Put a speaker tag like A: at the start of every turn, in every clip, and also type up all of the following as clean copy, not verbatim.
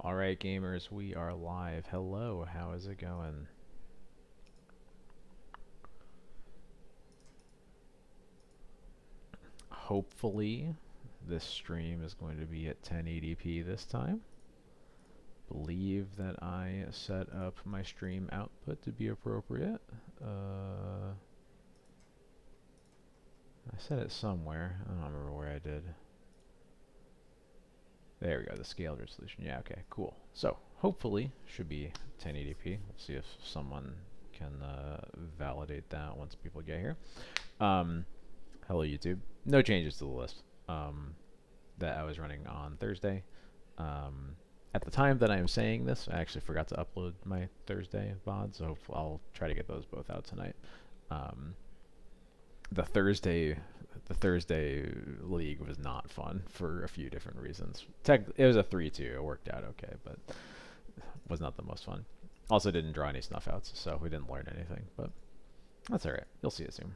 A: All right, gamers, we are live. Hello, how is it going? Hopefully, this stream is going to be at 1080p this time. Believe that I set up my stream output to be appropriate. I set it somewhere. I don't remember where I did. There we go, the scaled resolution. Yeah, okay, cool. So, hopefully, should be 1080p. We'll see if someone can validate that once people get here. Hello, YouTube. No changes to the list that I was running on Thursday. At the time that I am saying this, I actually forgot to upload my Thursday VOD, so I'll try to get those both out tonight. The Thursday league was not fun for a few different reasons. It was a 3-2. It worked out okay, but was not the most fun. Also didn't draw any snuff outs, so we didn't learn anything, but that's alright. You'll see it soon.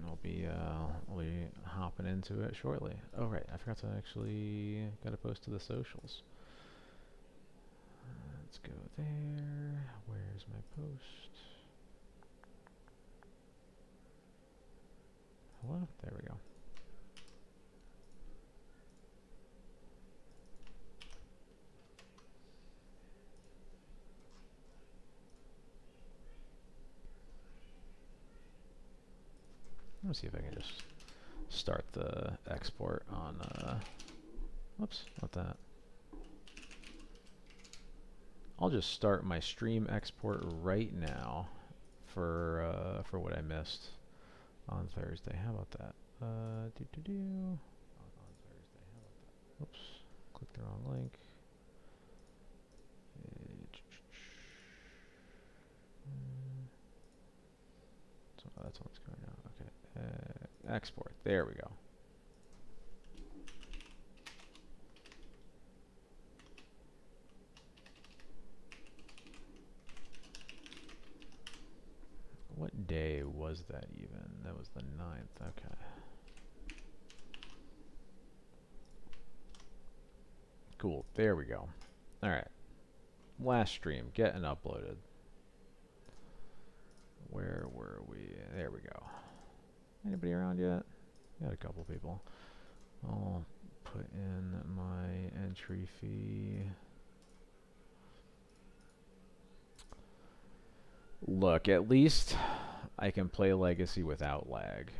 A: I'll be hopping into it shortly. Oh right, I forgot to actually gotta post to the socials. Let's go there. Where's my post? Hello? There we go. Let's see if I can just start the export on, whoops, not that. I'll just start my stream export right now for what I missed on Thursday. How about that? On Thursday, how about that? Whoops, clicked the wrong link. So that's what's going on. Okay, export. There we go. What day was that even? That was the 9th. Okay. Cool. There we go. All right. Last stream getting uploaded. Where were we? There we go. Anybody around yet? Got a couple people. I'll put in my entry fee. Look, at least I can play Legacy without lag.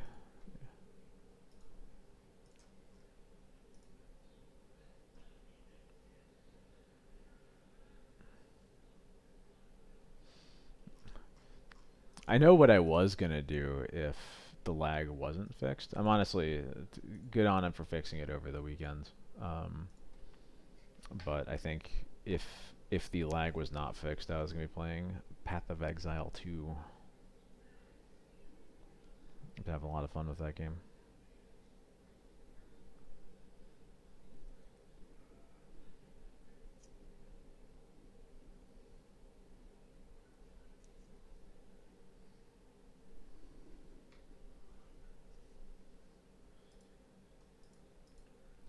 A: I know what I was going to do if the lag wasn't fixed. I'm honestly good on him for fixing it over the weekend. But I think if the lag was not fixed, I was going to be playing Path of Exile 2. I'd have a lot of fun with that game.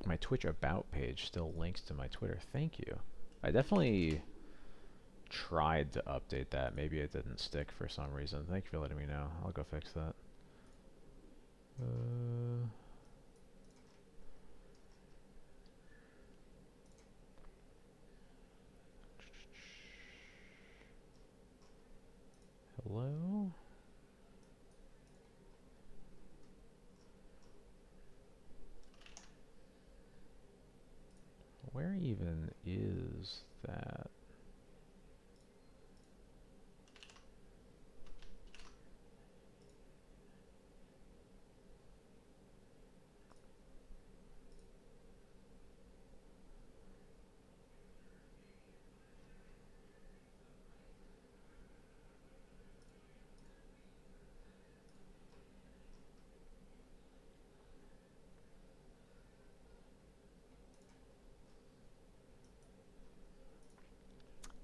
A: My Twitch About page still links to my Twitter. Thank you. I definitely tried to update that. Maybe it didn't stick for some reason. Thank you for letting me know. I'll go fix that. Hello? Where even is that?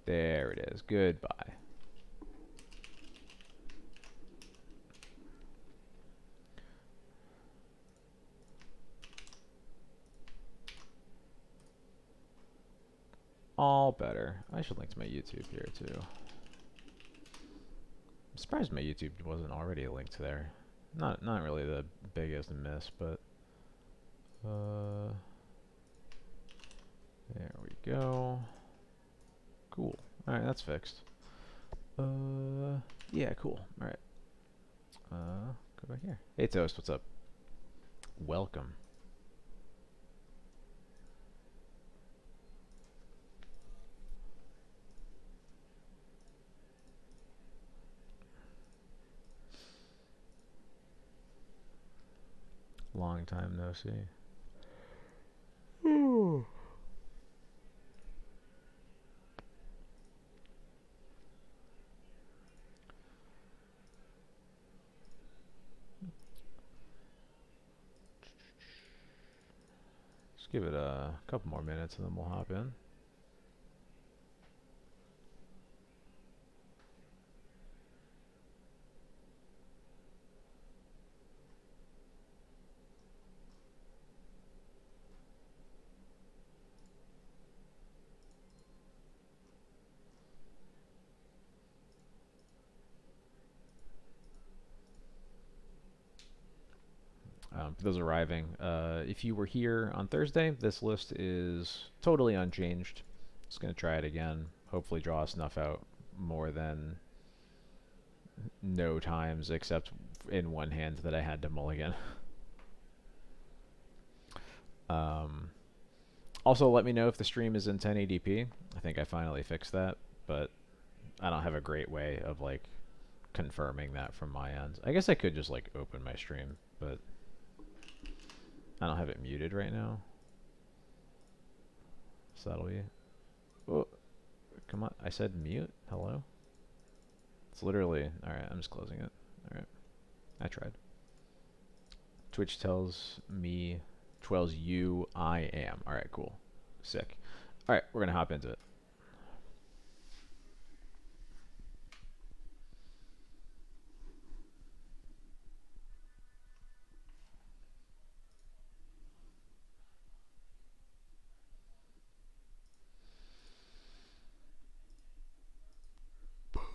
A: There it is. Goodbye. All better. I should link to my YouTube here too. I'm surprised my YouTube wasn't already linked there. Not really the biggest miss, but there we go. Cool. All right, that's fixed. Yeah, cool. All right. Go back here. Hey Toast, what's up? Welcome. Long time no see. Just give it a couple more minutes and then we'll hop in. For those arriving, if you were here on Thursday, this list is totally unchanged. Just going to try it again. Hopefully draw a snuff out more than no times except in one hand that I had to mulligan. Also, let me know if the stream is in 1080p. I think I finally fixed that, but I don't have a great way of like confirming that from my end. I guess I could just like open my stream, but I don't have it muted right now. So that'll be... Oh, come on. I said mute? Hello? It's literally... Alright, I'm just closing it. Alright. I tried. Twitch tells me... tells you I am. Alright, cool. Sick. Alright, we're gonna hop into it.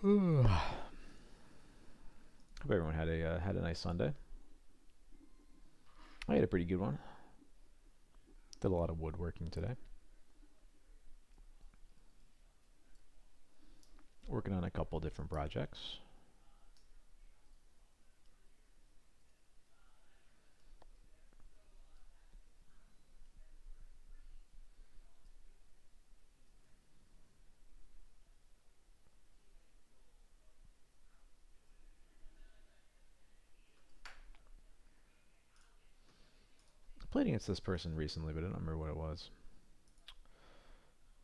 A: Hope everyone had a nice Sunday. I had a pretty good one. Did a lot of woodworking today. Working on a couple different projects. I played against this person recently, but I don't remember what it was.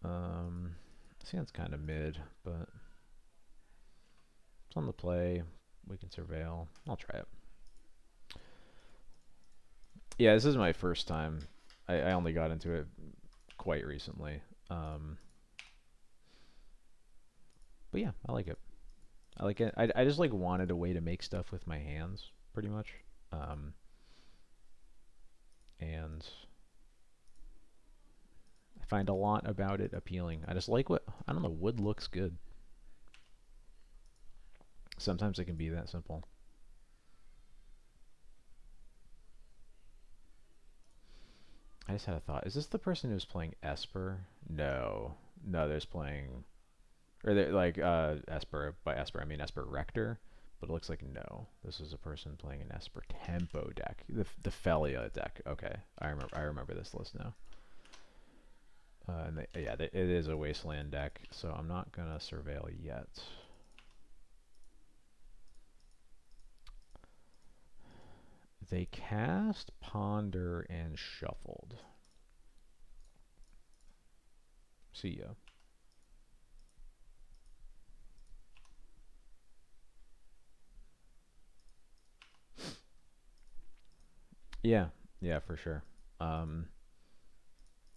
A: I think it's kind of mid, but it's on the play. We can surveil. I'll try it. Yeah, this is my first time. I only got into it quite recently. But yeah, I like it. I like it. I just like wanted a way to make stuff with my hands, pretty much. And I find a lot about it appealing. I just like what, I don't know, wood looks good. Sometimes it can be that simple. I just had a thought. Is this the person who's playing Esper? No. No, there's playing... Or they're like, Esper, by Esper I mean Esper Rector. But it looks like no. This is a person playing an Esper Tempo deck. The Felia deck. Okay. I remember this list now. And it is a Wasteland deck, so I'm not going to surveil yet. They cast, Ponder, and Shuffled. See ya. Yeah, for sure.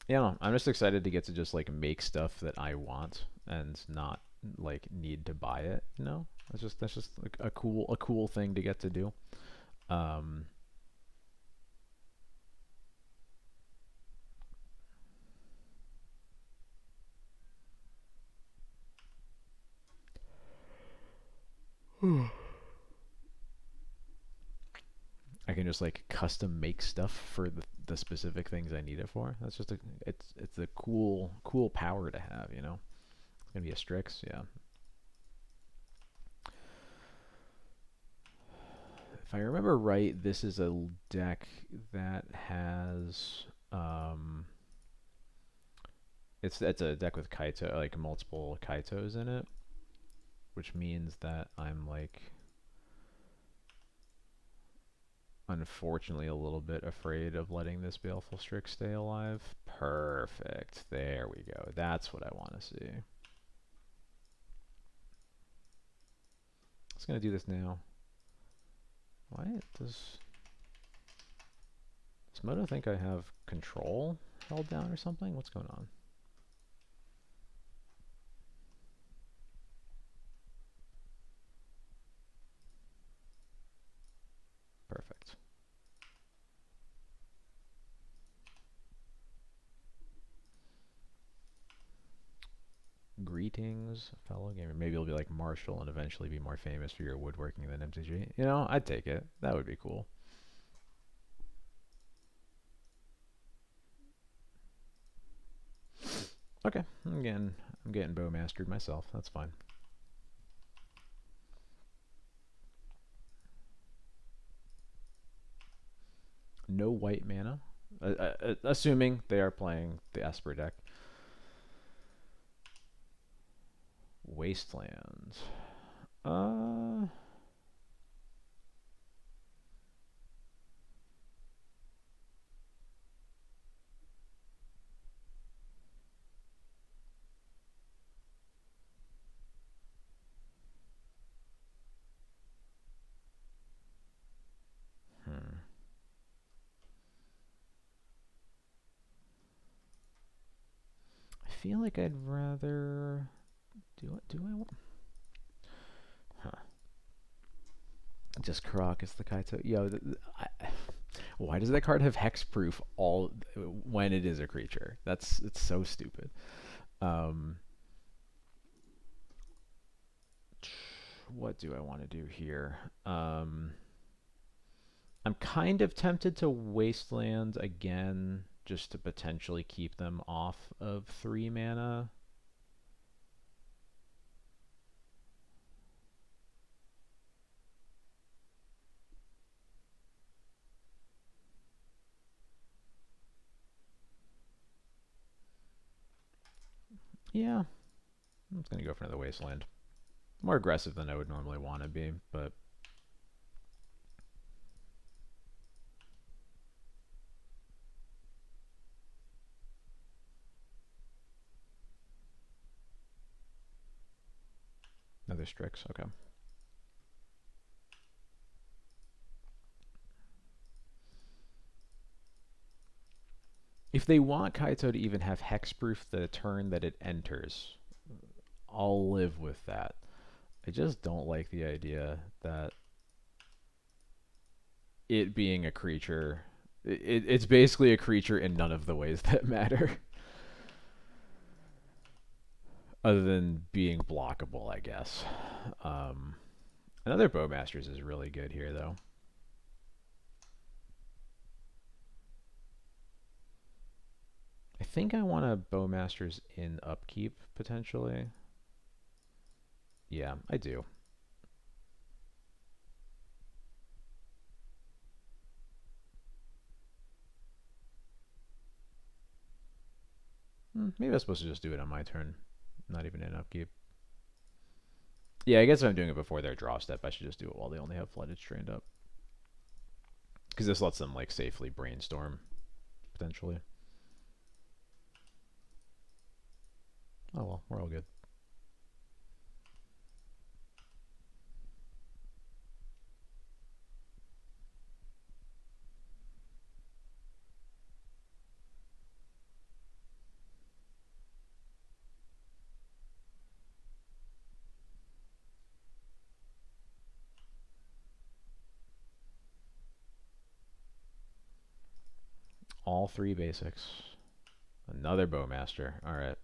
A: Yeah, I'm just excited to get to just like make stuff that I want and not like need to buy it. You know, that's just like a cool thing to get to do. Um, I can just like custom make stuff for the specific things I need it for. That's just it's a cool power to have. You know, it's gonna be a Strix. Yeah. If I remember right, this is a deck that has it's a deck with Kaito, like multiple Kaitos in it, which means that I'm like unfortunately a little bit afraid of letting this Baleful Strix stay alive. Perfect. There we go. That's what I want to see. It's gonna do this now. Why does Moto think I have control held down or something? What's going on? Perfect. Greetings, fellow gamer. Maybe you'll be like Marshall and eventually be more famous for your woodworking than MTG. You know, I'd take it. That would be cool. Okay, I'm getting bow mastered myself. That's fine. No white mana. Assuming they are playing the Esper deck. Wasteland. Uh, hmm. I feel like I'd rather do I want? Huh. Just Karak is the Kaito. Yo, why does that card have hexproof all when it is a creature? It's so stupid. Um, what do I want to do here? I'm kind of tempted to Wasteland again, just to potentially keep them off of 3 mana. Yeah, I'm just gonna go for another Wasteland. More aggressive than I would normally want to be, but another Strix. Okay. If they want Kaito to even have hexproof the turn that it enters, I'll live with that. I just don't like the idea that it being a creature, it's basically a creature in none of the ways that matter, other than being blockable, I guess. Um, Another Bowmasters is really good here, though. I think I want a Bowmasters in upkeep, potentially. Yeah, I do. Maybe I'm supposed to just do it on my turn, not even in upkeep. Yeah, I guess if I'm doing it before their draw step, I should just do it while they only have Flooded Strand up. Because this lets them like safely brainstorm, potentially. Oh well, we're all good. All three basics. Another Bowmaster. All right.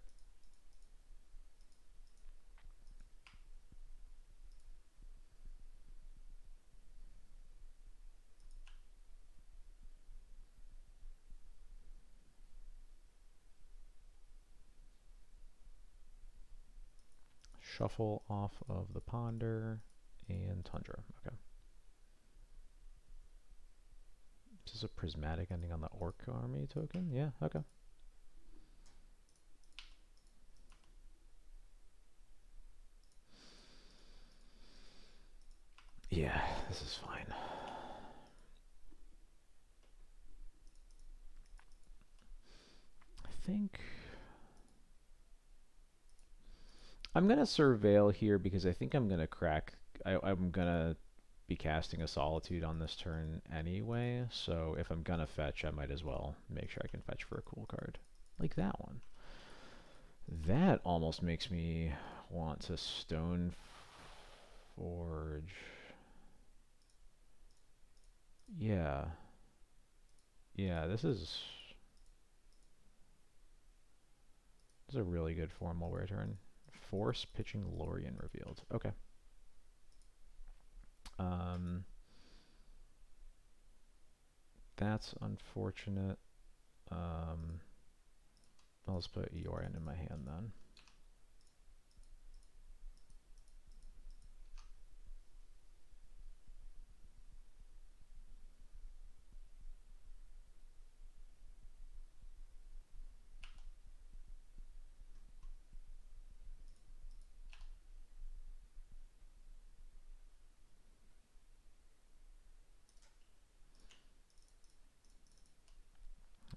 A: Shuffle off of the Ponder and Tundra. Okay. This is a prismatic ending on the Orc Army token? Yeah, okay. Yeah, this is fine. I think I'm gonna surveil here because I think I'm gonna crack. I'm gonna be casting a Solitude on this turn anyway, so if I'm gonna fetch, I might as well make sure I can fetch for a cool card. Like that one. That almost makes me want to Stone Forge. Yeah. Yeah, this is a really good formal wear turn. Force pitching Lorien revealed. Okay. That's unfortunate. I'll just put Eorin in my hand then.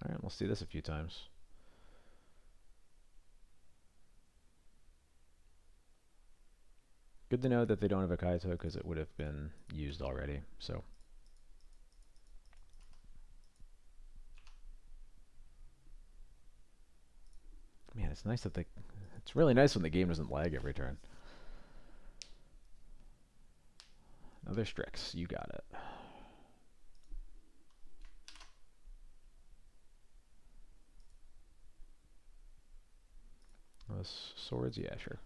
A: Alright, we'll see this a few times. Good to know that they don't have a Kaito because it would have been used already, so. Man, it's nice that it's really nice when the game doesn't lag every turn. Another Strix, you got it. Those swords, yeah, sure.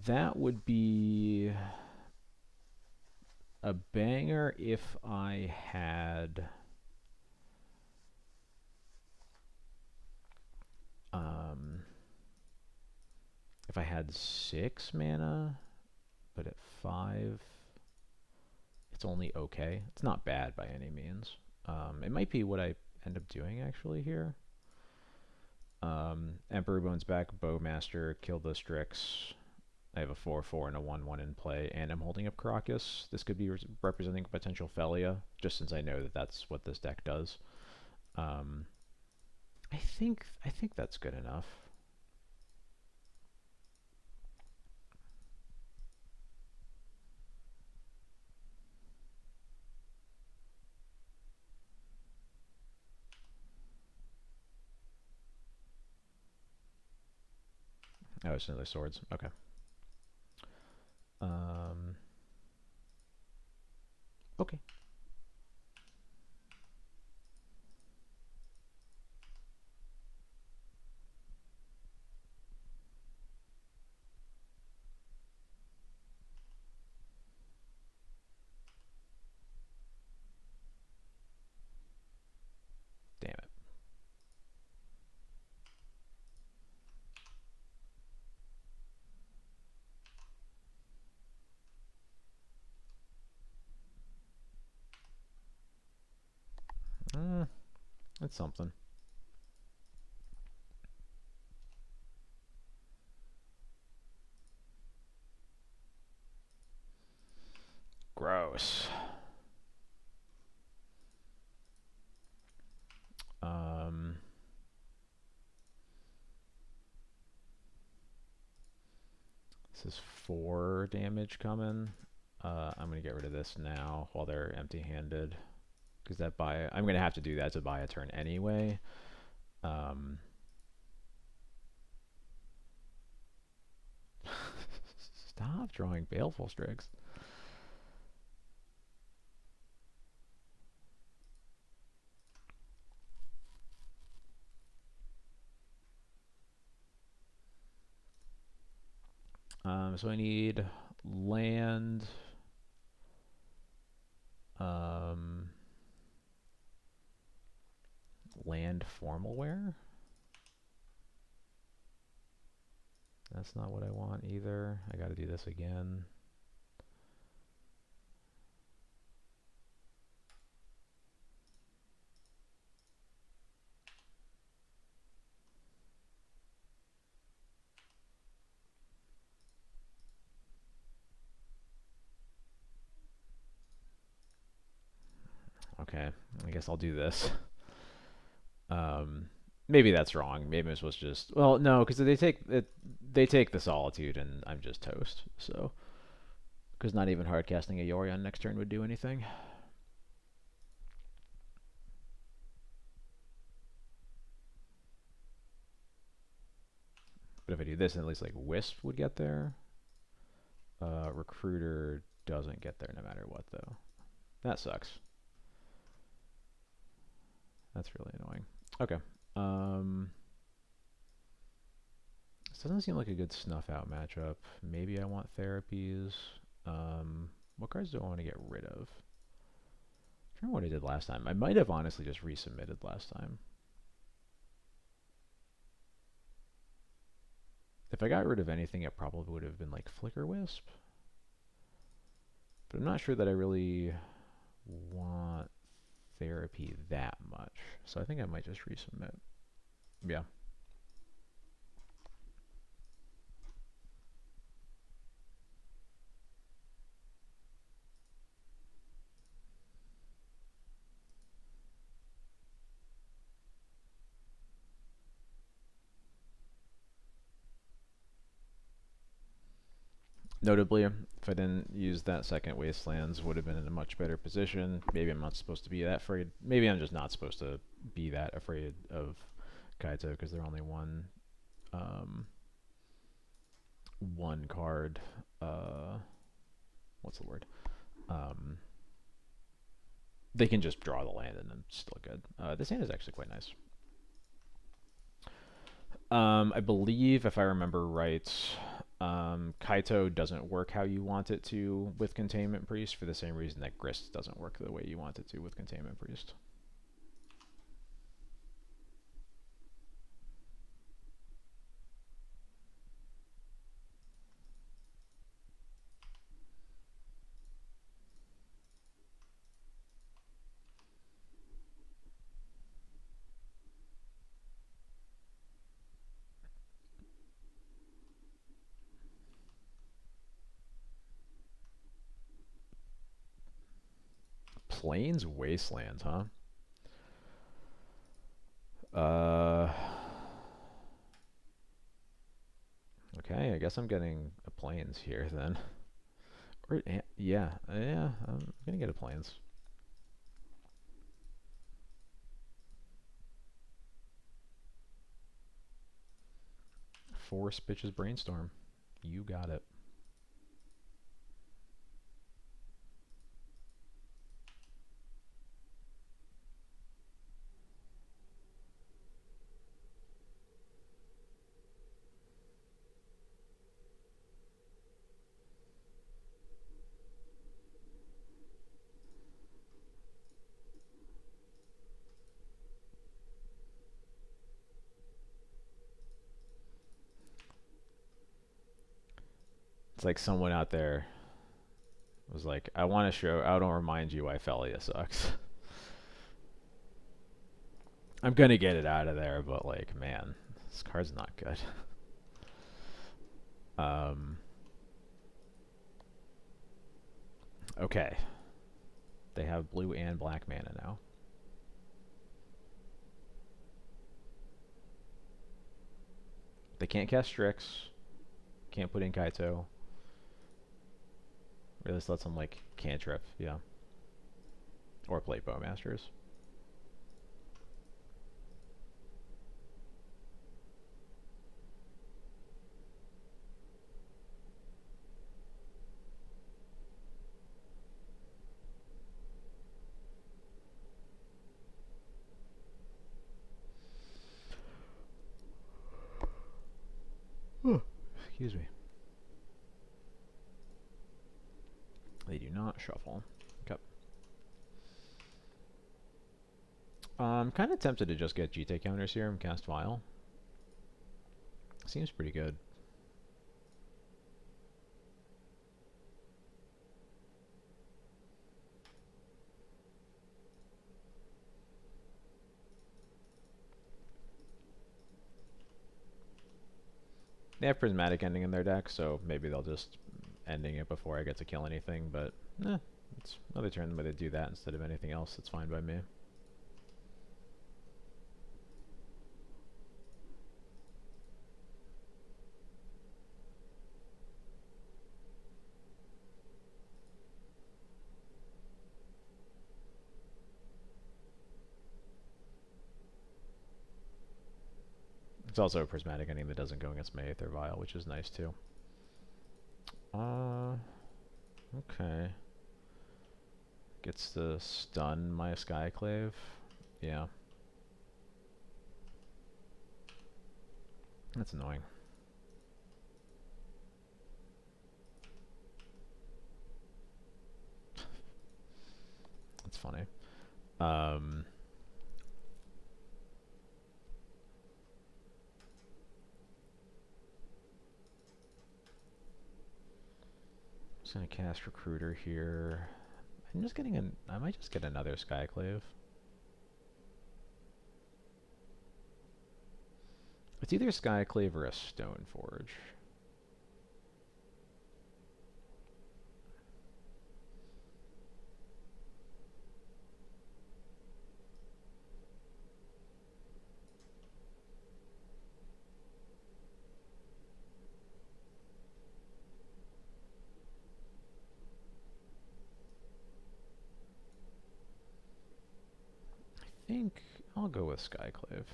A: That would be a banger if I had if I had 6 mana, but at 5 it's only okay. It's not bad by any means. It might be what I end up doing actually here. Emperor Bones back, Bowmaster, kill the Strix. I have a 4/4 and a 1/1 in play, and I'm holding up Crocus. This could be representing potential Felia, just since I know that that's what this deck does. I think that's good enough. Oh, it's another swords. Okay. Okay. Damn it. That's something. Gross. This is 4 damage coming. I'm gonna get rid of this now while they're empty-handed, because I'm gonna have to do that to buy a turn anyway. Stop drawing Baleful Strix. So I need land, land formalware. That's not what I want either. I got to do this again. Okay, I guess I'll do this. Maybe that's wrong. Maybe I'm supposed to just. Well, no, because they take it. They take the Solitude, and I'm just toast. So, because not even hard casting a Yorion next turn would do anything. But if I do this, at least like Wisp would get there. Recruiter doesn't get there no matter what, though. That sucks. That's really annoying. Okay. This doesn't seem like a good snuff out matchup. Maybe I want therapies. What cards do I want to get rid of? I don't remember what I did last time. I might have honestly just resubmitted last time. If I got rid of anything, it probably would have been like Flicker Wisp. But I'm not sure that I really want therapy that much. So I think I might just resubmit. Yeah. Notably, if I didn't use that second Wastelands, would have been in a much better position. Maybe I'm not supposed to be that afraid. Maybe I'm just not supposed to be that afraid of Kaito because they're only one card. What's the word? They can just draw the land and then still good. This hand is actually quite nice. I believe, if I remember right, Kaito doesn't work how you want it to with Containment Priest for the same reason that Grist doesn't work the way you want it to with Containment Priest. Plains Wastelands, huh? Okay, I guess I'm getting a Plains here then. Or, yeah, I'm gonna get a Plains. Force bitches brainstorm. You got it. It's like someone out there was like, I want to show, I don't remind you why Felia sucks. I'm gonna get it out of there, but like, man, this card's not good. Okay. They have blue and black mana now. They can't cast Strix. Can't put in Kaito. Or at least let them like cantrip, yeah. Or play Bowmasters. Excuse me. They do not shuffle. Okay. I'm kind of tempted to just get GT counters here and cast Vial. Seems pretty good. They have Prismatic Ending in their deck, so maybe they'll just ending it before I get to kill anything, but it's another turn where they do that instead of anything else. That's fine by me. It's also a Prismatic Ending that doesn't go against my Aether Vial, which is nice too. Okay. Gets to stun my Skyclave. Yeah. That's annoying. That's funny. Just gonna cast Recruiter here. I'm just getting an. I might just get another Skyclave. It's either Skyclave or a Stoneforge. I think I'll go with Skyclave.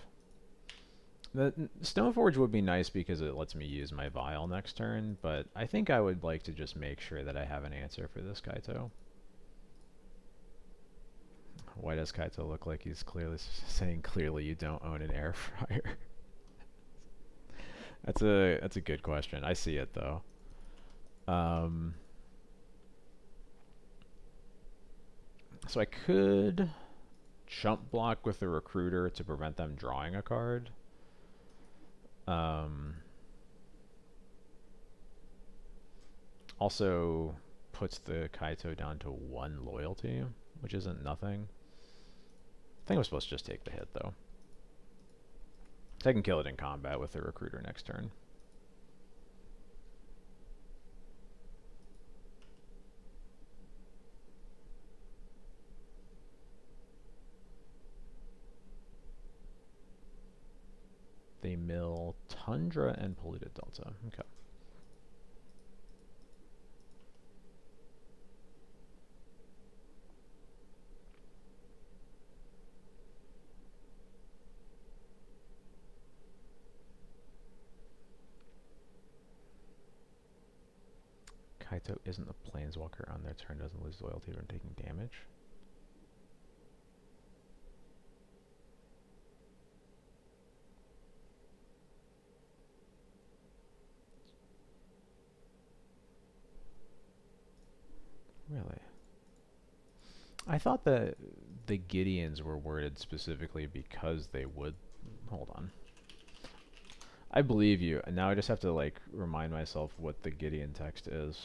A: The Stoneforge would be nice because it lets me use my Vial next turn, but I think I would like to just make sure that I have an answer for this Kaito. Why does Kaito look like he's clearly saying clearly you don't own an air fryer? That's a good question. I see it though. So I could chump block with the Recruiter to prevent them drawing a card. Also puts the Kaito down to 1 loyalty, which isn't nothing. I think I'm supposed to just take the hit though. I can kill it in combat with the Recruiter next turn. They mill Tundra and Polluted Delta. Okay. Kaito isn't a Planeswalker on their turn, doesn't lose loyalty when taking damage. Really? I thought that the Gideons were worded specifically because they would... Hold on. I believe you, and now I just have to like remind myself what the Gideon text is.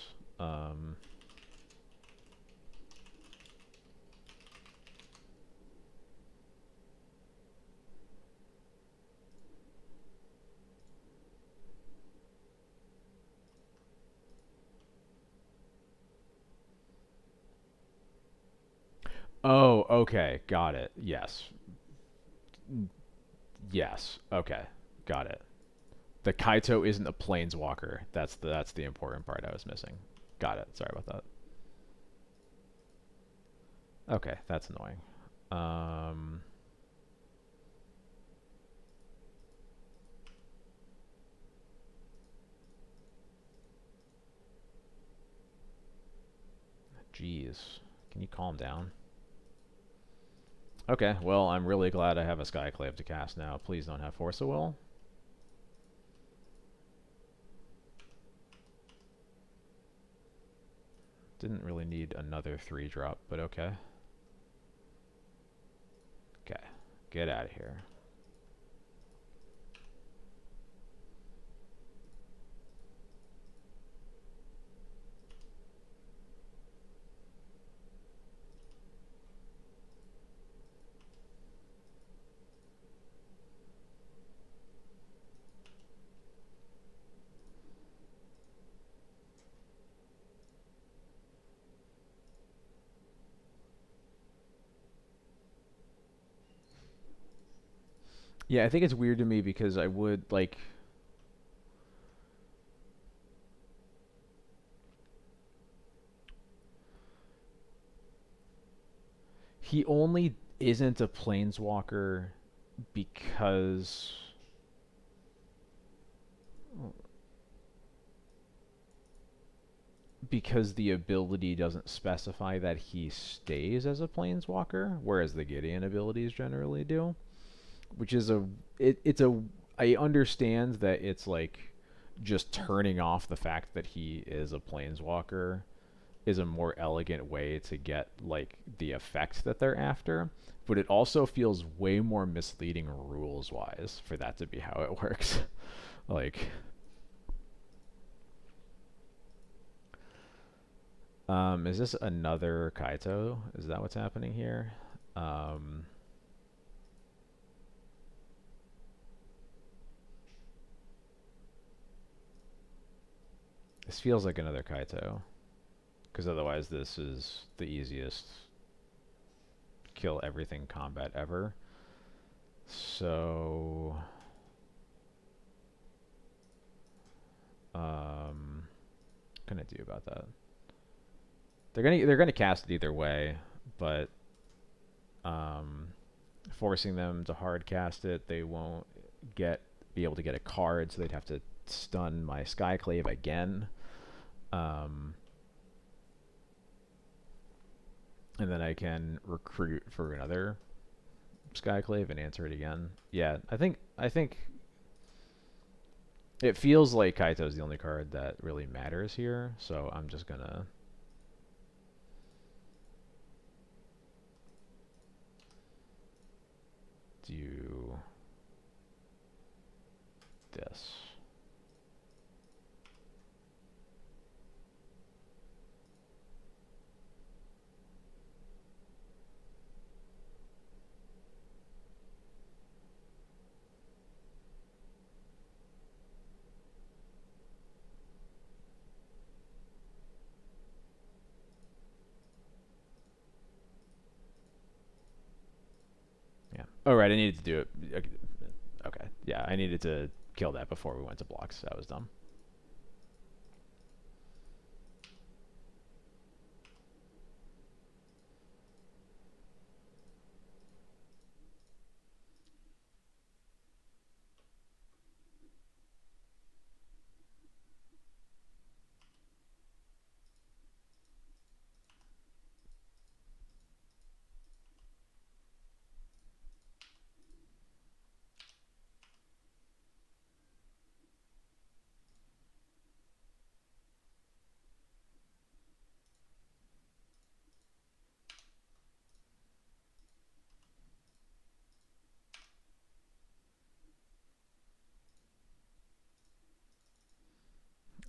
A: Oh, okay, got it. Yes. Yes. Okay, got it. The Kaito isn't a Planeswalker. That's the important part I was missing. Got it. Sorry about that. Okay, that's annoying. Jeez. Can you calm down? Okay, well, I'm really glad I have a Skyclave to cast now. Please don't have Force of Will. Didn't really need another 3-drop, but okay. Okay, get out of here. Yeah, I think it's weird to me because I would like he only isn't a planeswalker because the ability doesn't specify that he stays as a planeswalker, whereas the Gideon abilities generally do. Which is it's a I understand that it's like just turning off the fact that he is a planeswalker is a more elegant way to get like the effect that they're after, but it also feels way more misleading rules wise for that to be how it works. Like is this another Kaito? Is that what's happening here? Um this feels like another Kaito because otherwise this is the easiest kill everything combat ever. So what can I do about that? They're gonna cast it either way, but um, forcing them to hard cast it, they won't get be able to get a card, so they'd have to stun my Skyclave again. Um, and then I can recruit for another Skyclave and answer it again. Yeah, I think it feels like Kaito's the only card that really matters here, so I'm just gonna do this. Yeah. Oh, right, I needed to do it. Okay. Yeah, I needed to kill that before we went to blocks. That was dumb.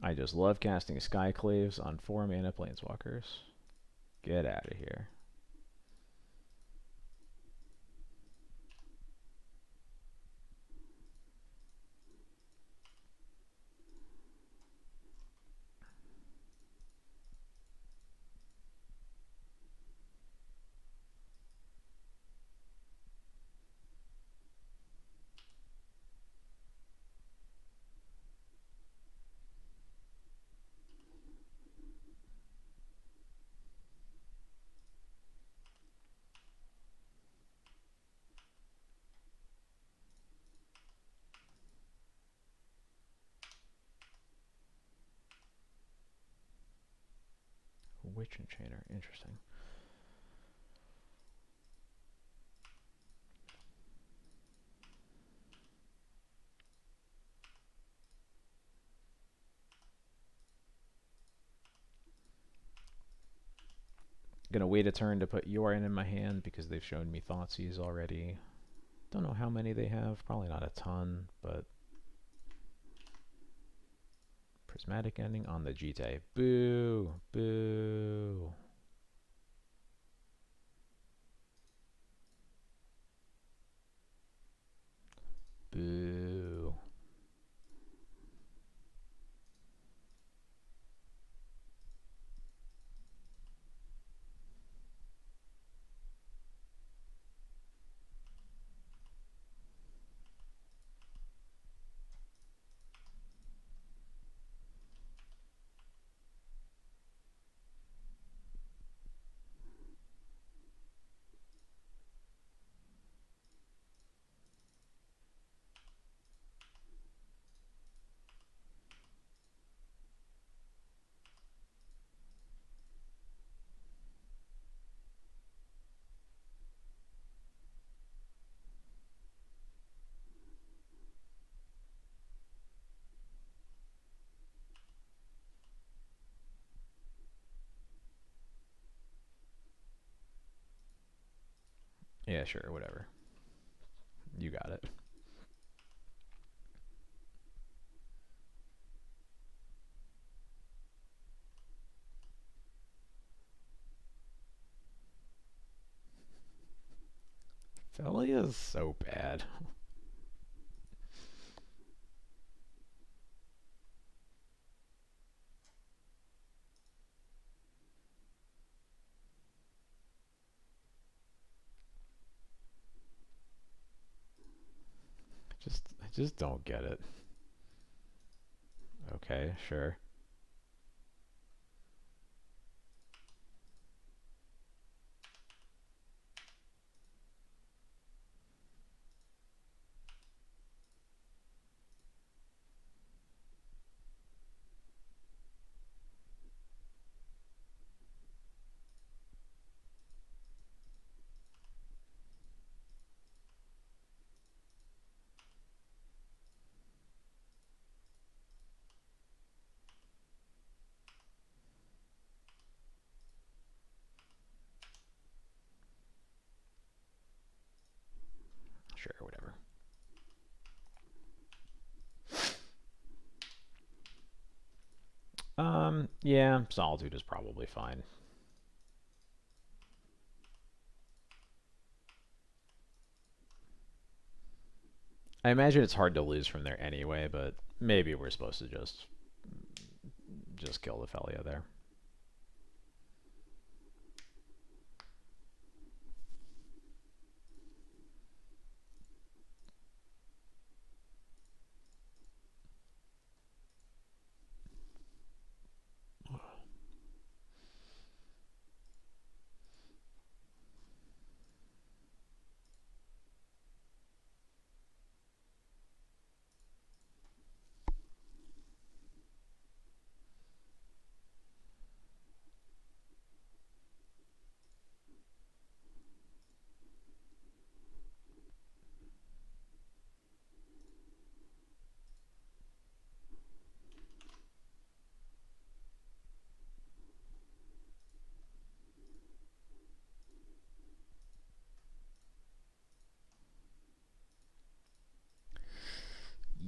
A: I just love casting Skyclaves on 4-mana Planeswalkers. Get out of here. Witch Enchanter. Interesting. Gonna wait a turn to put URN in my hand because they've shown me Thoughtseize already. Don't know how many they have. Probably not a ton, but prismatic ending on the Jite. Boo! Boo! Boo! Yeah, sure, whatever. You got it. Thalia is so bad. I just don't get it. Okay, sure. Sure, whatever. Yeah, Solitude is probably fine. I imagine it's hard to lose from there anyway, but maybe we're supposed to just kill the Thalia there.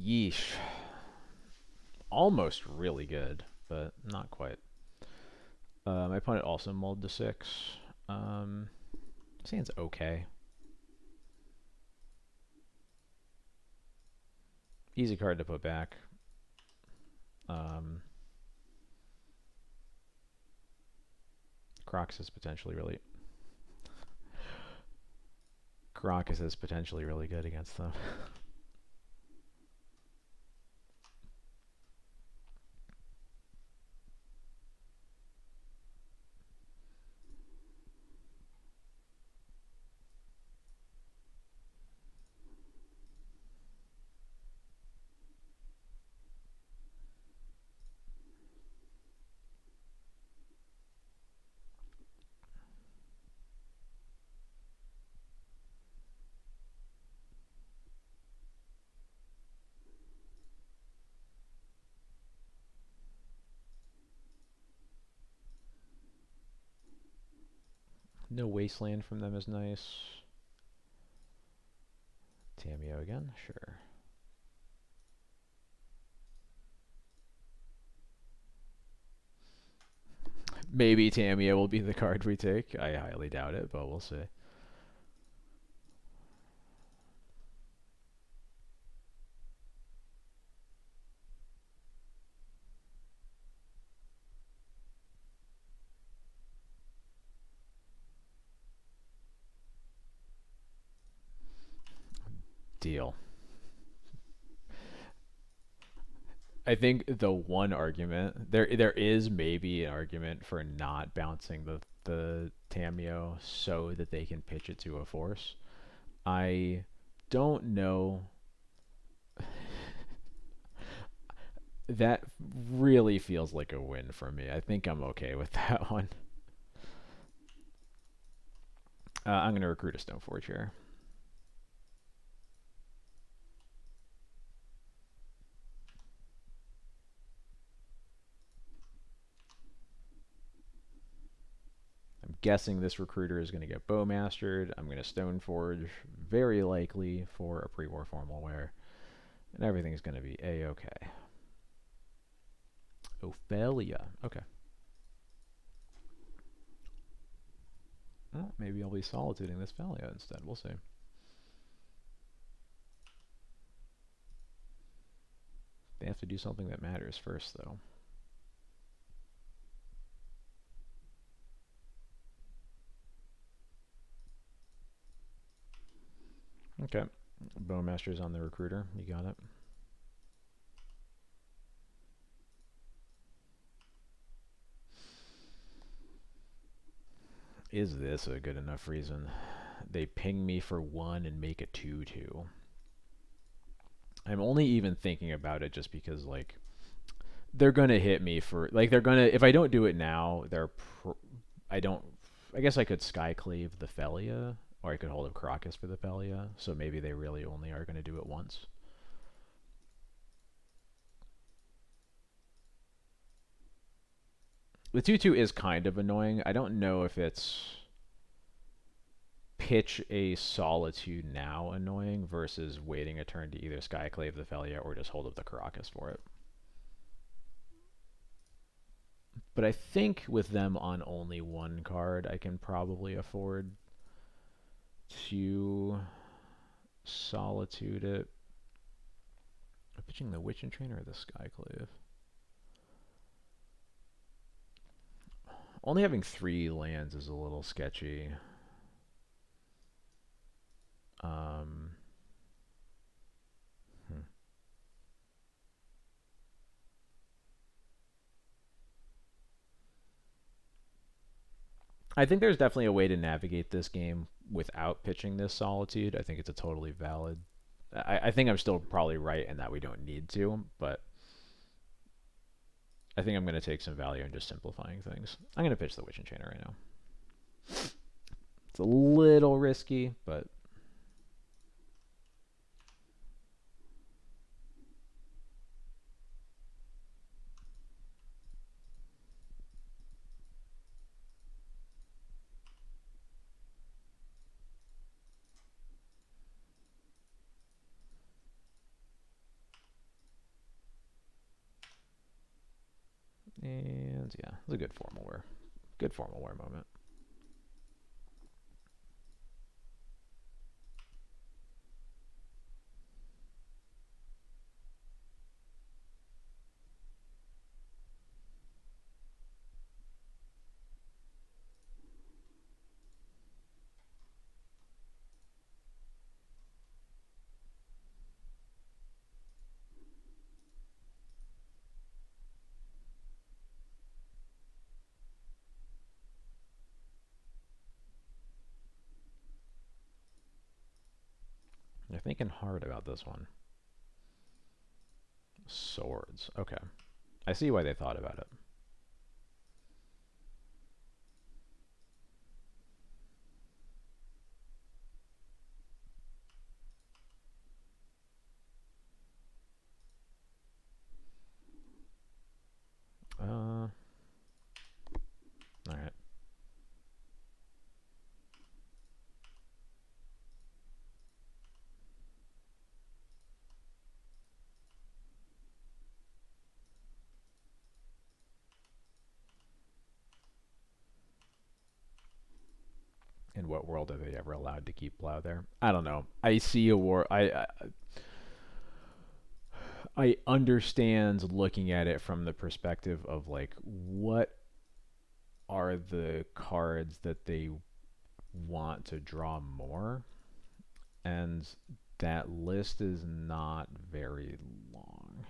A: Yeesh. Almost really good, but not quite. My opponent also mulled to 6. Saying okay. Easy card to put back. Crocus is potentially really good against them. No Wasteland from them is nice. Tameo again? Sure. Maybe Tameo will be the card we take. I highly doubt it, but we'll see. Deal. I think the one argument there is maybe an argument for not bouncing the Tameo so that they can pitch it to a force. I don't know. That really feels like a win for me. I think I'm okay with that one. I'm going to recruit a Stoneforge here. I'm guessing this recruiter is going to get Bowmastered. I'm going to Stoneforge, very likely for a pre-war formal wear. And everything's going to be A-okay. Ophelia. Okay. Well, maybe I'll be solituding this Ophelia instead. We'll see. They have to do something that matters first, though. Okay. Bowmaster's on the recruiter. You got it. Is this a good enough reason? They ping me for 1 and make a 2/2. I'm only even thinking about it just because, like, they're gonna hit me for, like, they're gonna, if I don't do it now, I don't, I guess I could Skyclave the Felia, or I could hold up Caracas for the Felia, so maybe they really only are gonna do it once. The 2/2 is kind of annoying. I don't know if it's pitch a Solitude now annoying versus waiting a turn to either Skyclave the Felia or just hold up the Caracas for it. But I think with them on only 1 card, I can probably afford to Solitude it. I'm pitching the Witch and Trainer or the Skyclave. Only having 3 lands is a little sketchy. Um, hmm. I think there's definitely a way to navigate this game without pitching this Solitude. I think it's a totally valid. I think I'm still probably right in that we don't need to, but I think I'm going to take some value in just simplifying things. I'm going to pitch the Witch Enchanter right now. It's a little risky, but and yeah, it's a good formal wear. Good formal wear moment. You're thinking hard about this one. Swords. Okay. I see why they thought about it. Alright. in what world are they ever allowed to keep plow there? I don't know. I see a war. I understand looking at it from the perspective of like what are the cards that they want to draw more, and that list is not very long.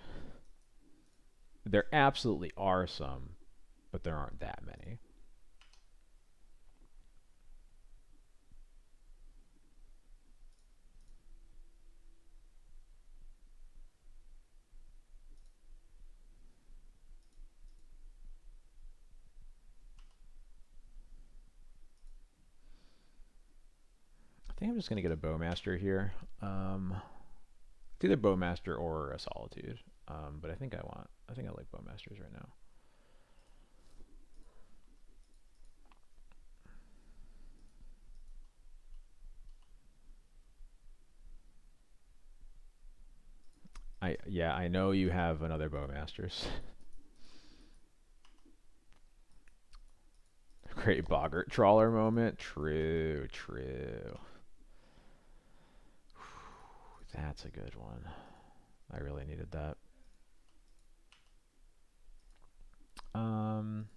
A: There absolutely are some, but there aren't that many. I think I'm just gonna get a Bowmaster here. It's either Bowmaster or a Solitude. But I think I like Bowmasters right now. I know you have another Bowmasters. Great Boggart Trawler moment. True, true. That's a good one. I really needed that. Um,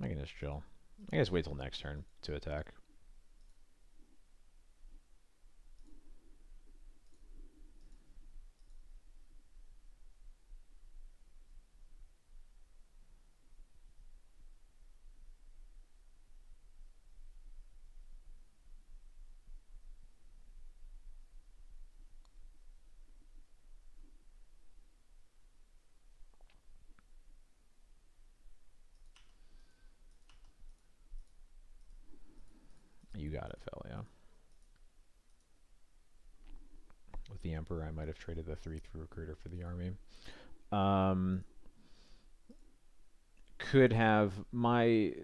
A: I can just chill. I guess wait till next turn to attack. You got it, Felio. With the Emperor, I might have traded the 3/3 recruiter for the army. Um, could have my.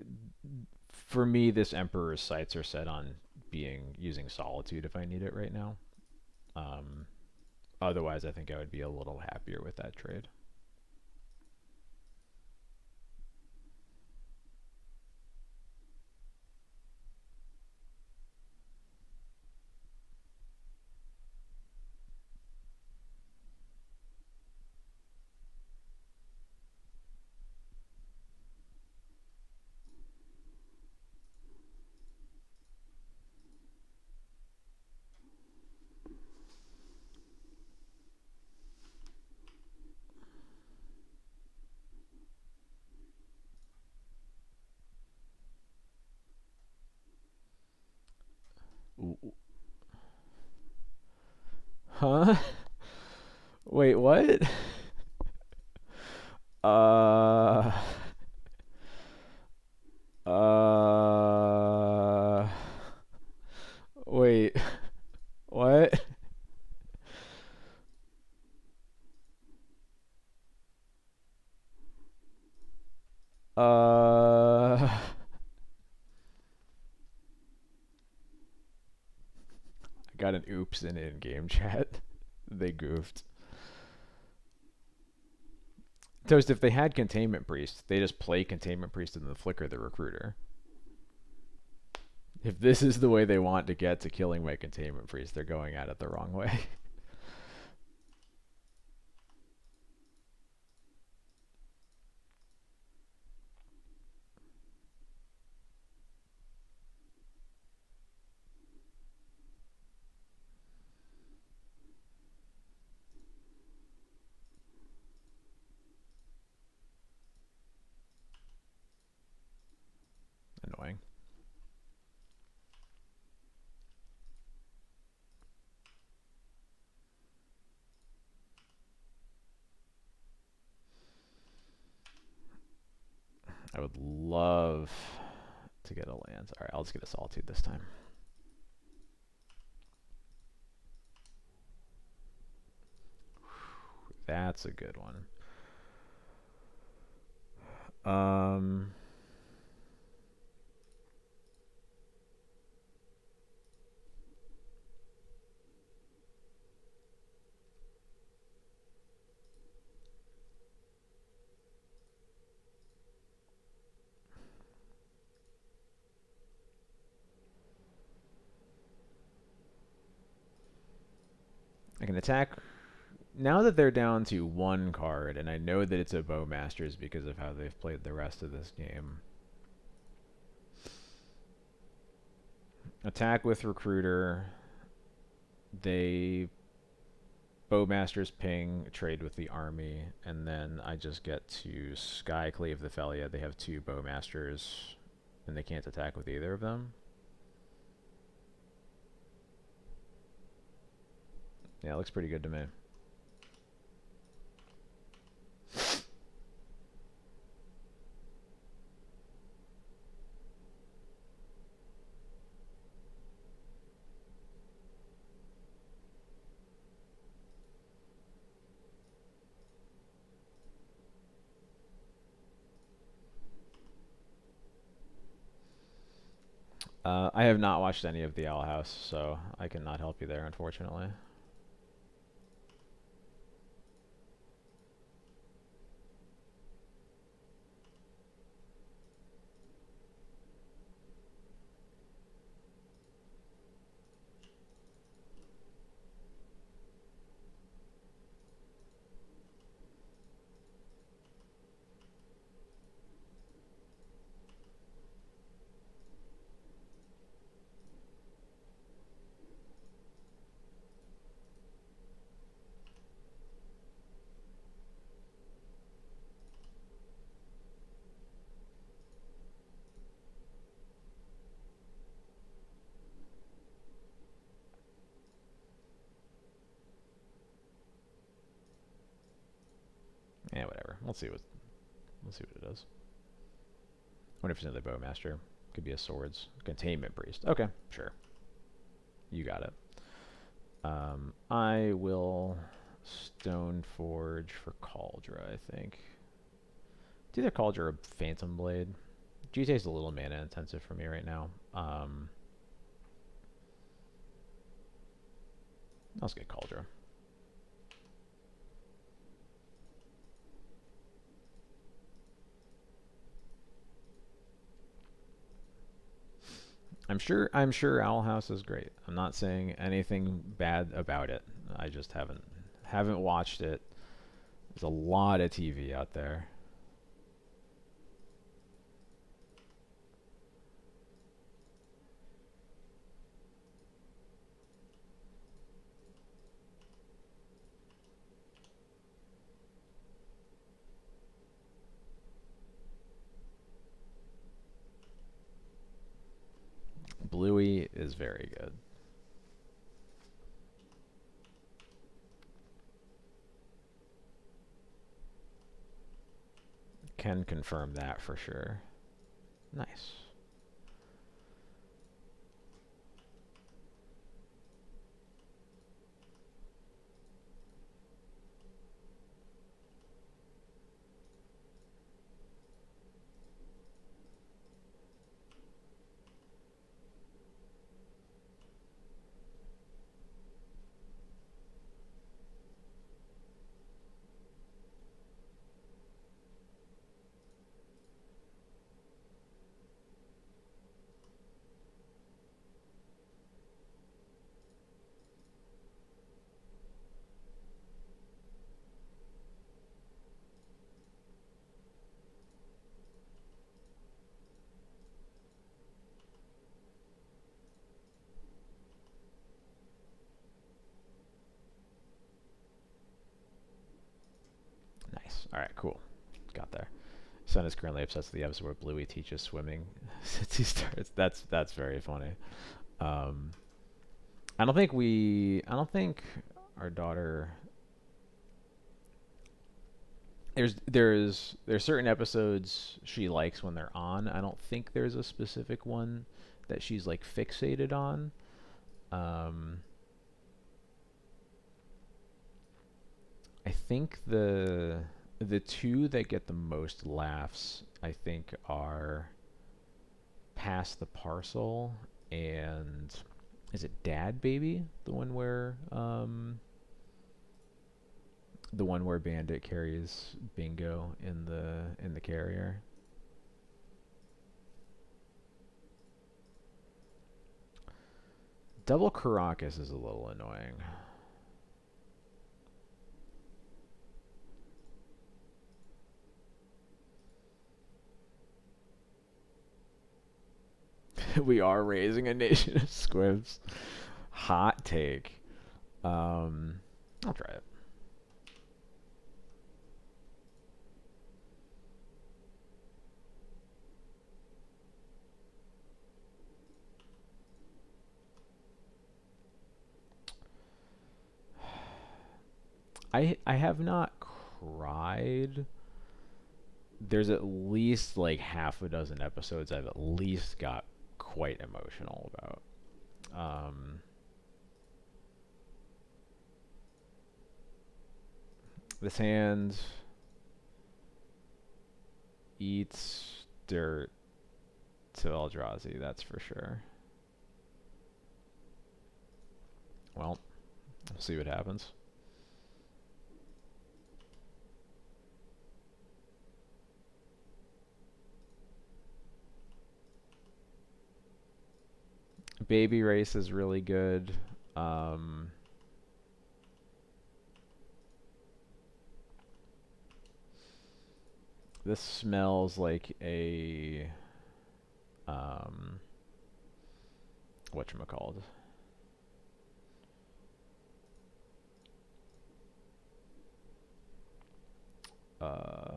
A: For me, this Emperor's sights are set on using Solitude if I need it right now. Um, Otherwise, I think I would be a little happier with that trade. Huh? Wait, what? Uh. Uh. Wait. What? I got an oops in in-game chat. They goofed. Toast, if they had Containment Priest, they just play Containment Priest and then flicker the Recruiter. If this is the way they want to get to killing my Containment Priest, they're going at it the wrong way. Annoying. I would love to get a land. Alright, I'll just get a Solitude this time. That's a good one. can attack. Now that they're down to one card, and I know that it's a Bowmasters because of how they've played the rest of this game. Attack with Recruiter. They Bowmasters ping, trade with the army, and then I just get to Skyclave the Felia. They have two Bowmasters, and they can't attack with either of them. Yeah, it looks pretty good to me. I have not watched any of the Owl House, so I cannot help you there, unfortunately. Yeah, whatever. We'll see what it does. Wonder if it's another Bowmaster. Could be a Swords. Containment Priest. Okay, sure. You got it. I will Stoneforge for Cauldra, I think. It's either Cauldra or Phantom Blade. GTA is a little mana intensive for me right now. Let's get Cauldra. I'm sure Owl House is great. I'm not saying anything bad about it. I just haven't watched it. There's a lot of TV out there. Bluey is very good. Can confirm that for sure. Nice. Nice. All right, cool. Got there. Son is currently obsessed with the episode where Bluey teaches swimming since he starts. That's very funny. Um, I don't think our daughter. There's certain episodes she likes when they're on. I don't think there's a specific one that she's like fixated on. Um, I think the two that get the most laughs, I think, are Pass the Parcel and is it Dad Baby? The one where Bandit carries Bingo in the carrier. Double Caracas is a little annoying. We are raising a nation of squibs. Hot take. I'll try it. I have not cried. There's at least like half a dozen episodes I've at least got quite emotional about. Um, this hand eats dirt to Eldrazi, that's for sure. Well, we'll see what happens. Baby Race is really good. Um, this smells like a whatchamacallit. Uh,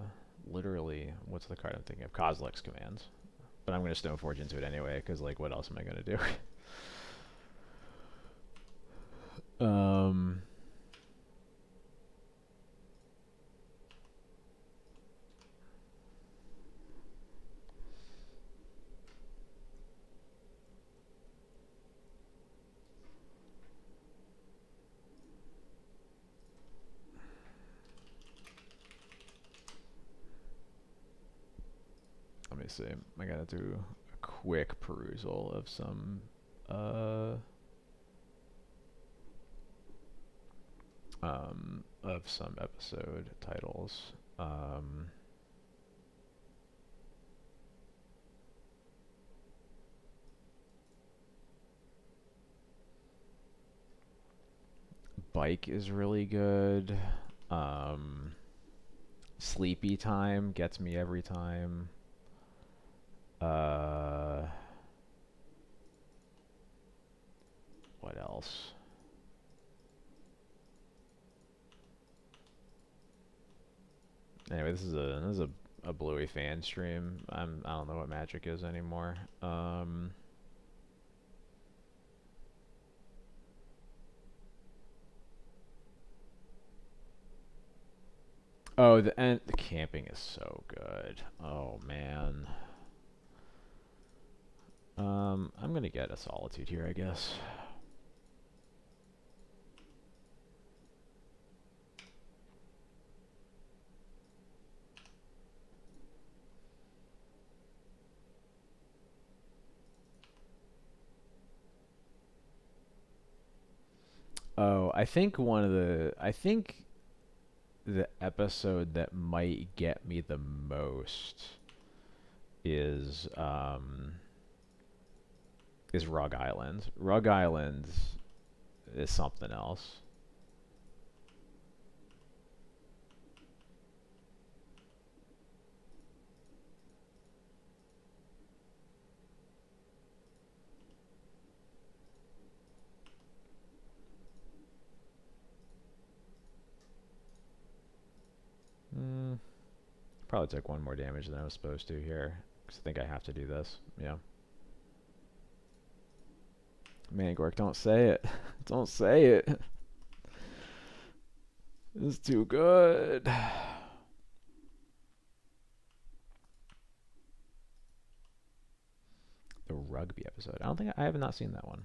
A: literally, what's the card I'm thinking of? Kozilek's Commands. But I'm gonna Stoneforge into it anyway, because like, what else am I gonna do? Let me see. I gotta do a quick perusal of some episode titles. Bike is really good. Sleepy Time gets me every time. What else? Anyway, this is a Bluey fan stream. I don't know what Magic is anymore. Oh, the camping is so good. Oh man. I'm gonna get a Solitude here, I guess. Oh, I think the episode that might get me the most is Rug Island. Rug Island is something else. Probably took one more damage than I was supposed to here. Because I think I have to do this. Yeah. Mangork, don't say it. Don't say it. It's too good. The rugby episode. I have not seen that one.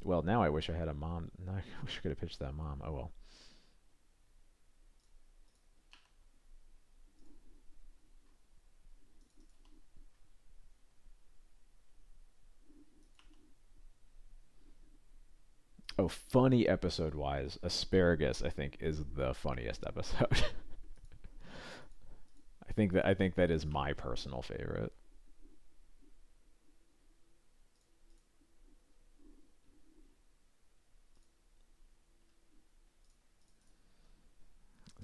A: Well, now I wish I had a mom. I wish I could have pitched that mom. Oh well. Oh, funny episode wise, Asparagus I think is the funniest episode. I think that is my personal favorite.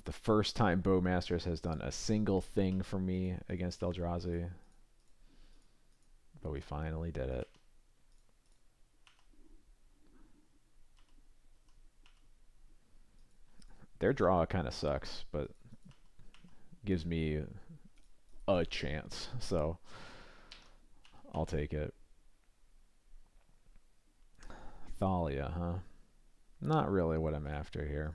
A: The first time Bowmasters has done a single thing for me against Eldrazi, but we finally did it. Their draw kind of sucks, but gives me a chance, so I'll take it. Thalia, huh? Not really what I'm after here.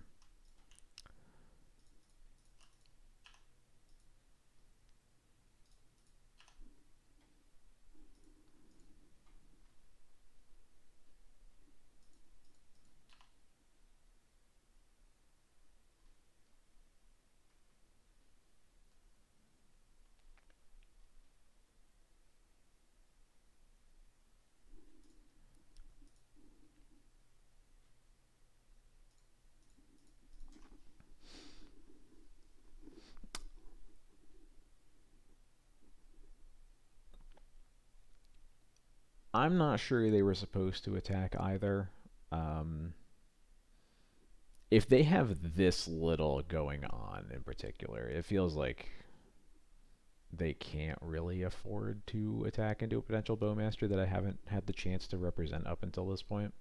A: I'm not sure they were supposed to attack either. Um, if they have this little going on in particular, it feels like they can't really afford to attack into a potential bowmaster that I haven't had the chance to represent up until this point.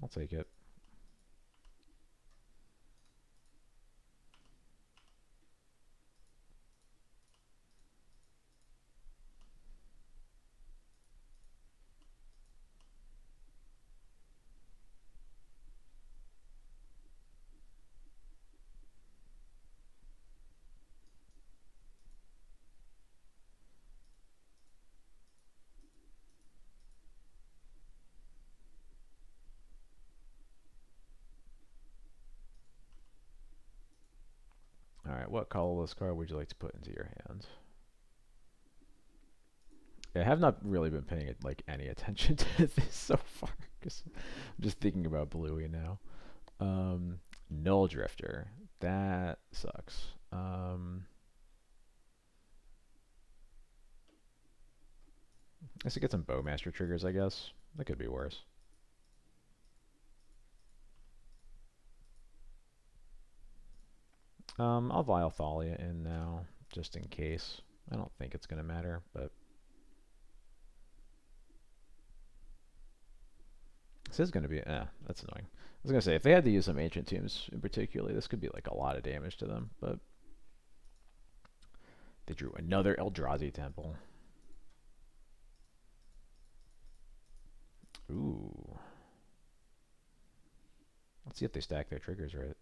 A: I'll take it. All right, what colorless card would you like to put into your hand? I have not really been paying like any attention to this so far because I'm just thinking about Bluey now. Null Drifter, that sucks. I should get some Bowmaster triggers, I guess. That could be worse. I'll Vile Thalia in now, just in case. I don't think it's going to matter, but this is going to be, that's annoying. I was going to say, if they had to use some Ancient Tombs in particular, this could be like a lot of damage to them, but they drew another Eldrazi Temple. Ooh. Let's see if they stack their triggers right.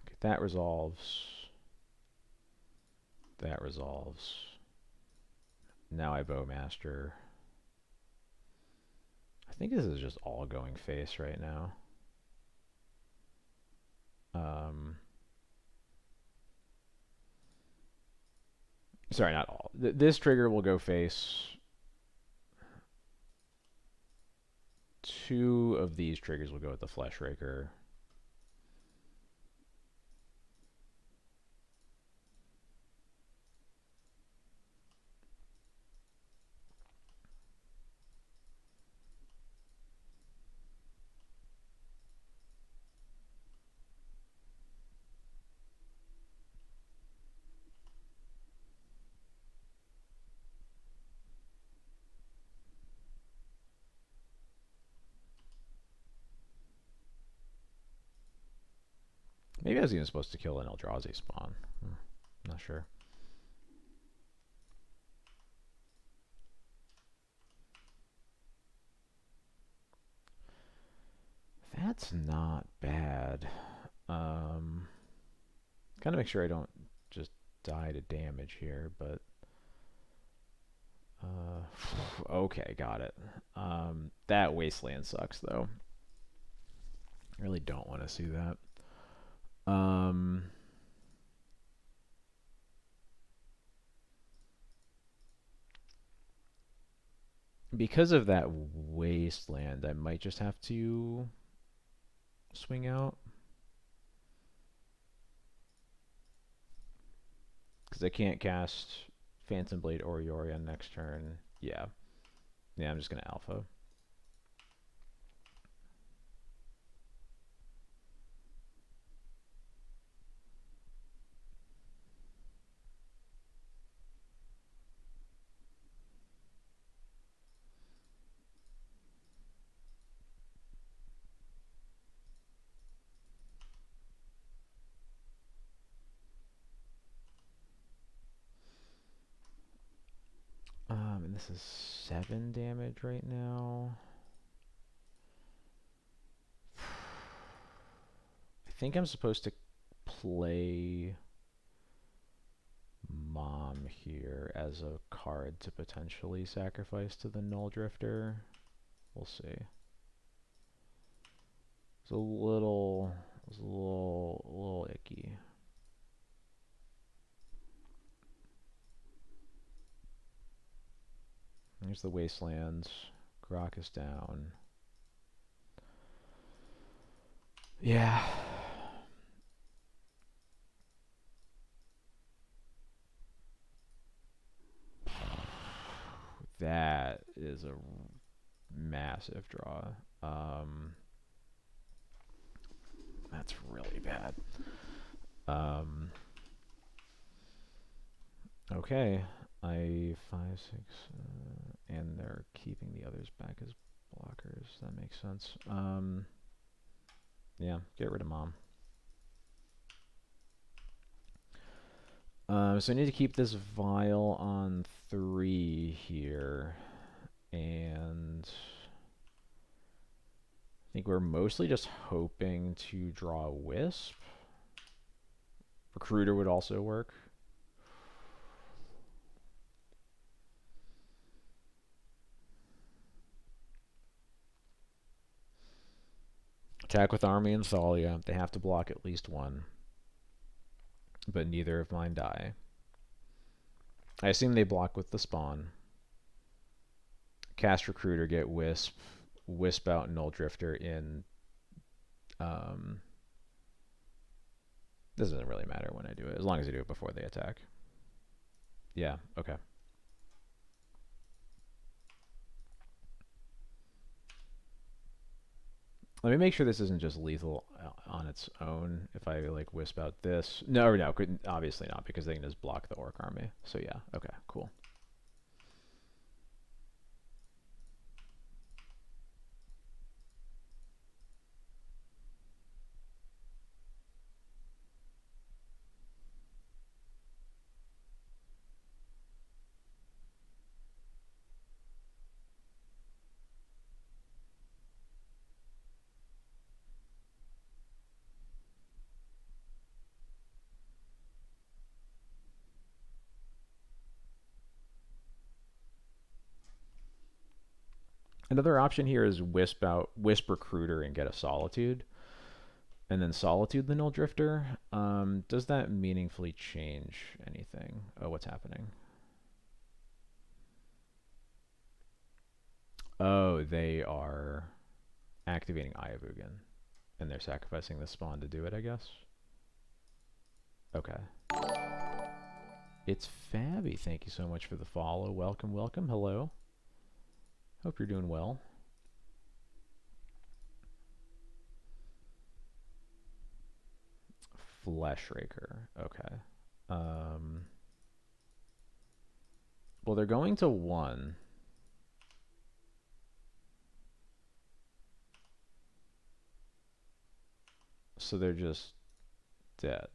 A: Okay, that resolves. That resolves. Now I Bowmaster. I think this is just all going face right now. Sorry, not all. This trigger will go face. Two of these triggers will go with the Flesh Raker. Maybe I was even supposed to kill an Eldrazi spawn. Not sure. That's not bad. Kind of make sure I don't just die to damage here, but okay, got it. That wasteland sucks though. I really don't want to see that. Because of that wasteland, I might just have to swing out. Because I can't cast Phantom Blade or Yorion next turn. Yeah. Yeah, I'm just going to alpha. And this is 7 damage right now. I think I'm supposed to play Mom here as a card to potentially sacrifice to the Null Drifter. We'll see. It's a little icky. There's the Wastelands. Grok is down. Yeah. That is a massive draw. That's really bad. Okay. I 5, 6, and they're keeping the others back as blockers. That makes sense. Yeah, get rid of Mom. So I need to keep this vial on 3 here, and I think we're mostly just hoping to draw a Wisp. Recruiter would also work. Attack with Army and Thalia. They have to block at least one, but neither of mine die. I assume they block with the spawn. Cast Recruiter, get Wisp, Wisp out Null Drifter in. Doesn't really matter when I do it, as long as I do it before they attack. Yeah, okay. Let me make sure this isn't just lethal on its own. If I like Wisp out this, no, obviously not, because they can just block the Orc army. So yeah, okay, cool. Another option here is Wisp out, Wisp Recruiter and get a Solitude, and then Solitude the Null Drifter. Does that meaningfully change anything? Oh, what's happening? Oh, they are activating Ayavugan, and they're sacrificing the spawn to do it, I guess. Okay. It's Fabby. Thank you so much for the follow. Welcome, welcome. Hello. Hope you're doing well. Flesh Raker. Okay. Well, they're going to 1. So they're just dead.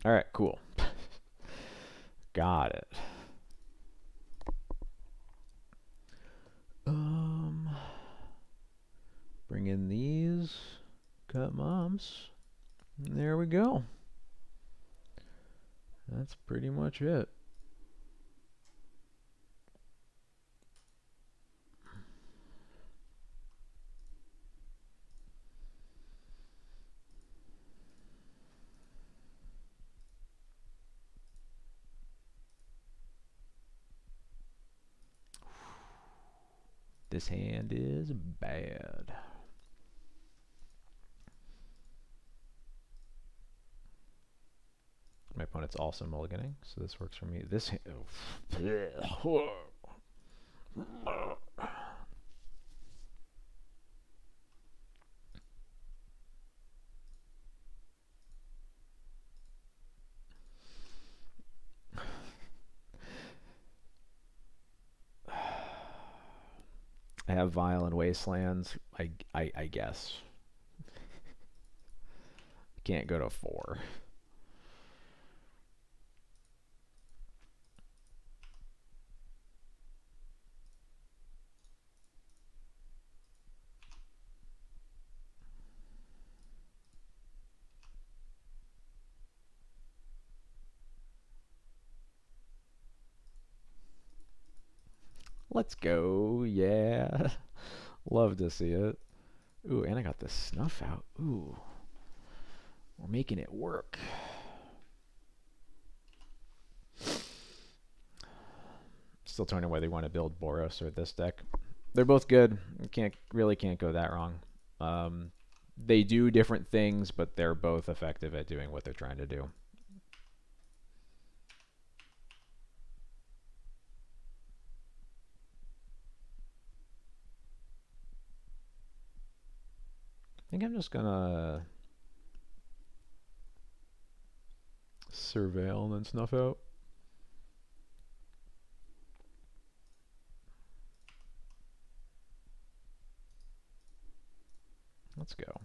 A: All right, cool. Got it. Bring in these. Cut Moms. There we go. That's pretty much it. This hand is bad. My opponent's also mulliganing, so this works for me. This hand, oh. I have Violent Wastelands. I guess. Can't go to 4. Let's go. Yeah. Love to see it. Ooh, and I got this snuff out. Ooh. We're making it work. Still turning whether you want to build Boros or this deck. They're both good. You can't go that wrong. They do different things, but they're both effective at doing what they're trying to do. I think I'm just gonna surveil and then snuff out. Let's go.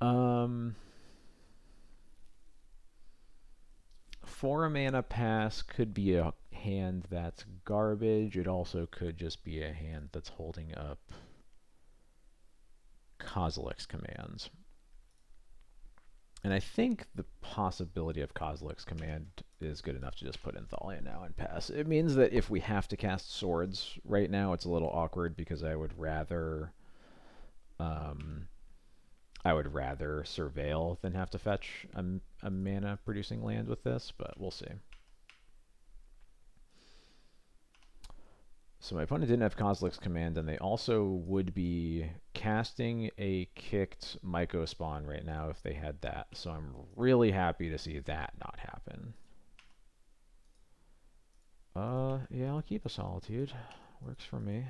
A: Um, 4 mana pass could be a hand that's garbage. It also could just be a hand that's holding up Kozilek's commands. And I think the possibility of Kozilek's command is good enough to just put in Thalia now and pass. It means that if we have to cast swords right now, it's a little awkward because I would rather surveil than have to fetch a mana producing land with this, but we'll see. So my opponent didn't have Kozilek's command, and they also would be casting a kicked Myco spawn right now if they had that. So I'm really happy to see that not happen. Yeah, I'll keep a Solitude. Works for me.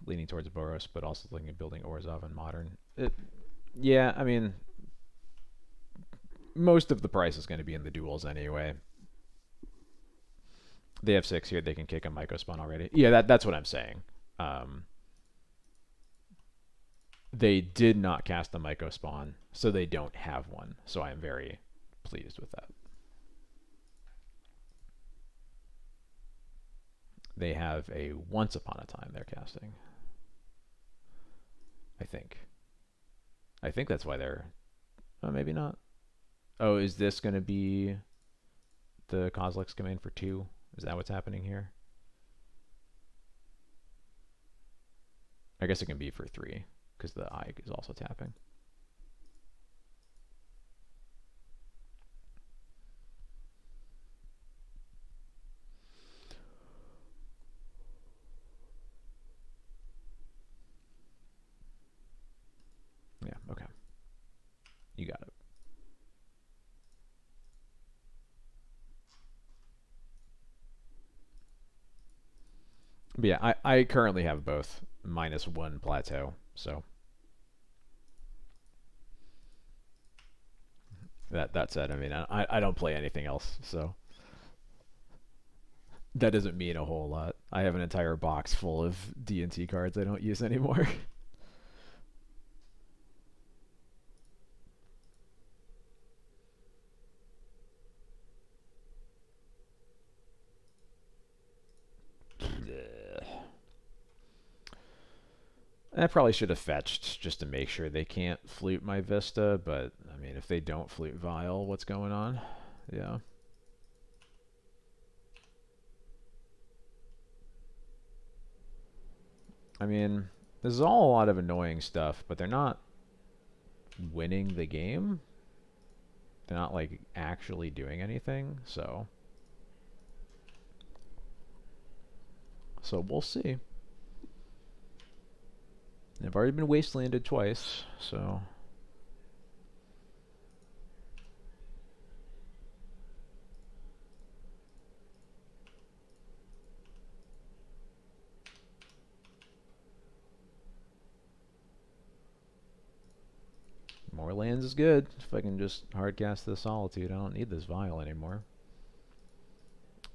A: Leaning towards Boros, but also looking at building Orzhov and Modern. Yeah, I mean, most of the price is going to be in the duels anyway. They have 6 here. They can kick a Myco spawn already. Yeah, that's what I'm saying. They did not cast the Myco spawn, so they don't have one. So I am very pleased with that. They have a Once Upon a Time they're casting. I think that's why they're... Oh, maybe not. Oh, is this going to be the Kozilek's command for 2? Is that what's happening here? I guess it can be for 3, because the Ike is also tapping. Yeah, okay. You got it. But yeah, I currently have both -1 plateau, so That said, I mean, I don't play anything else, so that doesn't mean a whole lot. I have an entire box full of D&T cards I don't use anymore. I probably should have fetched just to make sure they can't flute my Vista, but I mean, if they don't flute Vial, what's going on? Yeah. I mean, this is all a lot of annoying stuff, but they're not winning the game. They're not like actually doing anything, so we'll see. I've already been wastelanded twice, so more lands is good. If I can just hardcast this Solitude, I don't need this Vial anymore.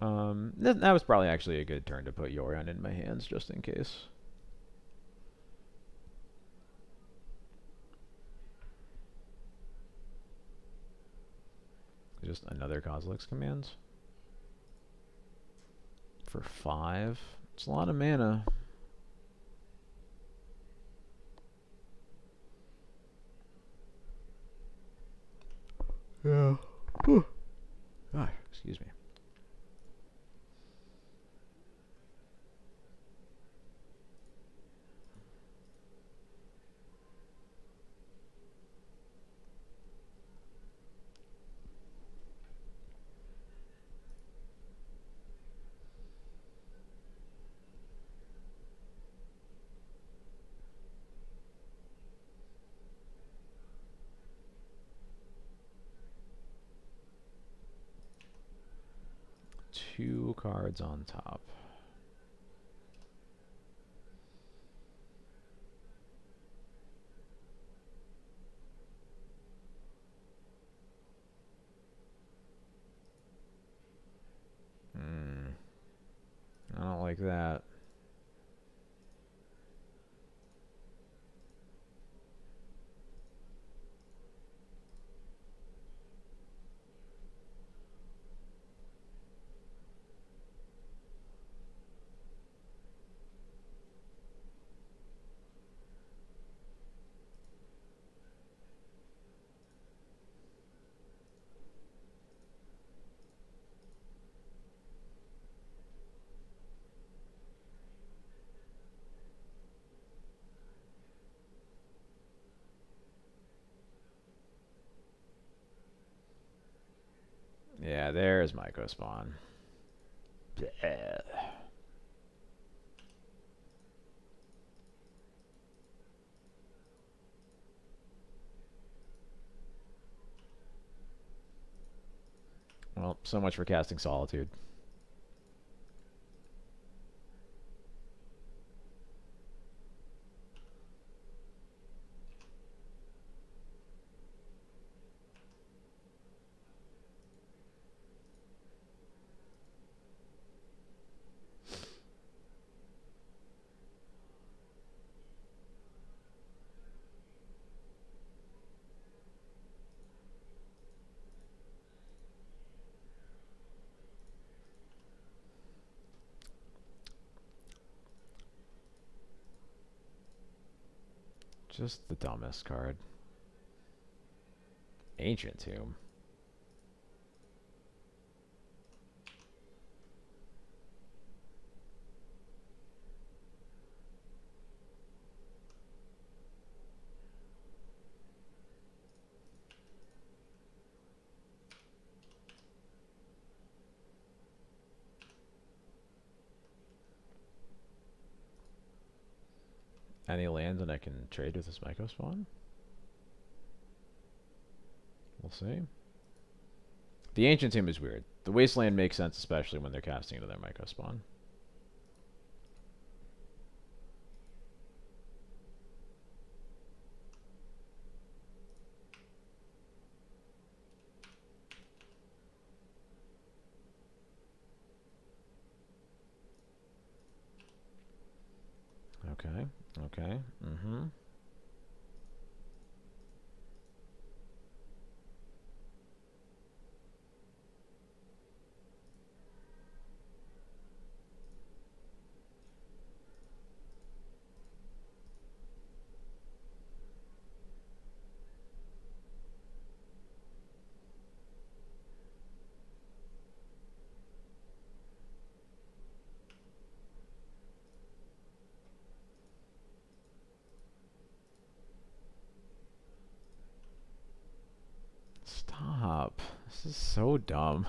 A: That was probably actually a good turn to put Yorion in my hands, just in case. Just another Kozilek's Commands. For 5. It's a lot of mana. Yeah. Ah, excuse me. Two cards on top. I don't like that. Yeah, there's Myco Spawn. Yeah. Well, so much for casting Solitude. Just the dumbest card. Ancient Tomb. Any land and I can trade with this Myco Spawn? We'll see. The Ancient Tomb is weird. The Wasteland makes sense, especially when they're casting into their Myco Spawn. Okay. Okay. Mm-hmm. Stop. This is so dumb.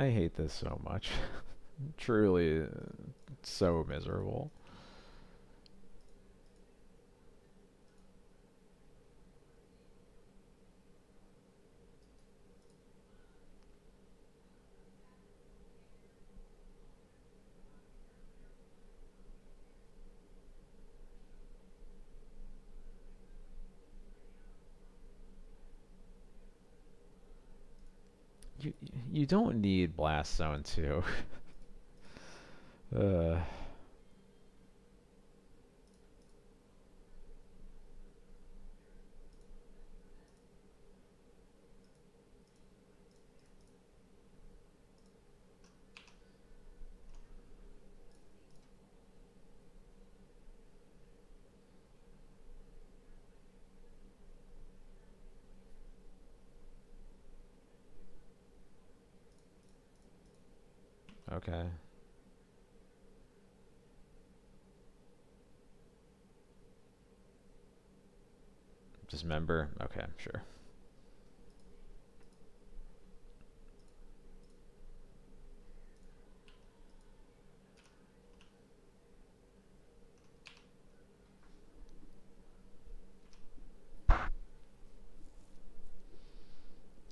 A: I hate this so much. Truly, so miserable. You you don't need Blast Zone 2. uh, okay. Dismember. Okay, sure.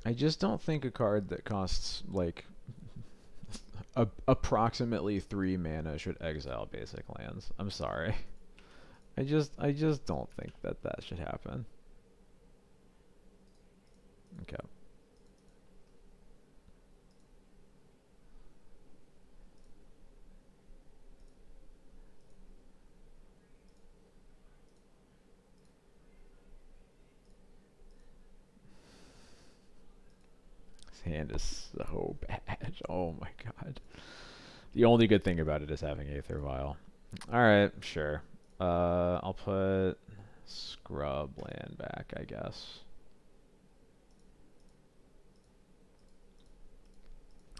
A: I just don't think a card that costs like approximately 3 mana should exile basic lands. I'm sorry. I just don't think that that should happen. Okay. This hand is so bad. Oh my god. The only good thing about it is having Aether Vial. Alright, sure. I'll put Scrub Land back, I guess.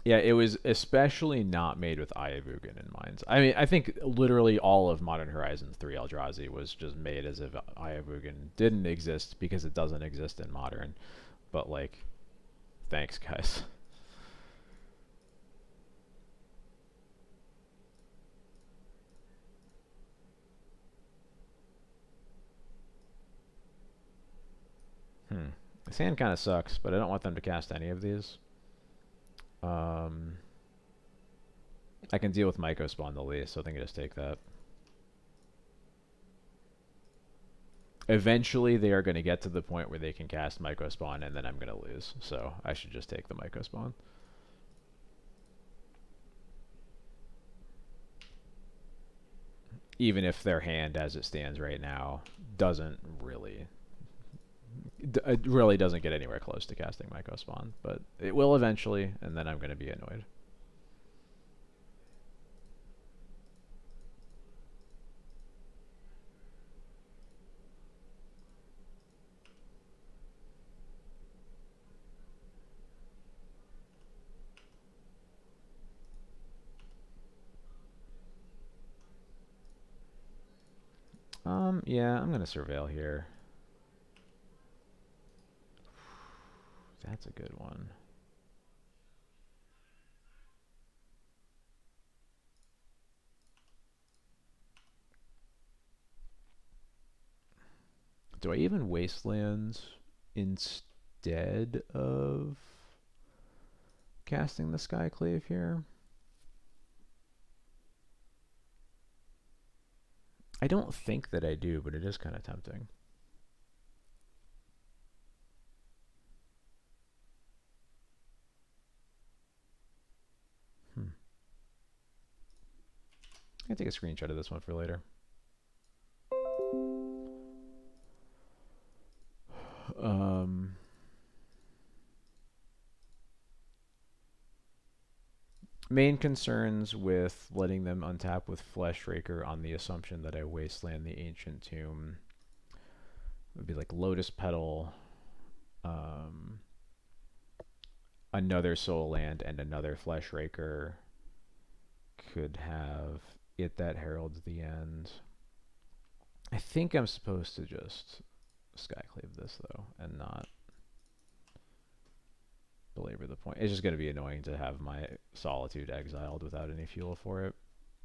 A: Yeah, it was especially not made with Ayavugan in mind. I mean, I think literally all of Modern Horizons 3 Eldrazi was just made as if Ayavugan didn't exist because it doesn't exist in Modern. But, like, thanks, guys. Hmm. This hand kind of sucks, but I don't want them to cast any of these. Um, I can deal with Myco Spawn the least, so I think I just take that. Eventually, they are going to get to the point where they can cast Myco Spawn, and then I'm going to lose. So I should just take the Myco Spawn. Even if their hand, as it stands right now, doesn't really... It really doesn't get anywhere close to casting Myco Spawn. But it will eventually, and then I'm going to be annoyed. Yeah, I'm going to Surveil here. That's a good one. Do I even Wastelands instead? instead of casting the Skyclave here. I don't think that I do, but it is kind of tempting. I can take a screenshot of this one for later. Main concerns with letting them untap with Fleshraker on the assumption that I wasteland the Ancient Tomb would be like Lotus Petal, another Soul Land, and another Fleshraker. Could have it that heralds the end. I think I'm supposed to just Skyclave this though and not belabor the point. It's just going to be annoying to have my Solitude exiled without any fuel for it,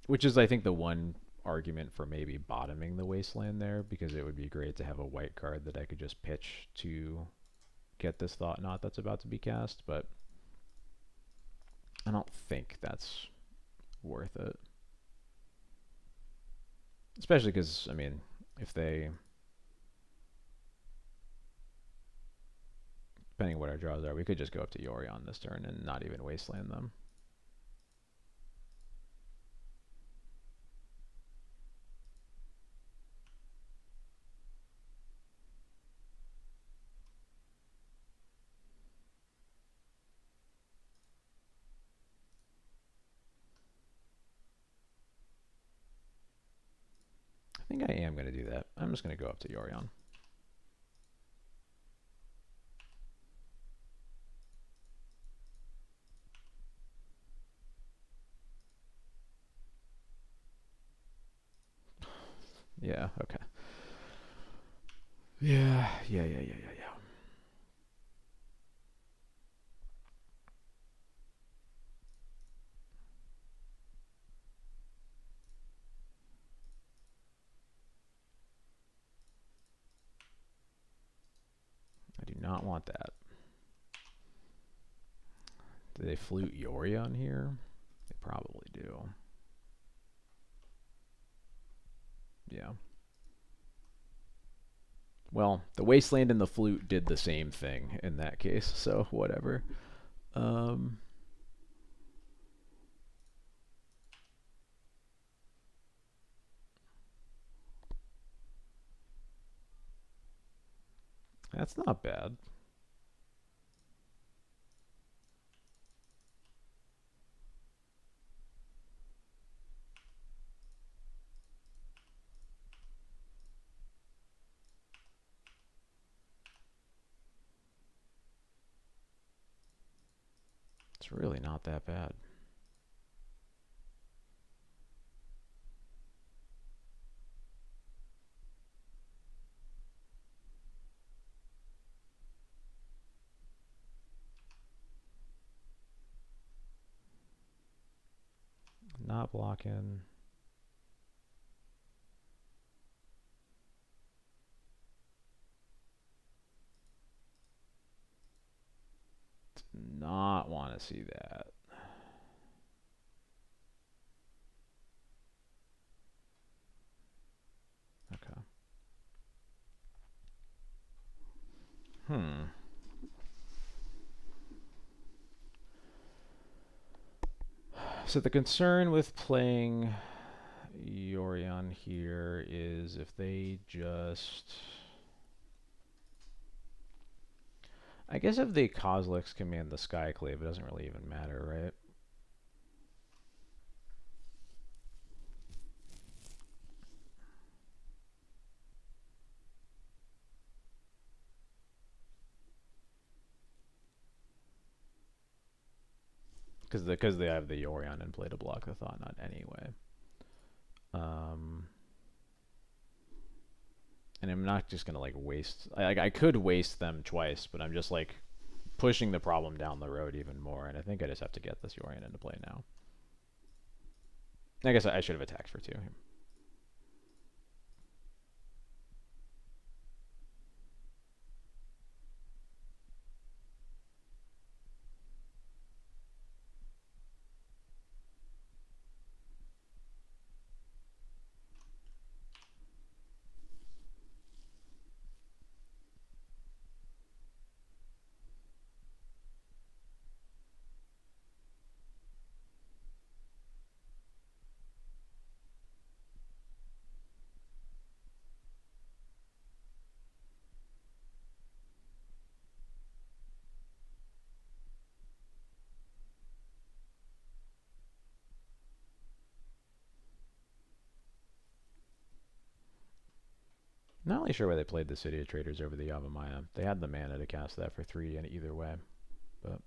A: which is I think the one argument for maybe bottoming the Wasteland there, because it would be great to have a white card that I could just pitch to get this Thought Knot that's about to be cast, but I don't think that's worth it. Especially because, I mean, if they, depending on what our draws are, we could just go up to Yorion this turn and not even wasteland them. I think I am going to do that. I'm just going to go up to Yorion. Yeah, okay. Yeah. I do not want that. Do they flute Yorion here? They probably do. Yeah. Well, the Wasteland and the flute did the same thing in that case, so whatever. That's not bad. It's really not that bad. Not blocking. Not want to see that. Okay. So the concern with playing Yorion here is if they just... I guess if the Kozilek's command the Skyclave, it doesn't really even matter, right? Because they have the Yorion in play to block the Thought Knot anyway. And I'm not just gonna like waste. I could waste them twice, but I'm just like pushing the problem down the road even more. And I think I just have to get this Yorion into play now. I guess I should have attacked for 2. Not really sure why they played the City of Traders over the Yavimaya. They had the mana to cast that for 3 and either way. But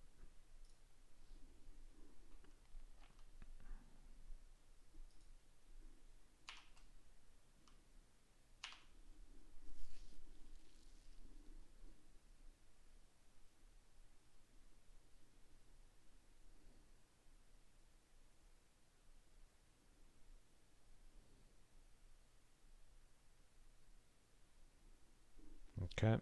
A: okay.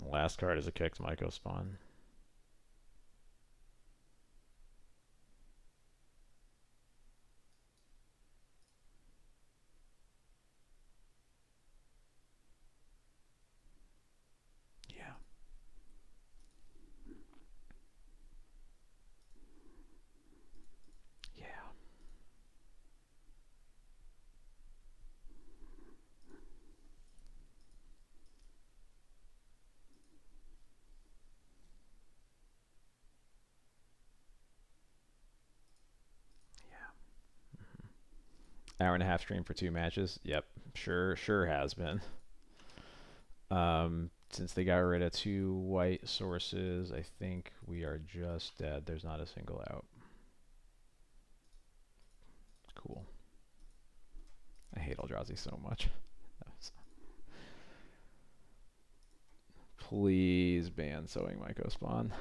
A: Last card is a kicked Myco spawn. Yeah. Yeah. Hour and a half stream for 2 matches. Yep. Sure has been. Since they got rid of 2 white sources, I think we are just dead. There's not a single out. Cool. I hate Eldrazi so much. Please ban Sowing Myco spawn.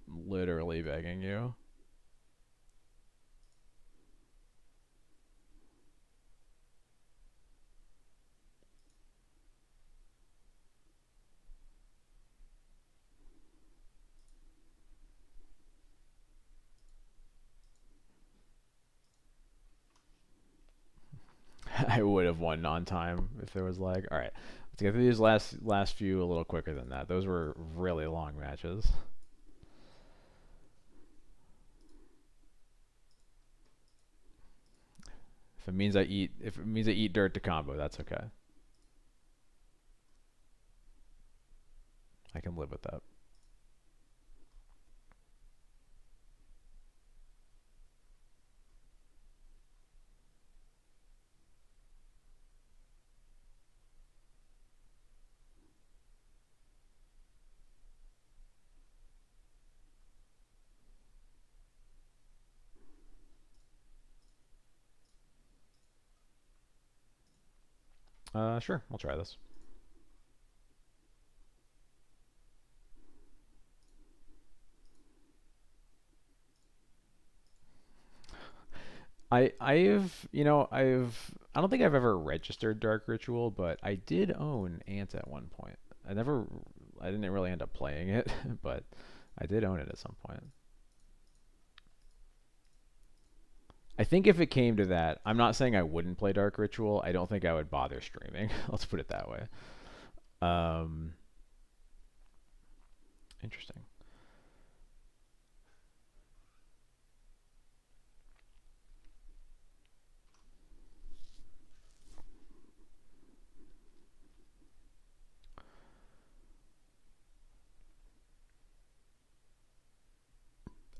A: I'm literally begging you. I would have won on time if there was lag. All right, let's get through these last few a little quicker than that. Those were really long matches. If it means I eat dirt to combo, that's okay. I can live with that. Sure, we'll try this. I don't think I've ever registered Dark Ritual, but I did own Ant at one point. I didn't really end up playing it, but I did own it at some point. I think if it came to that, I'm not saying I wouldn't play Dark Ritual. I don't think I would bother streaming. Let's put it that way. Um, Interesting.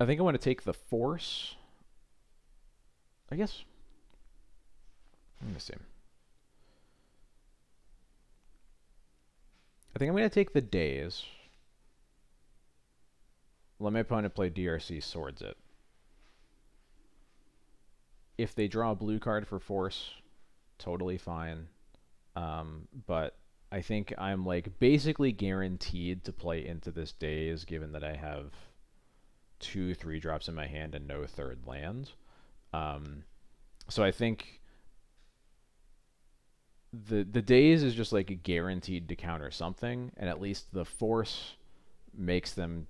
A: I think I want to take the Force. I guess. Let me see. I think I'm going to take the Days. Let my opponent play DRC Swords it. If they draw a blue card for Force, totally fine. But I think I'm like basically guaranteed to play into this Days, given that I have 2 3-drops in my hand and no third land. So I think the Days is just like guaranteed to counter something, and at least the Force makes them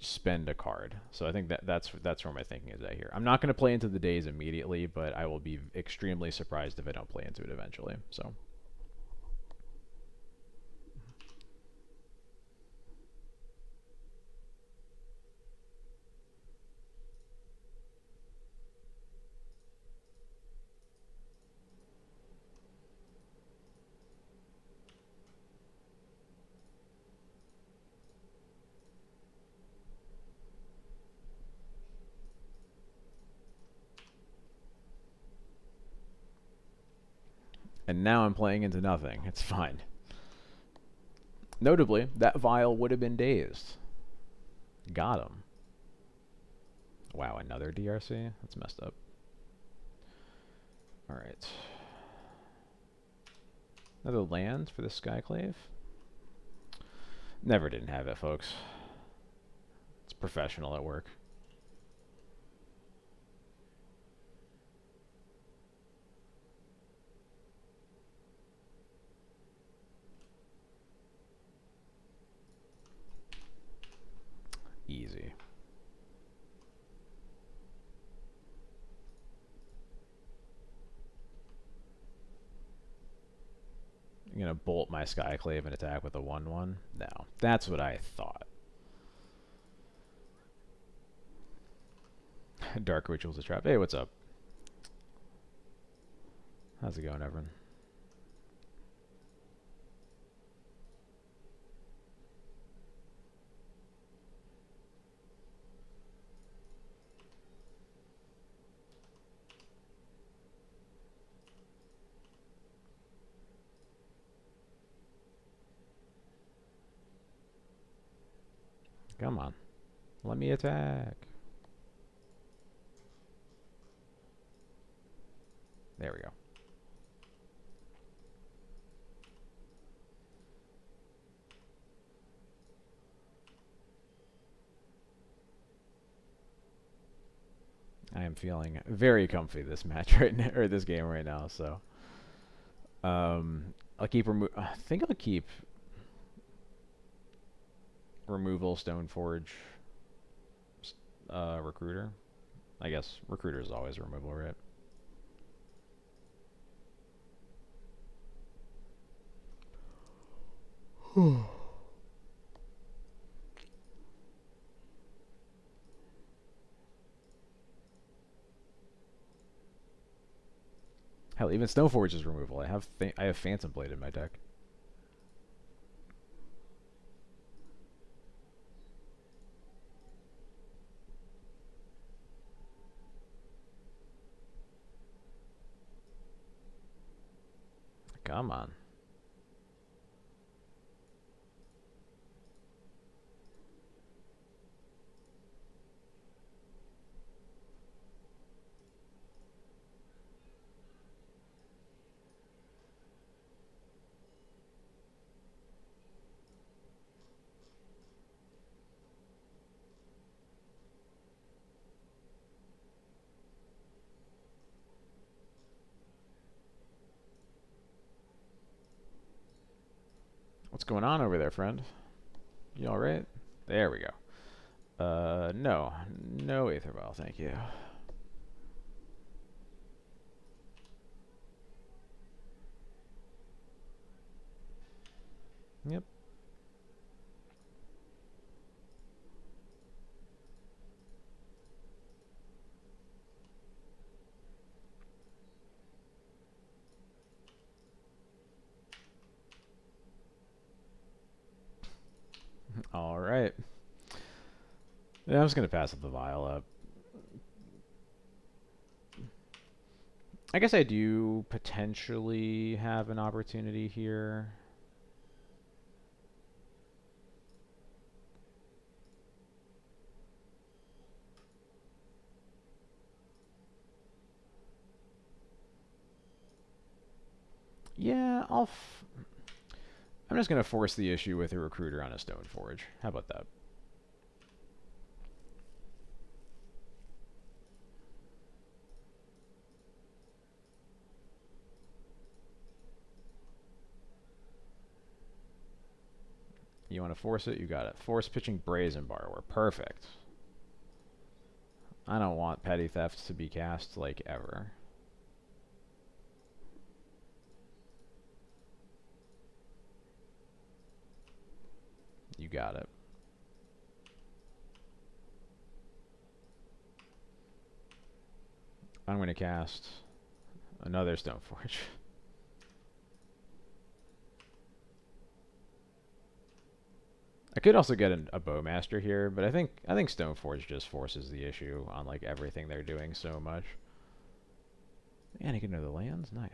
A: spend a card. So I think that's where my thinking is at here. I'm not going to play into the Days immediately, but I will be extremely surprised if I don't play into it eventually. So And now I'm playing into nothing. It's fine. Notably, that vial would have been dazed. Got him. Wow, another DRC? That's messed up. Alright. Another land for the Skyclave? Never didn't have it, folks. It's professional at work. Easy. I'm gonna bolt my Skyclave and attack with a 1/1? No. That's what I thought. Dark Ritual's a trap. Hey, what's up? How's it going, everyone? Come on. Let me attack. There we go. I am feeling very comfy this match right now, or this game right now. So, I'll keep I think I'll keep removal, Stoneforge, recruiter. I guess recruiter is always removal, right? Hell, even Stoneforge is removal. I have Phantom Blade in my deck. Come on. What's going on over there, friend? You alright? There we go. No. No Aether Vial, thank you. Yep. Alright. Yeah, I'm just going to pass the vial up. I guess I do potentially have an opportunity here. Yeah, I'm just going to force the issue with a recruiter on a Stoneforge. How about that? You want to force it? You got it. Force pitching Brazen Borrower. Perfect. I don't want Petty Theft to be cast, like, ever. You got it. I'm going to cast another Stoneforge. I could also get a Bowmaster here, but I think Stoneforge just forces the issue on like everything they're doing so much. And I get another lands, nice.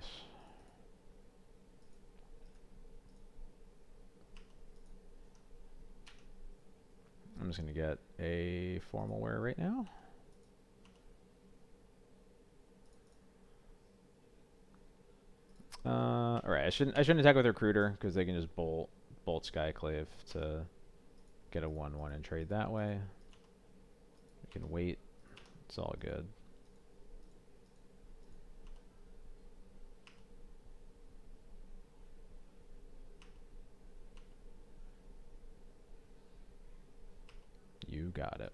A: I'm just going to get a formal wear right now. Alright, I shouldn't attack with Recruiter, because they can just bolt Skyclave to get a 1/1 and trade that way. We can wait. It's all good. You got it.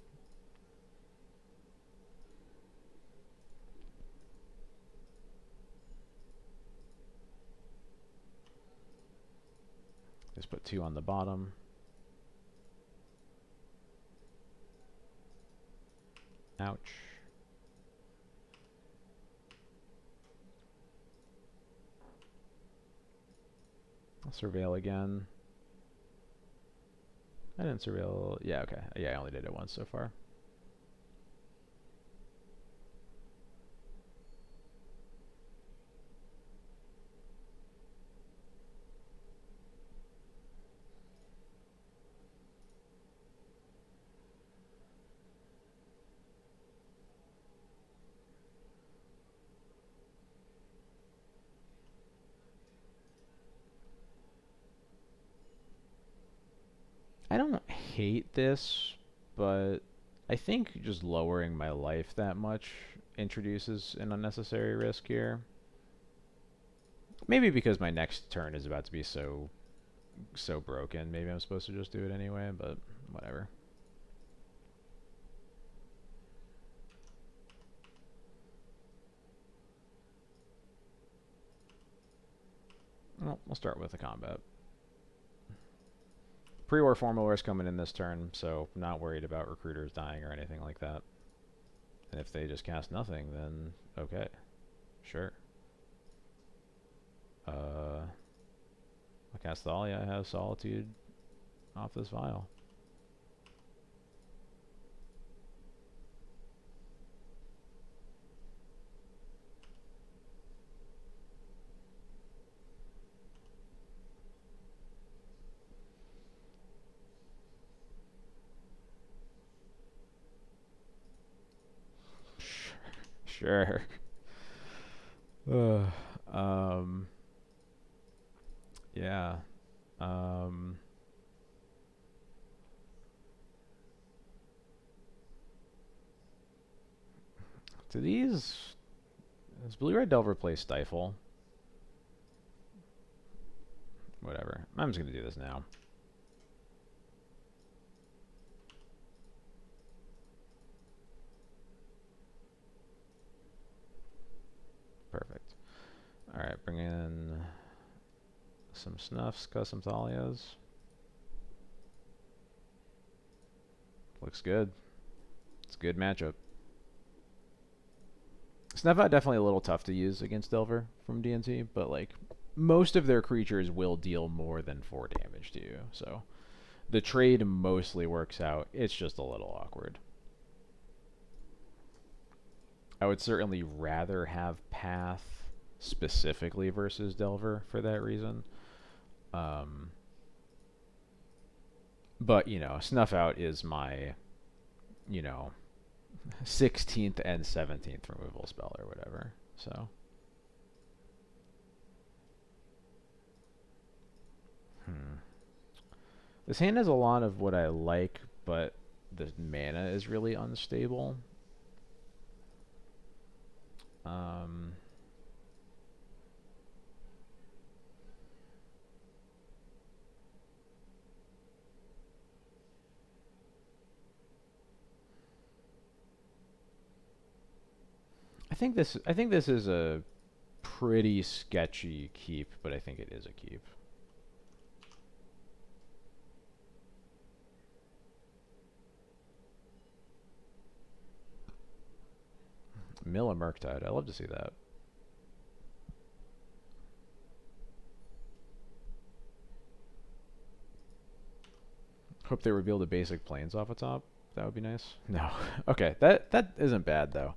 A: Just put 2 on the bottom. Ouch. I'll surveil again. I didn't surveil. Yeah, okay. Yeah, I only did it once so far. I don't hate this, but I think just lowering my life that much introduces an unnecessary risk here. Maybe because my next turn is about to be so broken. Maybe I'm supposed to just do it anyway, but whatever. Well, we'll start with the combat. Pre-war formal is coming in this turn, so I'm not worried about recruiters dying or anything like that. And if they just cast nothing, then okay. Sure. I cast Thalia, I have Solitude off this vial. Sure. Yeah. Do these... Does Blue Red Delver play Stifle? Whatever. I'm just going to do this now. Perfect. Alright, bring in some Snuffs, custom Thalias. Looks good. It's a good matchup. Snuff out definitely a little tough to use against Delver from D&T, but like most of their creatures will deal more than 4 damage to you, so the trade mostly works out. It's just a little awkward. I would certainly rather have Path specifically versus Delver for that reason. But, you know, Snuff Out is my, you know, 16th and 17th removal spell or whatever. So, this hand has a lot of what I like, but the mana is really unstable. I think this is a pretty sketchy keep, but I think it is a keep. Mill and Murktide. I love to see that. Hope they reveal the basic planes off the top. That would be nice. No. Okay, that isn't bad though.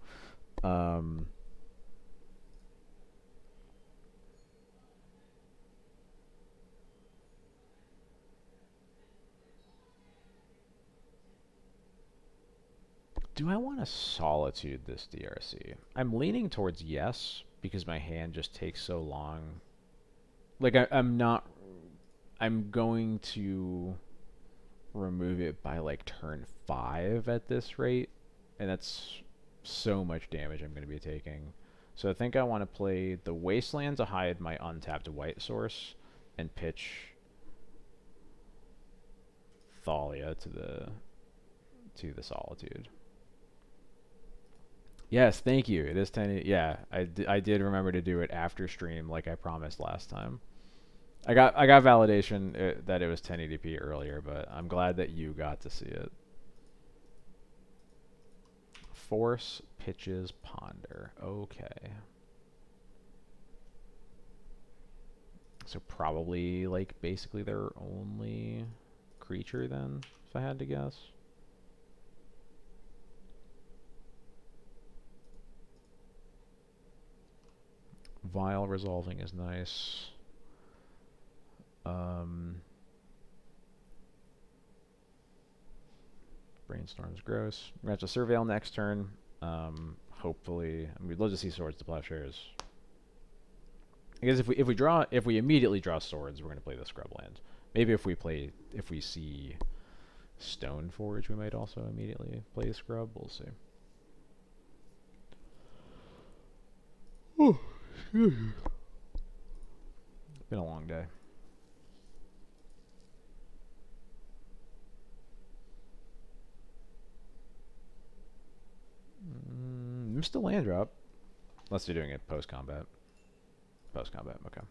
A: Do I want to Solitude this DRC? I'm leaning towards yes, because my hand just takes so long. Like, I'm not... I'm going to remove it by, like, turn 5 at this rate, and that's so much damage I'm going to be taking. So I think I want to play the Wasteland to hide my untapped white source, and pitch Thalia to the Solitude. Yes, thank you. It is 10. Yeah, I did remember to do it after stream, like I promised last time. I got validation that it was 1080p earlier, but I'm glad that you got to see it. Force pitches Ponder. Okay. So probably like basically their only creature then, if I had to guess. Vial resolving is nice. Brainstorm's gross. We're going to have to Surveil next turn. Hopefully, I mean, we'd love to see Swords to Plowshares. I guess if we immediately draw Swords, we're going to play the Scrubland. Maybe if we see Stoneforge, we might also immediately play Scrub. We'll see. It's been a long day. Missed a land drop. Unless they're doing it post-combat. Post-combat, okay.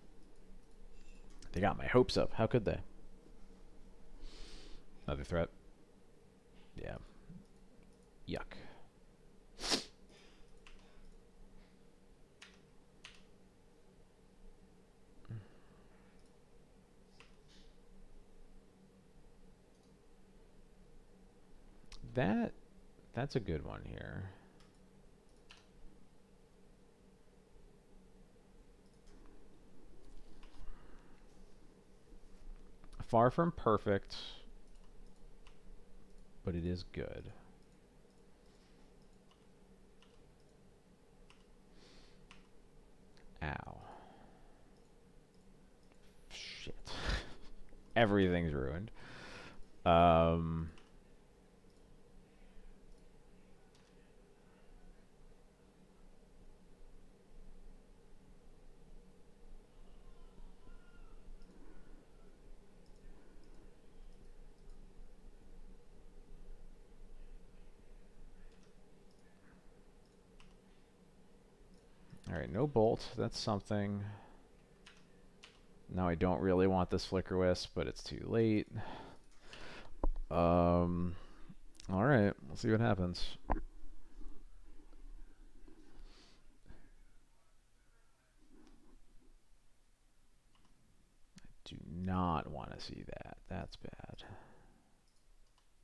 A: They got my hopes up. How could they? Another threat. Yeah. Yuck. That's a good one here. Far from perfect, but it is good. Ow. Shit. Everything's ruined. Alright, no bolt. That's something. Now I don't really want this Flicker Wisp, but it's too late. Alright, we'll see what happens. Do not want to see that. That's bad.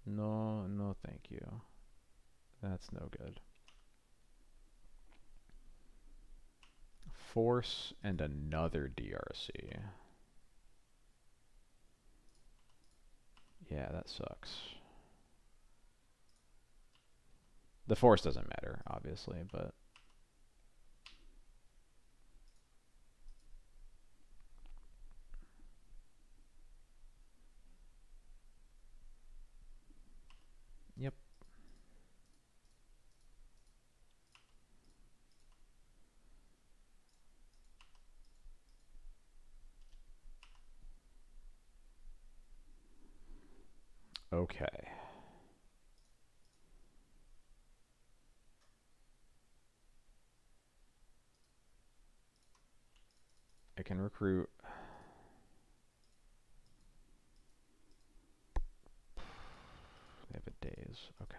A: No, no thank you. That's no good. Force and another DRC. Yeah, that sucks. The force doesn't matter, obviously, but... Yep. Okay. I can recruit. They have a daze. Okay.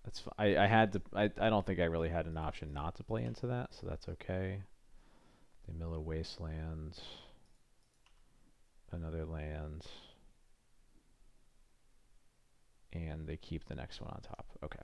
A: That's I had to I don't think I really had an option not to play into that, so that's okay. They mill a wasteland. Another land. And they keep the next one on top. Okay.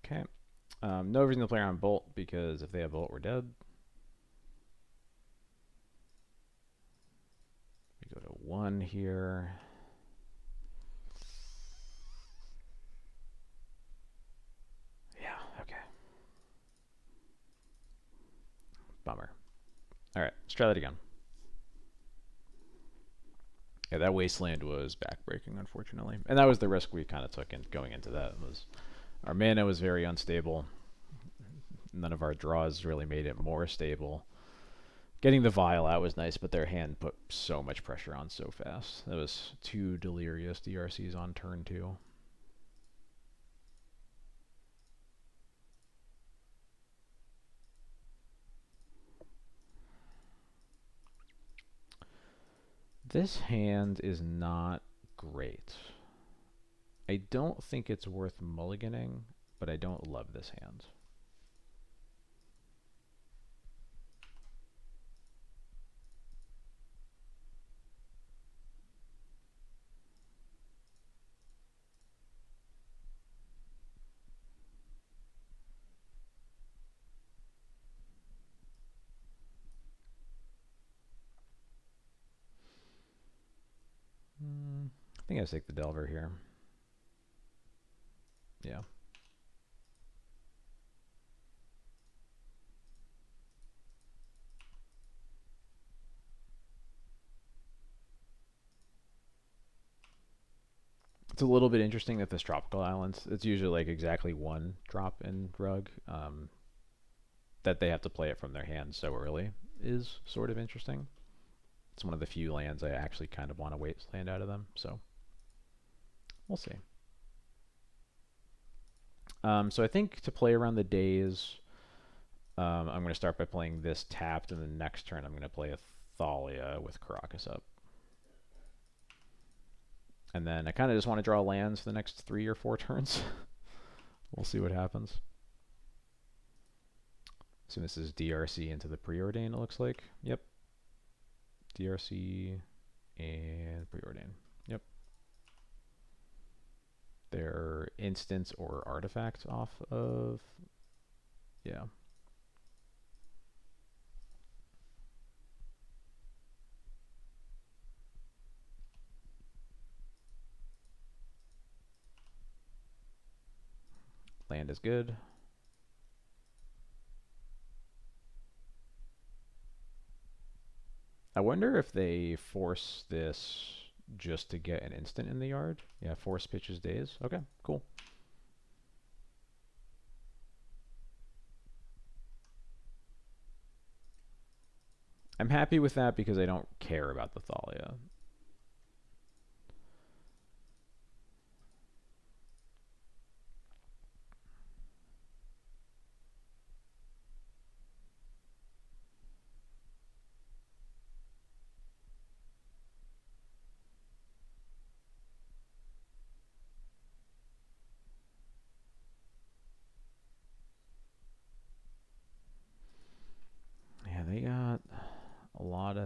A: Okay. No reason to play around Bolt because if they have Bolt, we're dead. We go to 1 here. Yeah, okay. Bummer. Alright, let's try that again. Yeah, that Wasteland was backbreaking, unfortunately. And that was the risk we kind of took in going into that. Was our mana was very unstable. None of our draws really made it more stable. Getting the Vial out was nice, but their hand put so much pressure on so fast. That was 2 delirious DRCs on turn 2. This hand is not great. I don't think it's worth mulliganing, but I don't love this hand. I think I take the Delver here. Yeah. It's a little bit interesting that this Tropical Islands, it's usually like exactly 1 drop in Rug. That they have to play it from their hand so early is sort of interesting. It's one of the few lands I actually kind of want to wasteland out of them, so we'll see. So I think to play around the days, I'm going to start by playing this tapped, and the next turn I'm going to play a Thalia with Caracas up. And then I kind of just want to draw lands for the next 3 or 4 turns. We'll see what happens. So this is DRC into the Preordain, it looks like. Yep. DRC and Preordain. Yep. Their instance or artifact off of... Yeah. Land is good. I wonder if they force this just to get an instant in the yard. Yeah, force pitches days. Okay, cool. I'm happy with that because I don't care about the Thalia. Yeah, they got a lot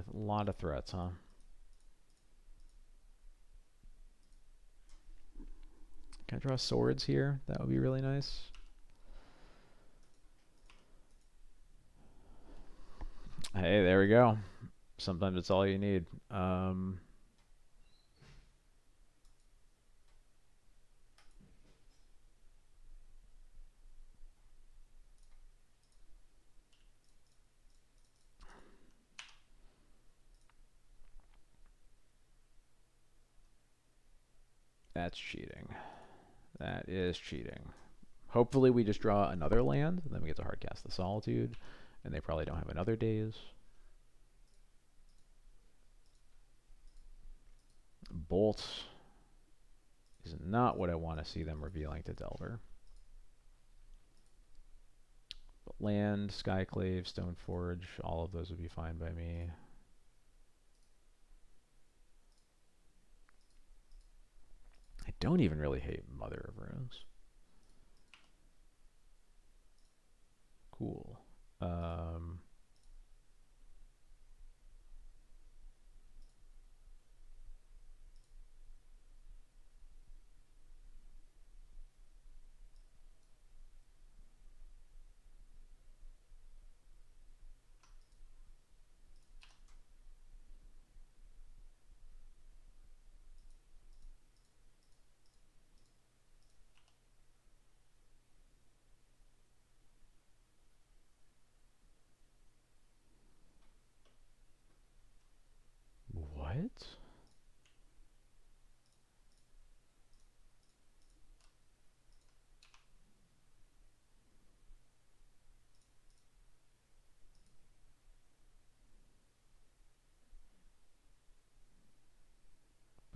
A: of threats, huh? Can I draw swords here? That would be really nice. Hey, there we go. Sometimes it's all you need. That's cheating. That is cheating. Hopefully we just draw another land, and then we get to hardcast the Solitude, and they probably don't have another days. Bolt is not what I want to see them revealing to Delver. But land, Skyclave, Stoneforge, all of those would be fine by me. I don't even really hate Mother of Runes. Cool.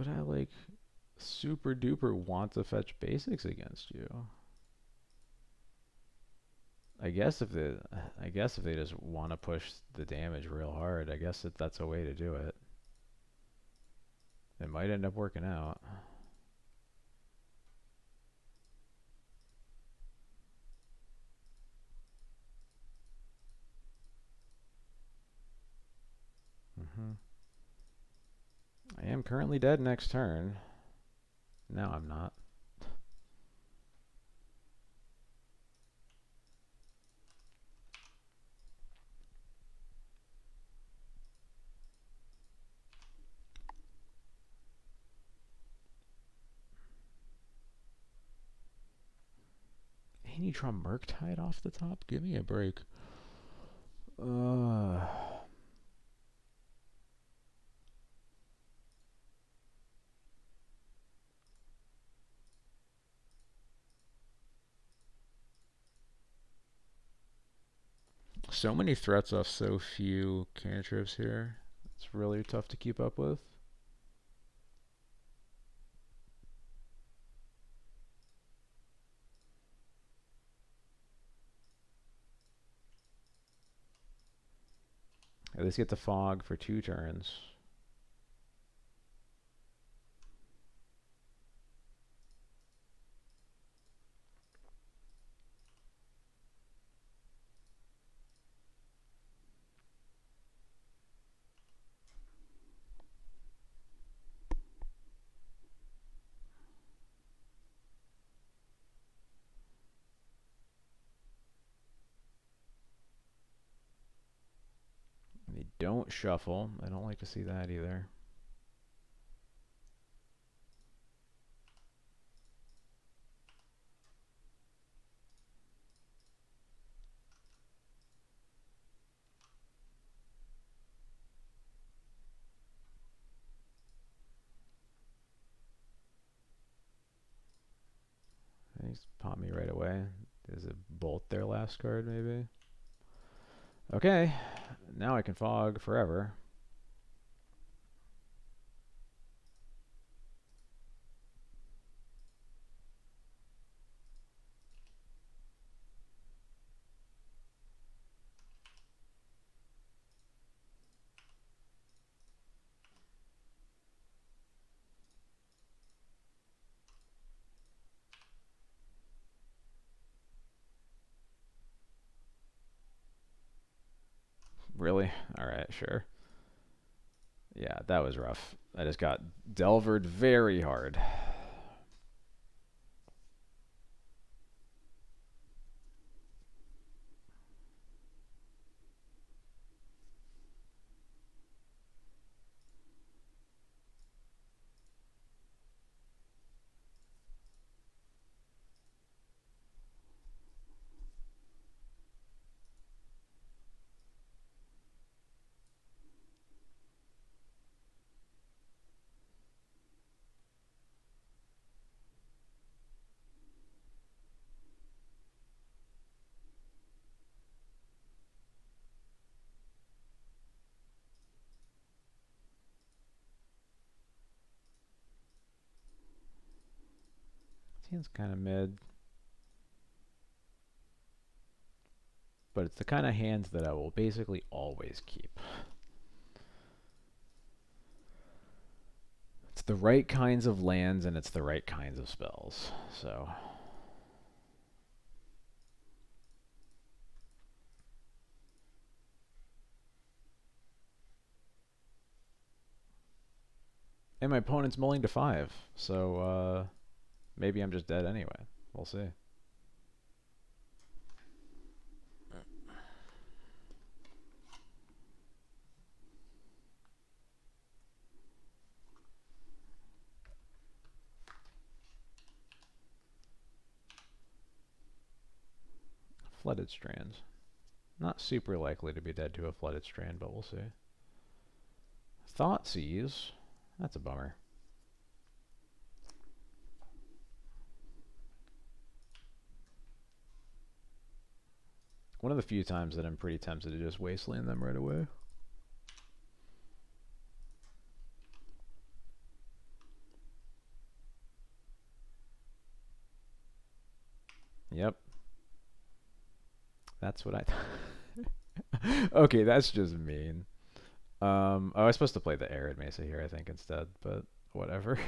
A: But I like super duper want to fetch basics against you. I guess if they just want to push the damage real hard, I guess that's a way to do it. It might end up working out. I am currently dead next turn. No, I'm not. And you draw Murktide off the top? Give me a break. So many threats off so few cantrips here. It's really tough to keep up with. At least get the fog for 2 turns. They don't shuffle. I don't like to see that either. He's popped me right away. Is it Bolt their last card, maybe? Okay, now I can fog forever. Really? Alright, sure. Yeah, that was rough. I just got Delvered very hard. Seems kind of mid. But it's the kind of hands that I will basically always keep. It's the right kinds of lands and it's the right kinds of spells. So and my opponent's mulling to 5. So maybe I'm just dead anyway. We'll see. Flooded Strands. Not super likely to be dead to a Flooded Strand, but we'll see. Thoughtseize. That's a bummer. One of the few times that I'm pretty tempted to just wasteland them right away. Yep, that's what I okay, that's just mean. I was supposed to play the Arid Mesa here, I think, instead, but whatever.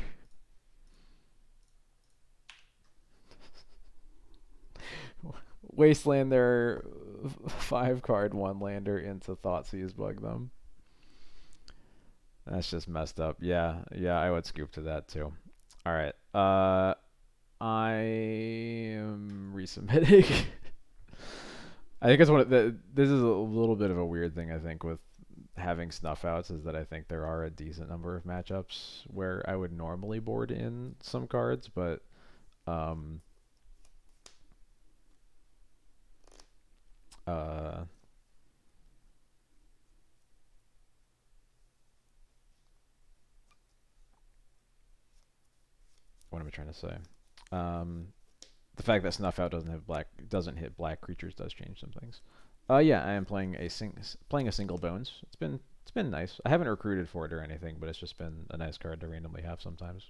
A: Wasteland their 5 card 1-lander into Thoughtseize bug them. That's just messed up. Yeah, yeah, I would scoop to that too. All right. I am resubmitting. I think it's one of the. This is a little bit of a weird thing. I think with having snuff outs is that I think there are a decent number of matchups where I would normally board in some cards, but um, uh, what am I trying to say? Um, the fact that snuff out doesn't hit black creatures does change some things. Yeah, I am playing a single bones. It's been nice. I haven't recruited for it or anything, but it's just been a nice card to randomly have sometimes.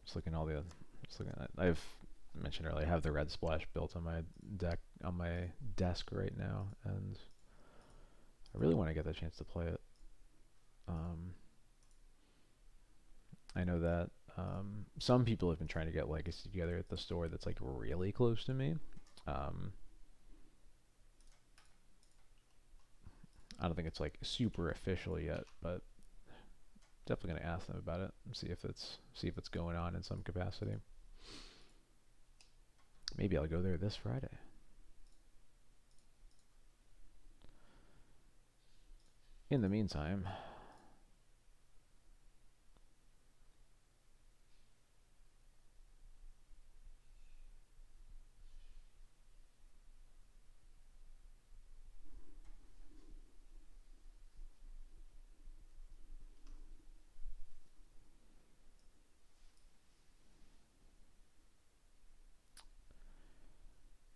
A: Just looking at all the. Just looking at. I've mentioned earlier. I have the red splash built on my deck on my desk right now, and I really want to get the chance to play it. Um, I know that some people have been trying to get Legacy together at the store that's like really close to me. Um, I don't think it's like super official yet, but definitely gonna ask them about it and see if it's going on in some capacity. Maybe I'll go there this Friday. In the meantime,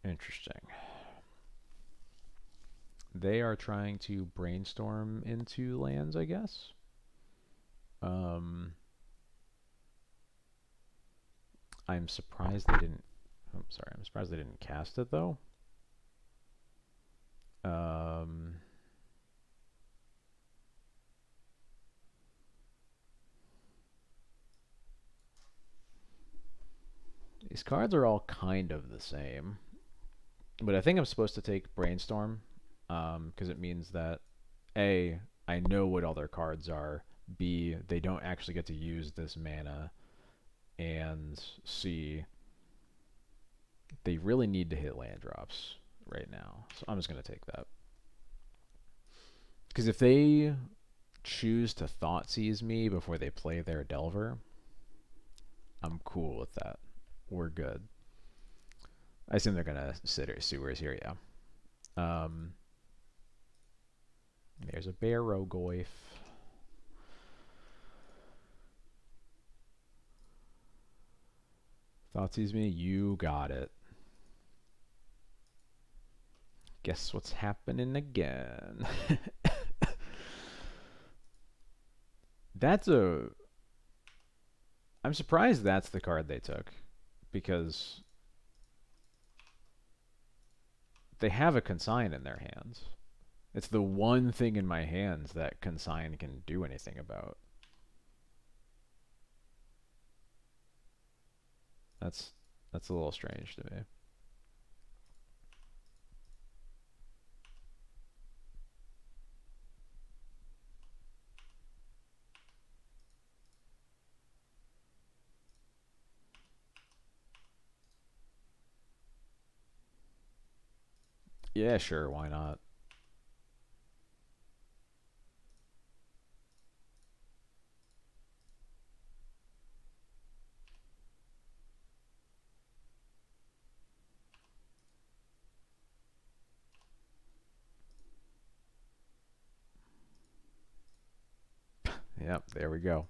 A: interesting. They are trying to brainstorm into lands, I guess. Um, I'm surprised they didn't. I'm sorry. I'm surprised they didn't cast it though. Um, these cards are all kind of the same, but I think I'm supposed to take brainstorm, because it means that A, I know what all their cards are. B, they don't actually get to use this mana, and C, they really need to hit land drops right now. So I'm just gonna take that. Because if they choose to Thoughtseize me before they play their Delver, I'm cool with that. We're good. I assume they're gonna sit or sewers here, yeah. Um, there's a Barogoyf. Thoughtseize me, you got it. Guess what's happening again? That's a. I'm surprised that's the card they took, because they have a consign in their hands. It's the one thing in my hands that consign can do anything about. That's that's a little strange to me. Yeah, sure, why not? Yep, there we go.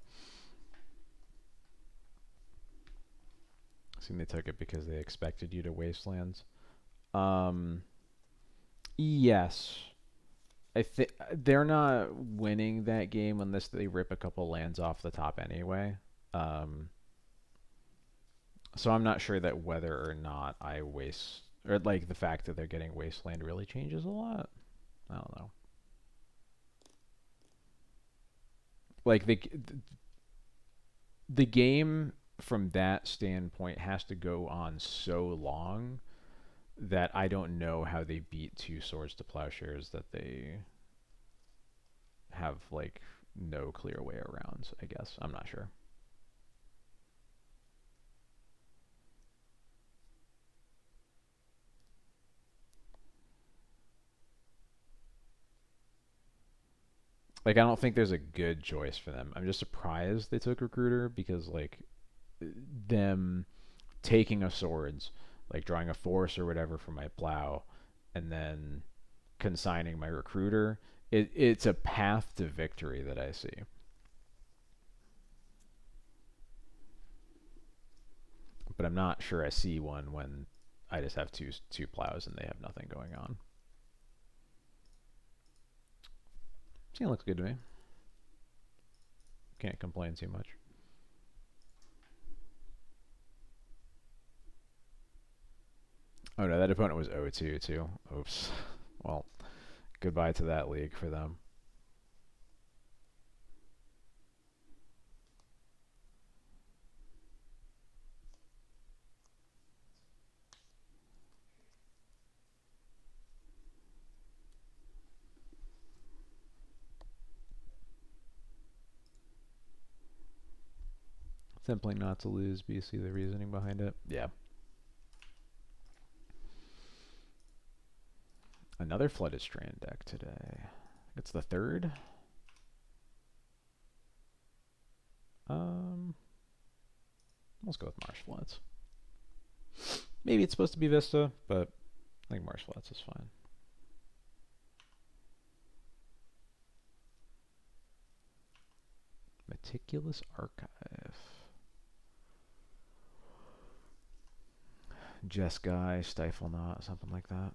A: I think they took it because they expected you to wastelands. Um, yes. I think they're not winning that game unless they rip a couple lands off the top anyway. Um, so I'm not sure that whether or not I waste or like the fact that they're getting wasteland really changes a lot. I don't know. Like the game from that standpoint has to go on so long that I don't know how they beat two swords to plowshares that they have like no clear way around. I guess I'm not sure. Like I don't think there's a good choice for them. I'm just surprised they took recruiter because like them taking a swords, like drawing a force or whatever for my plow, and then consigning my recruiter. It's a path to victory that I see. But I'm not sure I see one when I just have two plows and they have nothing going on. See, it looks good to me. Can't complain too much. Oh no, that opponent was 0-2 too. Oops. Well, goodbye to that league for them. Simply not to lose, BC, the reasoning behind it. Yeah. Another Flooded Strand deck today. It's the third. Um, let's go with Marsh Floods. Maybe it's supposed to be Vista, but I think Marsh Flats is fine. Meticulous Archive. Jeskai, Stifle Knot, something like that.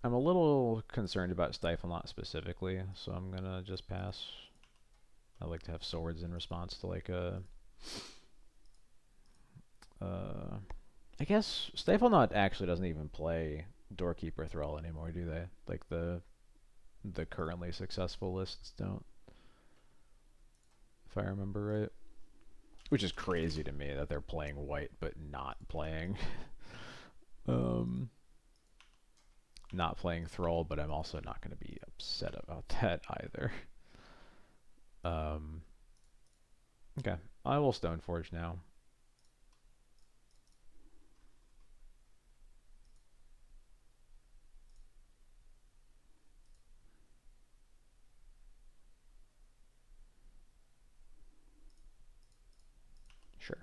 A: I'm a little concerned about Stifle Knot specifically, so I'm gonna just pass. I like to have swords in response to like a. I guess Stifle Knot actually doesn't even play Doorkeeper Thrall anymore, do they? Like the currently successful lists don't, if I remember right. Which is crazy to me that they're playing white but um not playing Thrall, but I'm also not going to be upset about that either. Um, okay, I will Stoneforge now. Sure.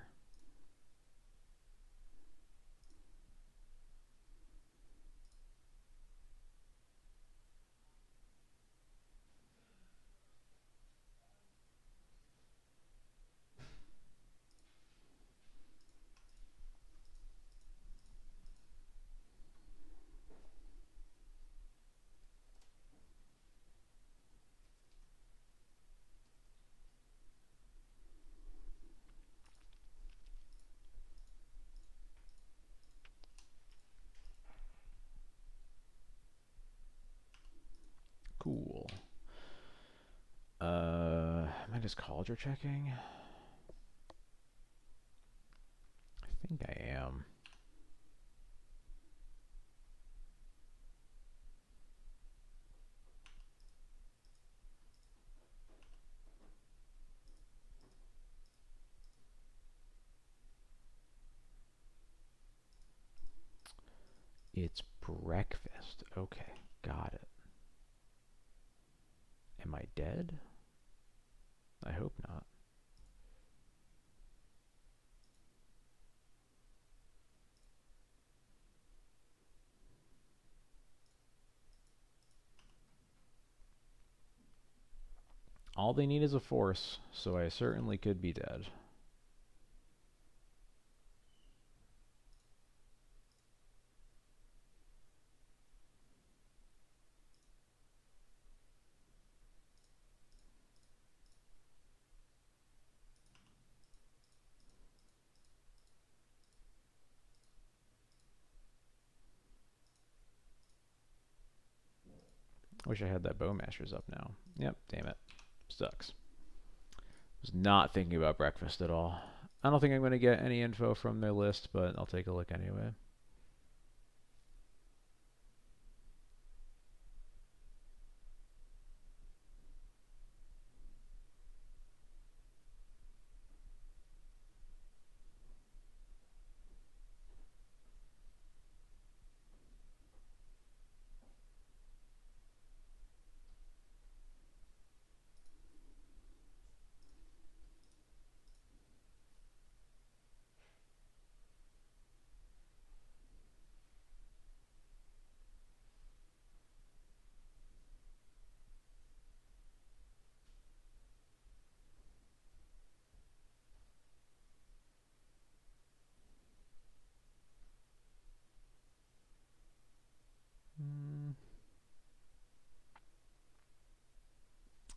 A: Cool. Am I just Cauldron checking? I think I am. It's breakfast. Okay, got it. Am I dead? I hope not. All they need is a force, so I certainly could be dead. I wish I had that Bowmasters up now. Yep, damn it. Sucks. Was not thinking about breakfast at all. I don't think I'm going to get any info from their list, but I'll take a look anyway.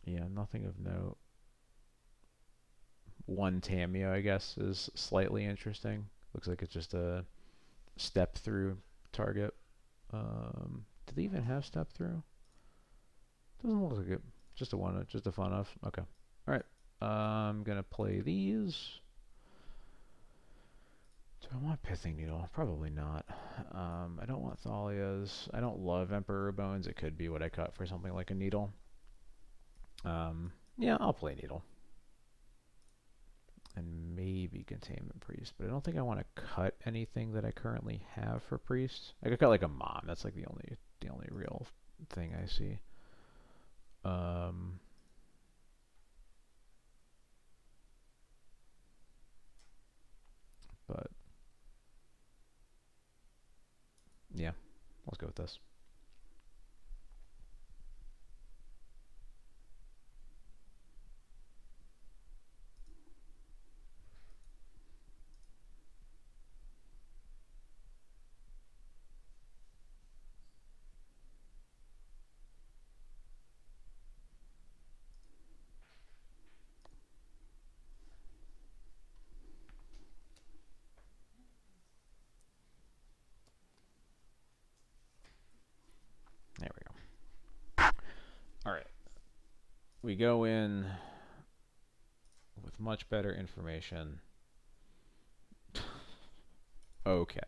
A: Yeah, nothing of note. One Tamio, I guess, is slightly interesting. Looks like it's just a step through target. Do they even have step through? Doesn't look like it. Just a one, just a fun of. Okay. All right. I'm gonna play these. Do I want Pithing Needle? Probably not. I don't want Thalia's. I don't love Emperor Bones. It could be what I cut for something like a Needle. Yeah, I'll play Needle. And maybe Containment Priest, but I don't think I want to cut anything that I currently have for Priest. I could cut like a Mom. That's like the only real thing I see. But yeah, let's go with this. There we go. All right. We go in with much better information. Okay.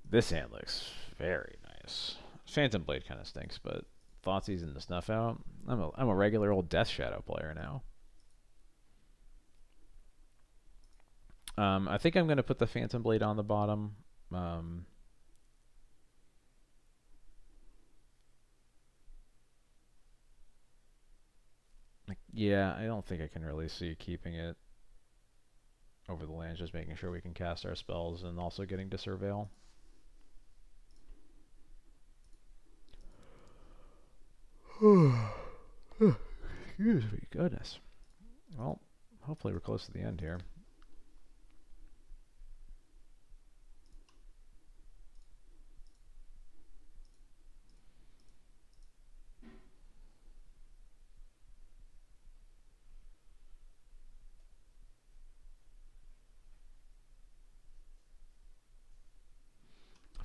A: This hand looks very nice. Phantom Blade kind of stinks, but Thoughtseize and the Snuff Out. I'm a regular old Death Shadow player now. I think I'm going to put the Phantom Blade on the bottom. Yeah, I don't think I can really see keeping it over the land, just making sure we can cast our spells and also getting to Surveil. Excuse me, goodness. Well, hopefully we're close to the end here.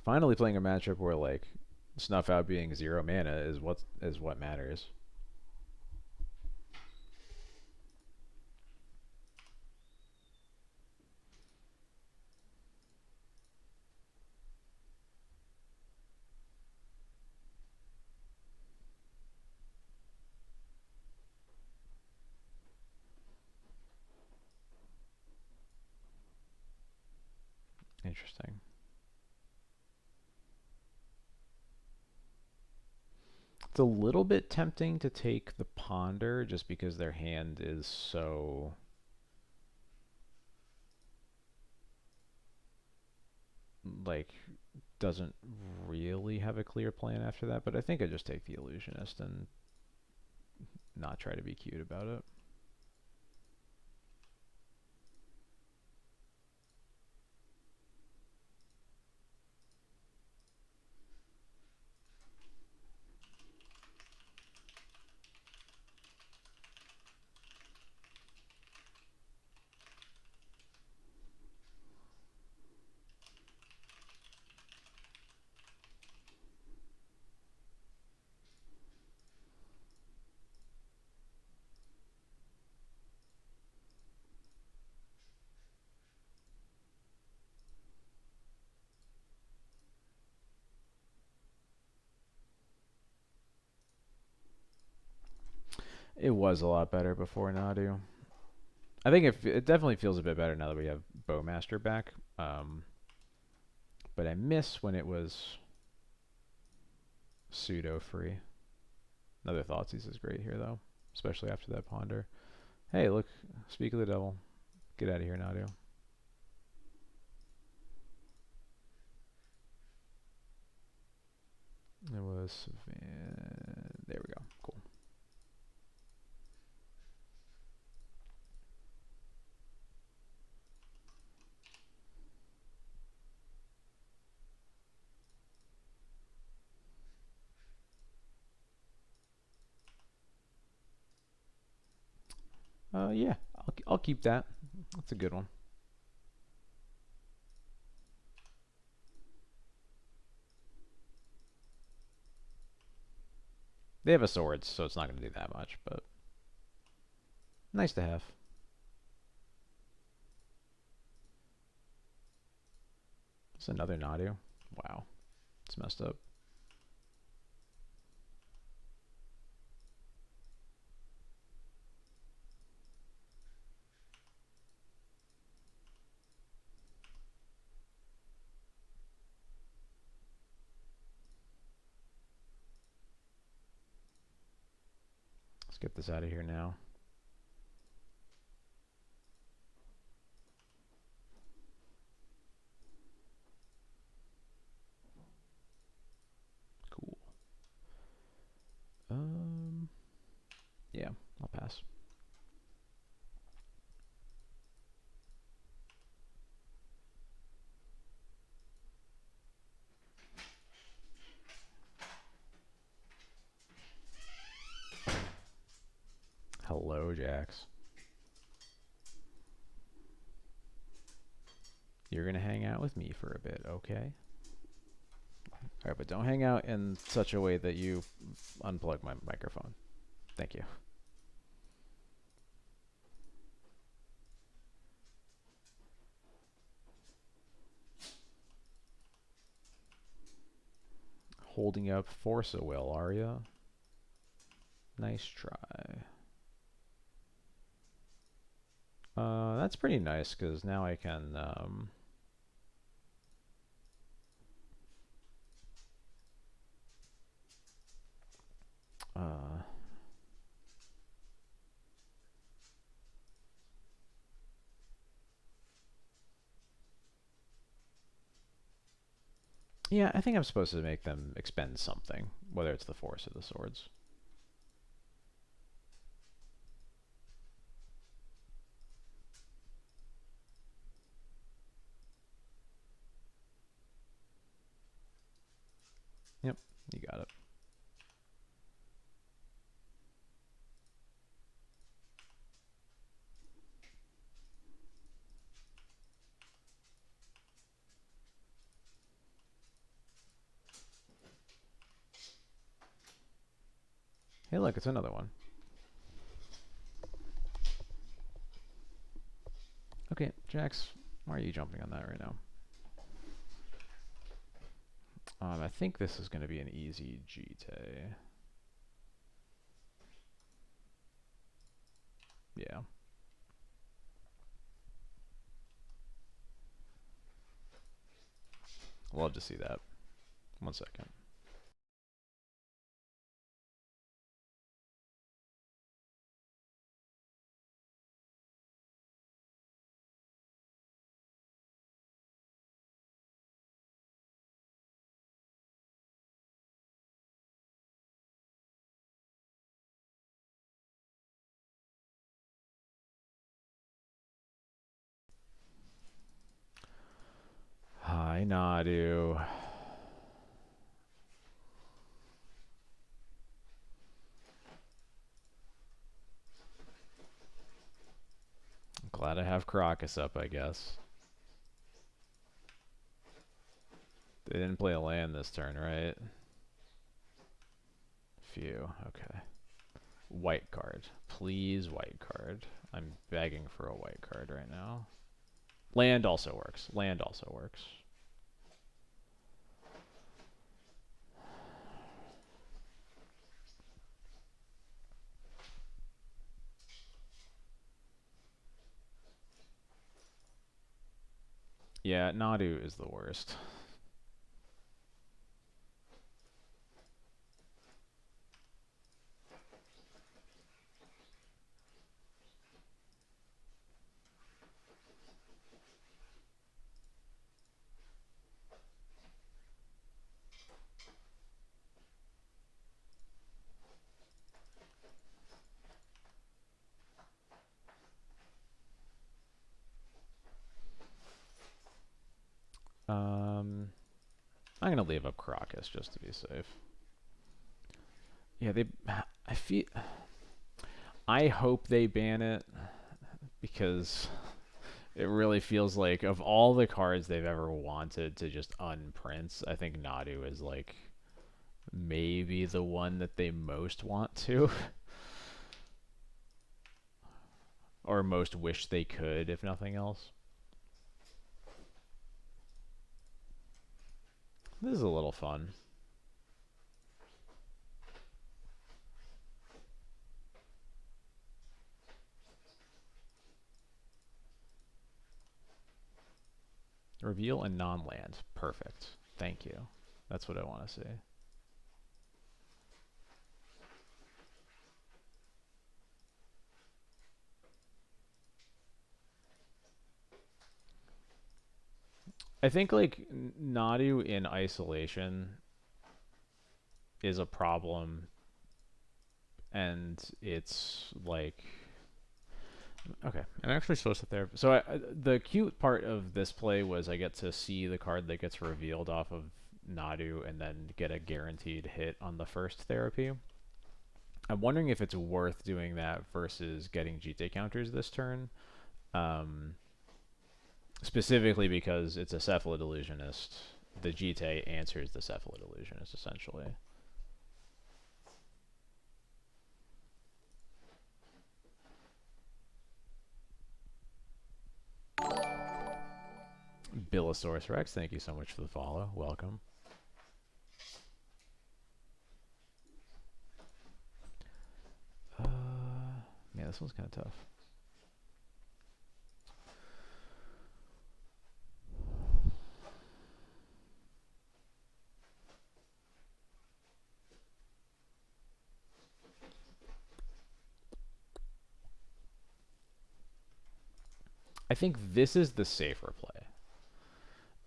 A: Finally playing a matchup where like Snuff Out being 0 mana is what matters. Interesting. It's a little bit tempting to take the ponder just because their hand is so like doesn't really have a clear plan after that, but I think I just take the illusionist and not try to be cute about it. It was a lot better before Nadu. I think it definitely feels a bit better now that we have Bowmaster back. But I miss when it was pseudo free. Another Thoughtseize is great here though, especially after that ponder. Hey, look, speak of the devil. Get out of here, Nadu. It was there we go. Cool. Yeah, I'll keep that. That's a good one. They have a sword, so it's not going to do that much, but nice to have. It's another Nadu. Wow, it's messed up. Let's get this out of here now. Cool. Yeah, I'll pass. Hello, Jax. You're gonna hang out with me for a bit, okay? Alright, but don't hang out in such a way that you unplug my microphone. Thank you. Holding up Force of Will, are ya? Nice try. That's pretty nice, because now I can, yeah, I think I'm supposed to make them expend something, whether it's the Force or the swords. Yep, you got it. Hey, look, it's another one. Okay, Jax, why are you jumping on that right now? I think this is going to be an easy GT. Yeah. Love to see that. 1 second. Nadu. Glad I have Caracas up, I guess. They didn't play a land this turn, right? Phew, okay. White card. Please, white card. I'm begging for a white card right now. Land also works. Land also works. Yeah, Nadu is the worst. I'm gonna leave up Caracas just to be safe. Yeah, I hope they ban it because it really feels like of all the cards they've ever wanted to just unprint, I think Nadu is like maybe the one that they most want to. Or most wish they could, if nothing else. This is a little fun. Reveal a non-land. Perfect. Thank you. That's what I want to see. I think like Nadu in isolation is a problem, and it's like okay. I'm actually supposed to therapy. So the cute part of this play was I get to see the card that gets revealed off of Nadu, and then get a guaranteed hit on the first therapy. I'm wondering if it's worth doing that versus getting GT counters this turn. Specifically because it's a Cephalid Illusionist. The GT answers the Cephalid Illusionist, essentially. Billosaurus Rex, thank you so much for the follow. Welcome. Man, this one's kind of tough. I think this is the safer play.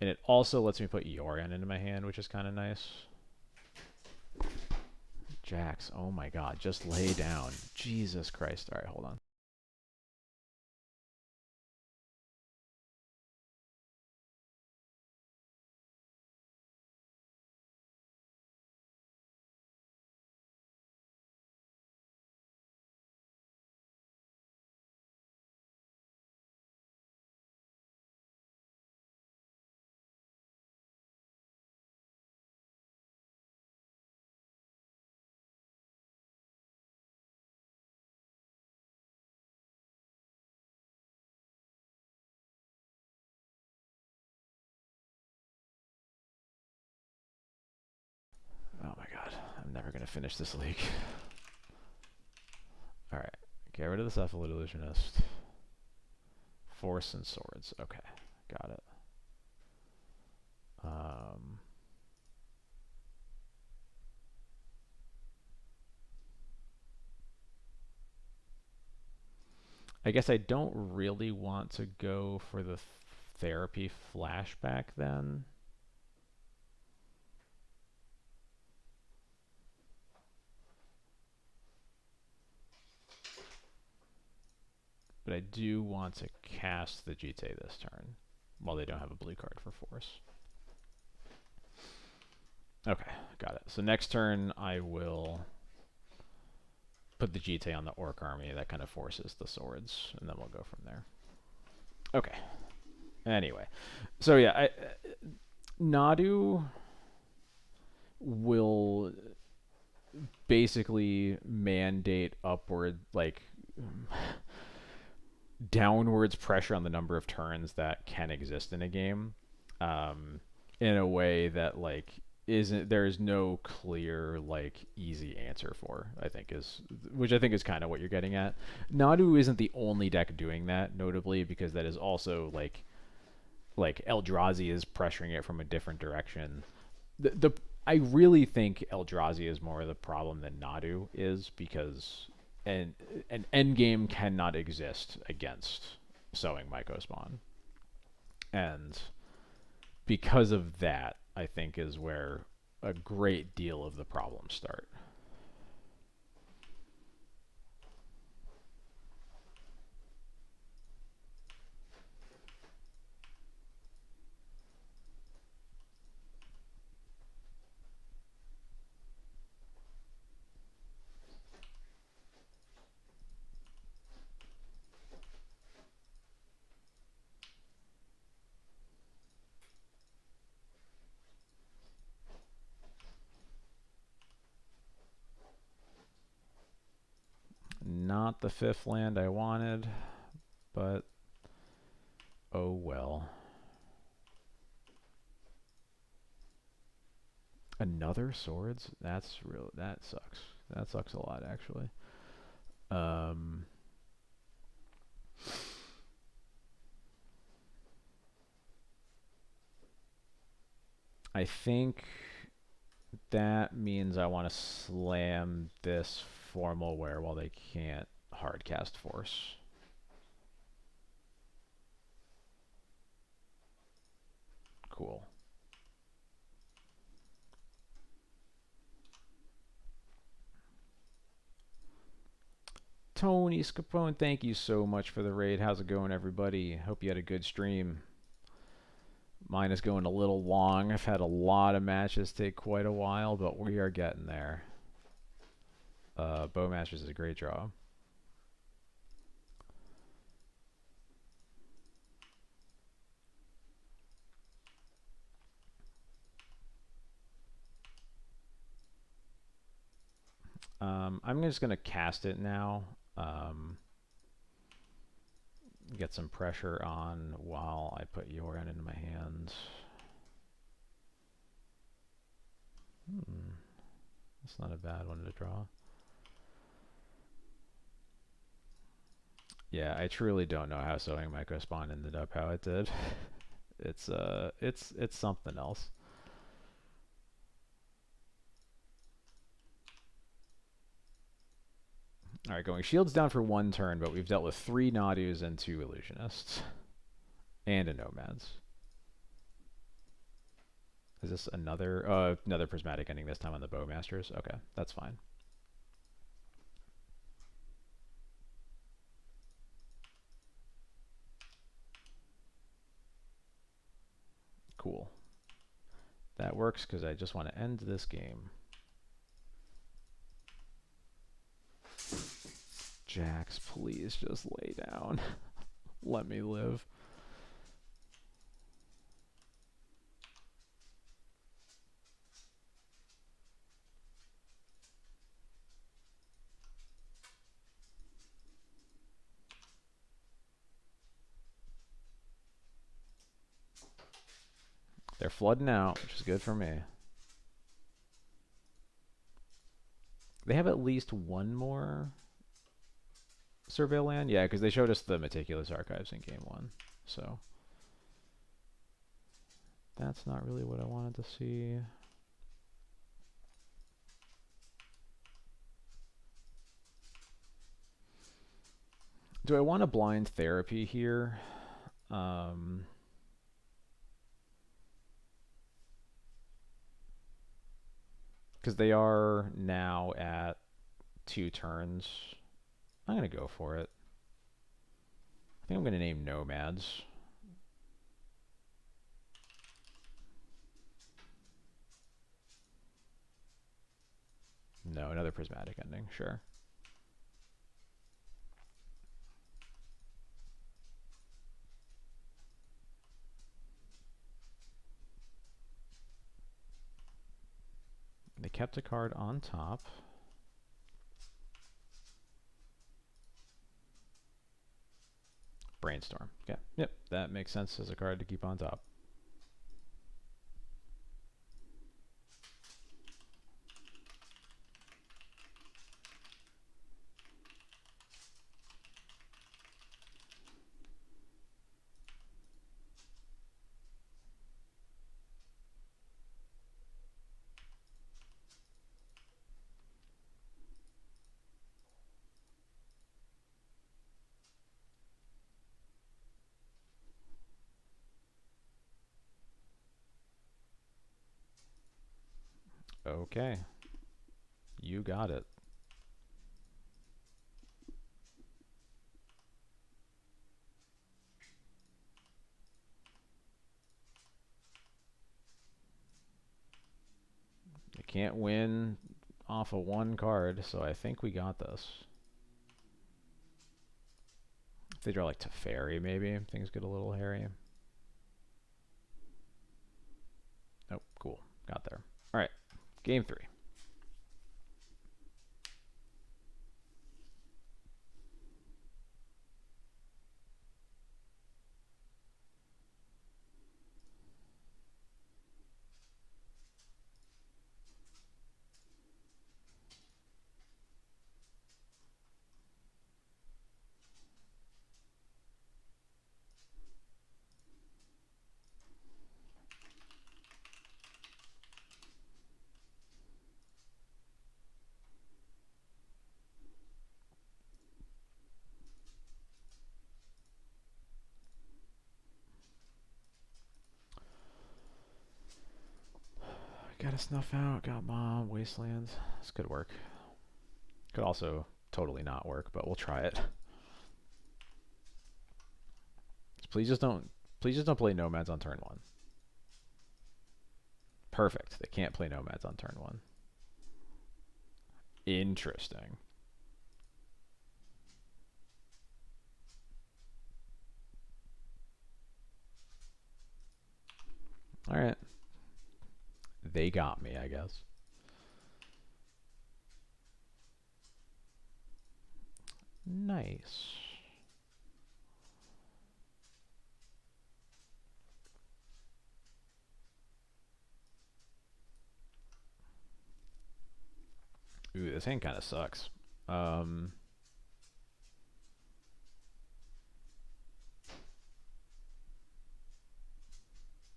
A: And it also lets me put Yorion into my hand, which is kind of nice. Jax, oh my god, just lay down. Jesus Christ. Alright, hold on. Oh my god, I'm never going to finish this league. Alright, get rid of the Cephalid Illusionist. Force and Swords. Okay, got it. I guess I don't really want to go for the therapy flashback then. But I do want to cast the GT this turn while they don't have a blue card for force. Okay, got it. So next turn I will put the GT on the Orc army. That kind of forces the swords, and then we'll go from there. Okay. Anyway, so yeah, Nadu will basically mandate upward, like downwards pressure on the number of turns that can exist in a game, in a way that like isn't there's no clear like easy answer for. I think is which I think is kind of what you're getting at. Nadu isn't the only deck doing that, notably because that is also like Eldrazi is pressuring it from a different direction. The I really think Eldrazi is more the problem than Nadu is because an end game cannot exist against sowing Mycospawn. And because of that, I think is where a great deal of the problems start. Not the fifth land I wanted, but oh well. Another swords? That's real. That sucks. That sucks a lot, actually. Um, I think that means I want to slam this formal wear while they can't hardcast force. Cool. Tony Scapone, thank you so much for the raid. How's it going, everybody? Hope you had a good stream. Mine is going a little long. I've had a lot of matches take quite a while, but we are getting there. Bowmasters is a great draw. I'm just going to cast it now. Get some pressure on while I put Yoran into my hands. That's not a bad one to draw. Yeah, I truly don't know how sowing Mycospawn ended up how it did. It's something else. Alright, going shields down for one turn, but we've dealt with 3 Nadus and 2 Illusionists. And a Nomads. Is this another Prismatic ending this time on the Bowmasters? Okay, that's fine. Cool. That works because I just want to end this game. Jax, please just lay down. Let me live. They're flooding out, which is good for me. They have at least one more Surveil land? Yeah, because they showed us the Meticulous Archives in Game 1. So that's not really what I wanted to see. Do I want a blind therapy here? Because they are now at 2 turns. I'm going to go for it. I think I'm going to name Nomads. No, another prismatic ending, sure. They kept a card on top. Brainstorm. Okay. Yep, that makes sense as a card to keep on top. Okay. You got it. You can't win off of one card, so I think we got this. If they draw like Teferi, maybe things get a little hairy. Nope, cool. Got there. All right, game 3. Got a snuff out, got mom, wasteland. This could work. Could also totally not work, but we'll try it. Please just don't play nomads on turn 1. Perfect. They can't play nomads on turn 1. Interesting. All right. They got me, I guess. Nice. Ooh, this hand kind of sucks.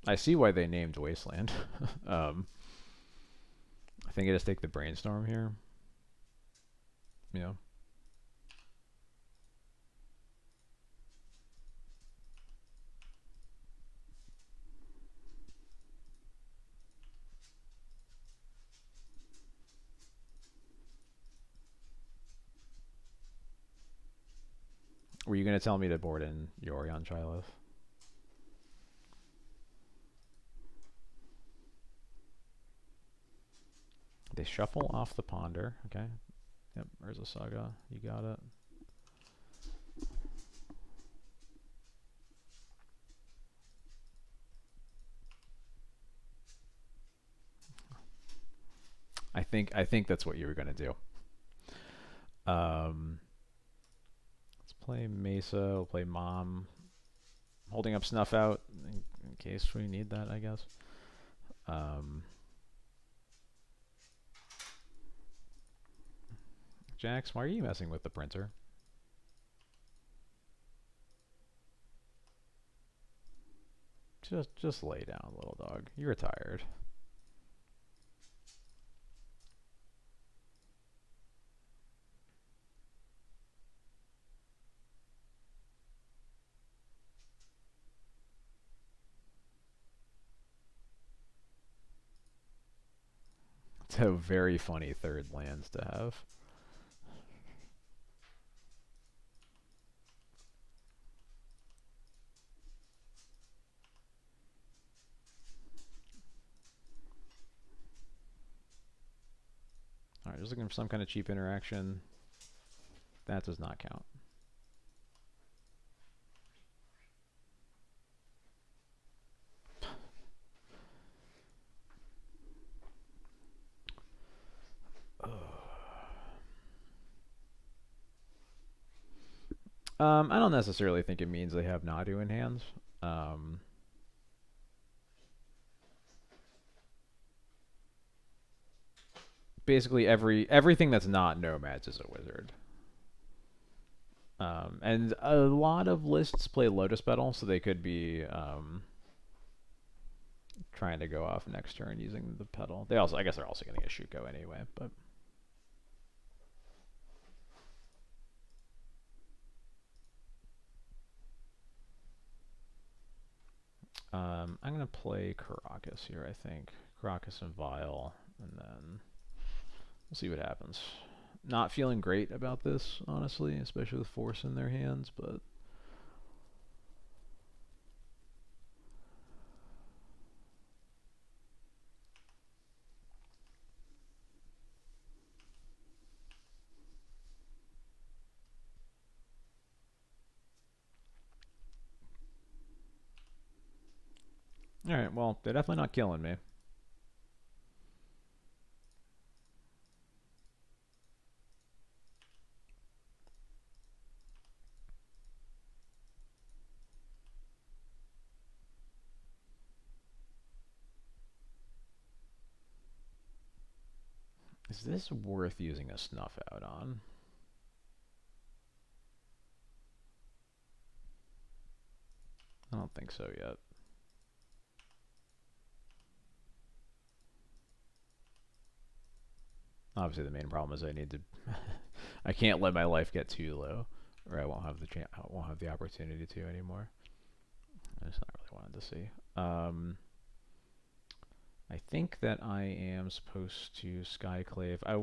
A: I see why they named Wasteland. I think I just take the brainstorm here. You know. Were you gonna tell me to board in Yorion Trilith? They shuffle off the ponder. Okay. Yep. There's a saga. You got it. I think that's what you were gonna do. Let's play Mesa. We'll play Mom. Holding up Snuff out in case we need that, I guess. Jax, why are you messing with the printer? Just lay down, little dog. You're tired. It's a very funny third lands to have. Alright, just looking for some kind of cheap interaction. That does not count. I don't necessarily think it means they have Nadu in hands. Um, Basically, everything that's not nomads is a wizard. And a lot of lists play Lotus Petal, so they could be trying to go off next turn using the petal. They also, I guess, they're also getting a Shuko anyway, but. I'm going to play Karakas here, I think. Karakas and Vile, and then we'll see what happens. Not feeling great about this, honestly, especially with Force in their hands, but... Alright, well, they're definitely not killing me. Is this worth using a snuff out on? I don't think so yet. Obviously, the main problem is I need to. I can't let my life get too low, or I won't have the opportunity to anymore. That's not really wanted to see. I think that I am supposed to Skyclave. I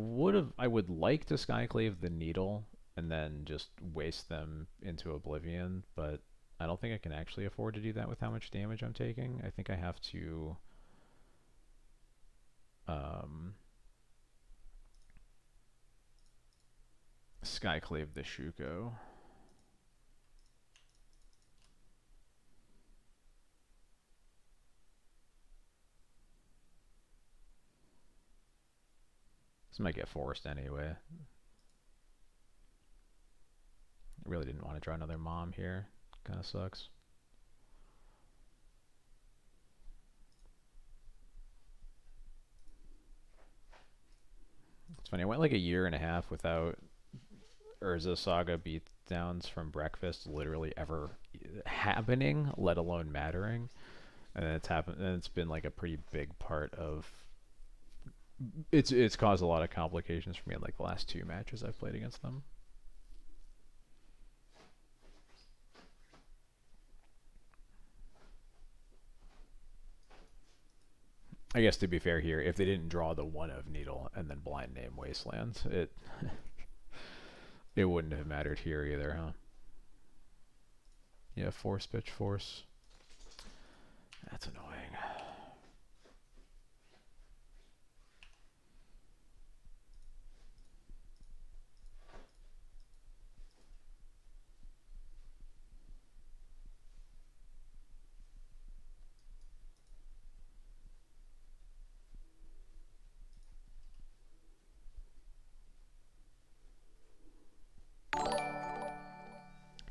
A: would like to Skyclave the Needle and then just waste them into Oblivion, but I don't think I can actually afford to do that with how much damage I'm taking. I think I have to Skyclave the Shuko. This might get forced anyway. I really didn't want to draw another mom here. Kind of sucks. It's funny, I went like a year and a half without Urza Saga beatdowns from Breakfast literally ever happening, let alone mattering. And it's happened, and it's been like a pretty big part of. It's caused a lot of complications for me in like the last 2 matches I've played against them. I guess to be fair here, if they didn't draw the 1 of Needle and then blind name Wasteland, it wouldn't have mattered here either, huh? Yeah, Force, pitch, Force. That's annoying.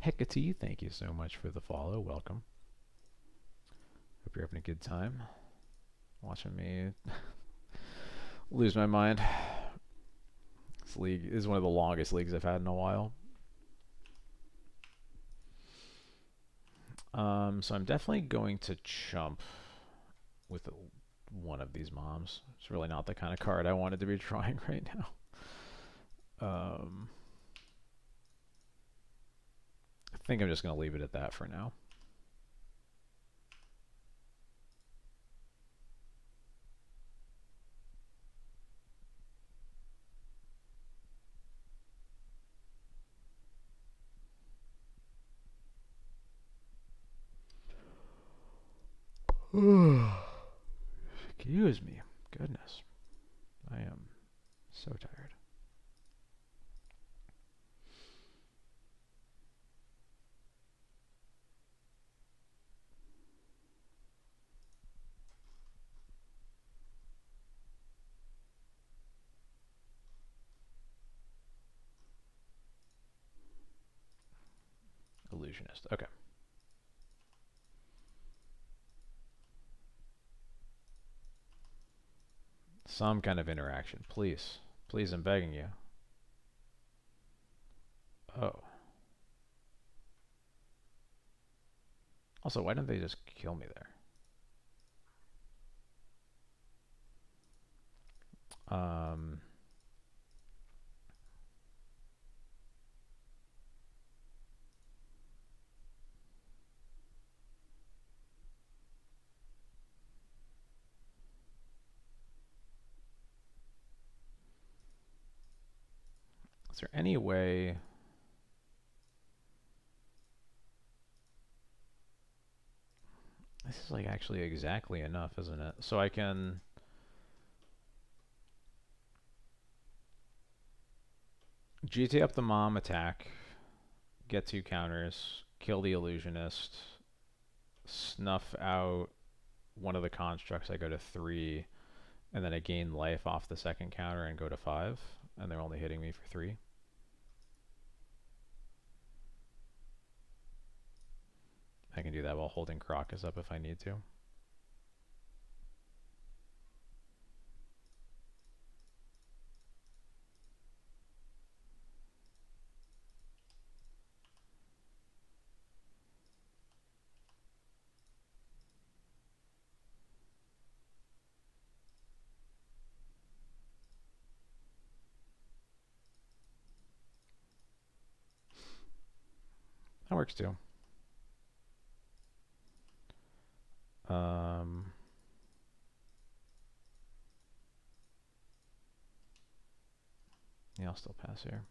A: Hecate, thank you so much for the follow. Welcome. Hope you're having a good time watching me lose my mind. This league is one of the longest leagues I've had in a while. So I'm definitely going to chump with 1 of these moms. It's really not the kind of card I wanted to be drawing right now. I think I'm just going to leave it at that for now. Excuse me. Goodness. I am so tired. illusionist. Okay. Some kind of interaction, please. Please, I'm begging you. Oh. Also, why didn't they just kill me there? Is there any way... This is like actually exactly enough, isn't it? So I can... GT up the mom, attack, get 2 counters, kill the illusionist, snuff out one of the constructs, I go to 3, and then I gain life off the second counter and go to 5, and they're only hitting me for 3. I can do that while holding Crocus up if I need to. That works too. Yeah, I'll still pass here.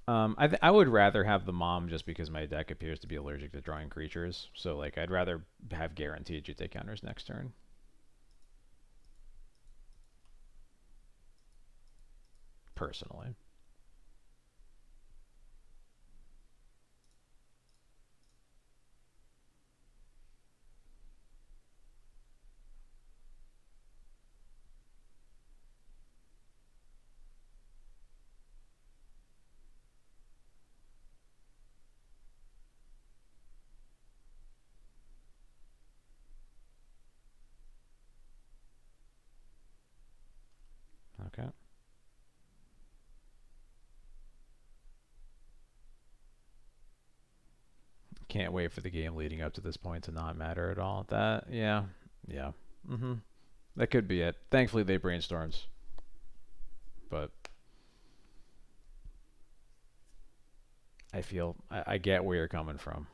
A: I would rather have the mom just because my deck appears to be allergic to drawing creatures. So like I'd rather have guaranteed GT counters next turn. Personally. Okay. Can't wait for the game leading up to this point to not matter at all. That, yeah. Yeah. That could be it. Thankfully they brainstorms. But I get where you're coming from.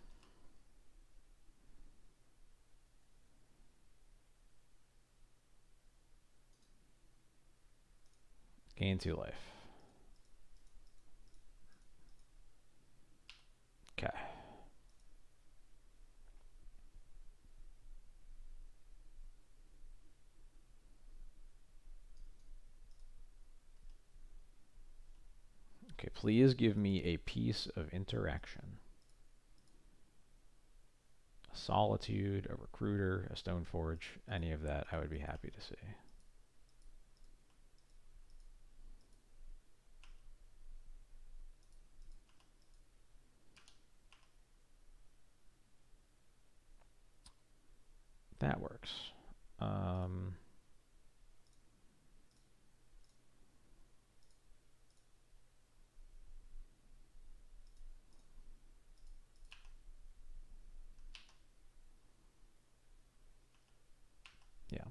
A: Gain 2 life. Okay. Okay, please give me a piece of interaction. A Solitude, a Recruiter, a Stoneforge, any of that I would be happy to see. That works. Yeah.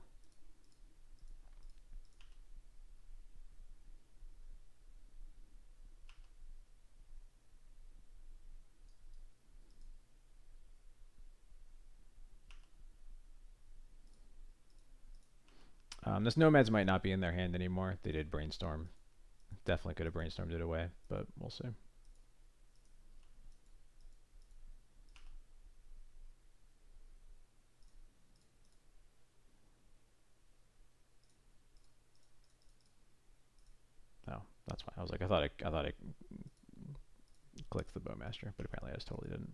A: This Nomads might not be in their hand anymore. They did brainstorm. Definitely could have brainstormed it away, but we'll see. Oh, that's fine. I was like, I thought I clicked the Bowmaster, but apparently I just totally didn't.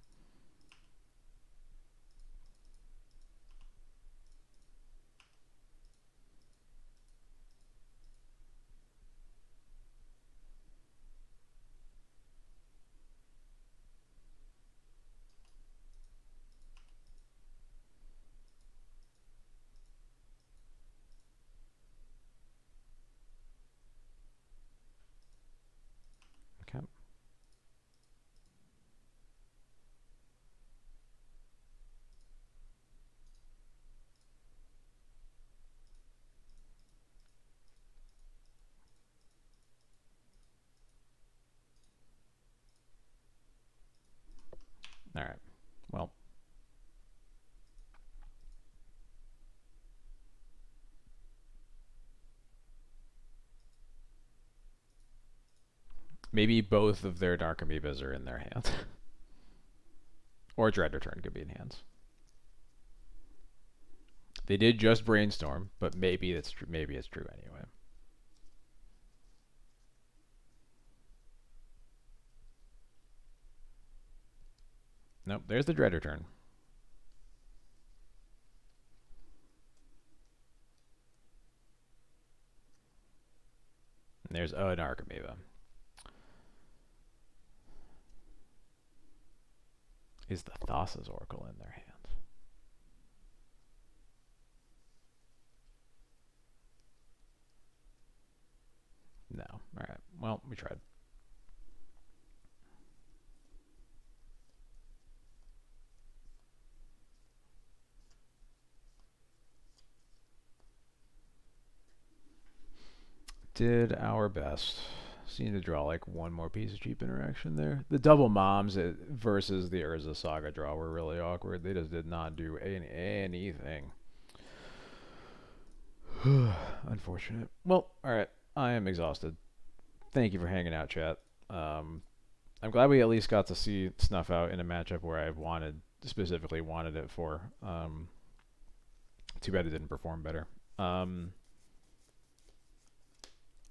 A: All right. Well, maybe both of their Dark Amoebas are in their hands. Or Dread Return could be in hands. They did just brainstorm, but maybe it's true. Maybe it's true anyway. Nope. There's the Dread Return. And there's an Dark Amoeba. Is the Thassa's Oracle in their hands? No. All right. Well, we tried. Did our best. Seem to draw like one more piece of cheap interaction there. The double moms versus the Urza Saga draw were really awkward. They just did not do anything. Unfortunate. Well, all right. I am exhausted. Thank you for hanging out, chat. I'm glad we at least got to see Snuff out in a matchup where I specifically wanted it for. Too bad it didn't perform better.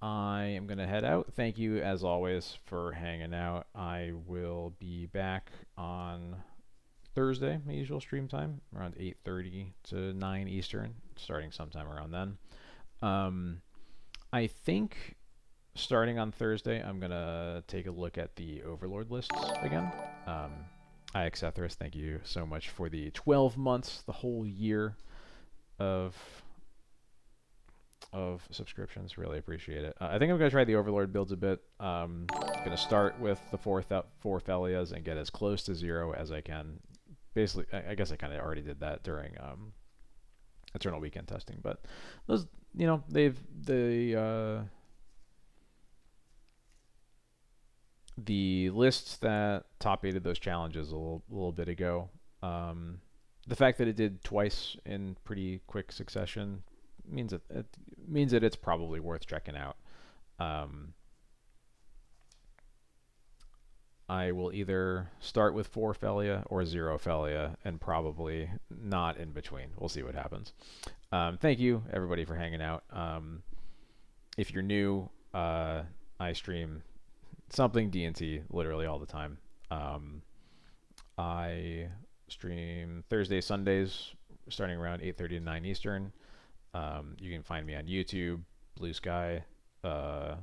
A: I am going to head out. Thank you, as always, for hanging out. I will be back on Thursday, my usual stream time, around 8:30 to 9 Eastern, starting sometime around then. I think starting on Thursday, I'm going to take a look at the Overlord lists again. Ixethris, thank you so much for the 12 months, the whole year of subscriptions. Really appreciate it. I think I'm going to try the Overlord builds a bit. Going to start with the four Thelias and get as close to 0 as I can. Basically, I guess I kind of already did that during Eternal Weekend testing, but those, the lists that top aided those challenges a little bit ago. The fact that it did twice in pretty quick succession means that it's probably worth checking out. I will either start with 4 Felia or 0 Felia, and probably not in between. We'll see what happens. Thank you, everybody, for hanging out. If you're new, I stream something D&T literally all the time. I stream Thursdays, Sundays, starting around 8:30 to 9 Eastern. You can find me on YouTube, Blue Sky. I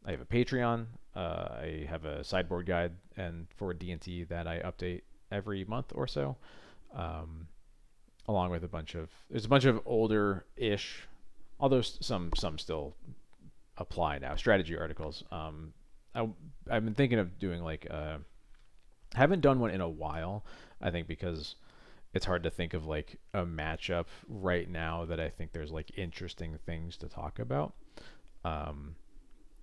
A: have a Patreon. I have a sideboard guide and for D&T that I update every month or so, along with there's a bunch of older-ish, although some still apply now, strategy articles. I've been thinking of doing haven't done one in a while, I think because it's hard to think of like a matchup right now that I think there's like interesting things to talk about.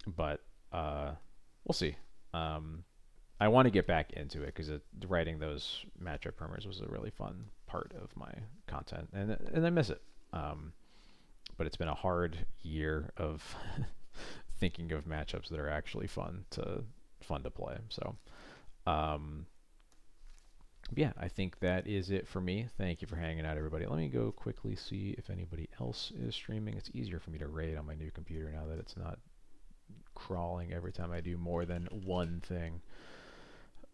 A: But we'll see. I want to get back into it because writing those matchup primers was a really fun part of my content, and I miss it. But it's been a hard year of thinking of matchups that are actually fun to play. So, yeah, I think that is it for me. Thank you for hanging out, everybody. Let me go quickly see if anybody else is streaming. It's easier for me to raid on my new computer now that it's not crawling every time I do more than one thing.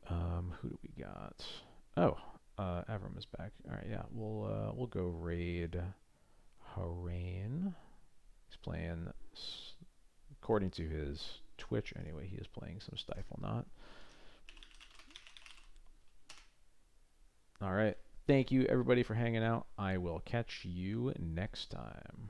A: Who do we got? Oh, Avram is back. All right, yeah, we'll go raid Harain. He's playing, according to his Twitch anyway, he is playing some Stifle Knot. All right. Thank you, everybody, for hanging out. I will catch you next time.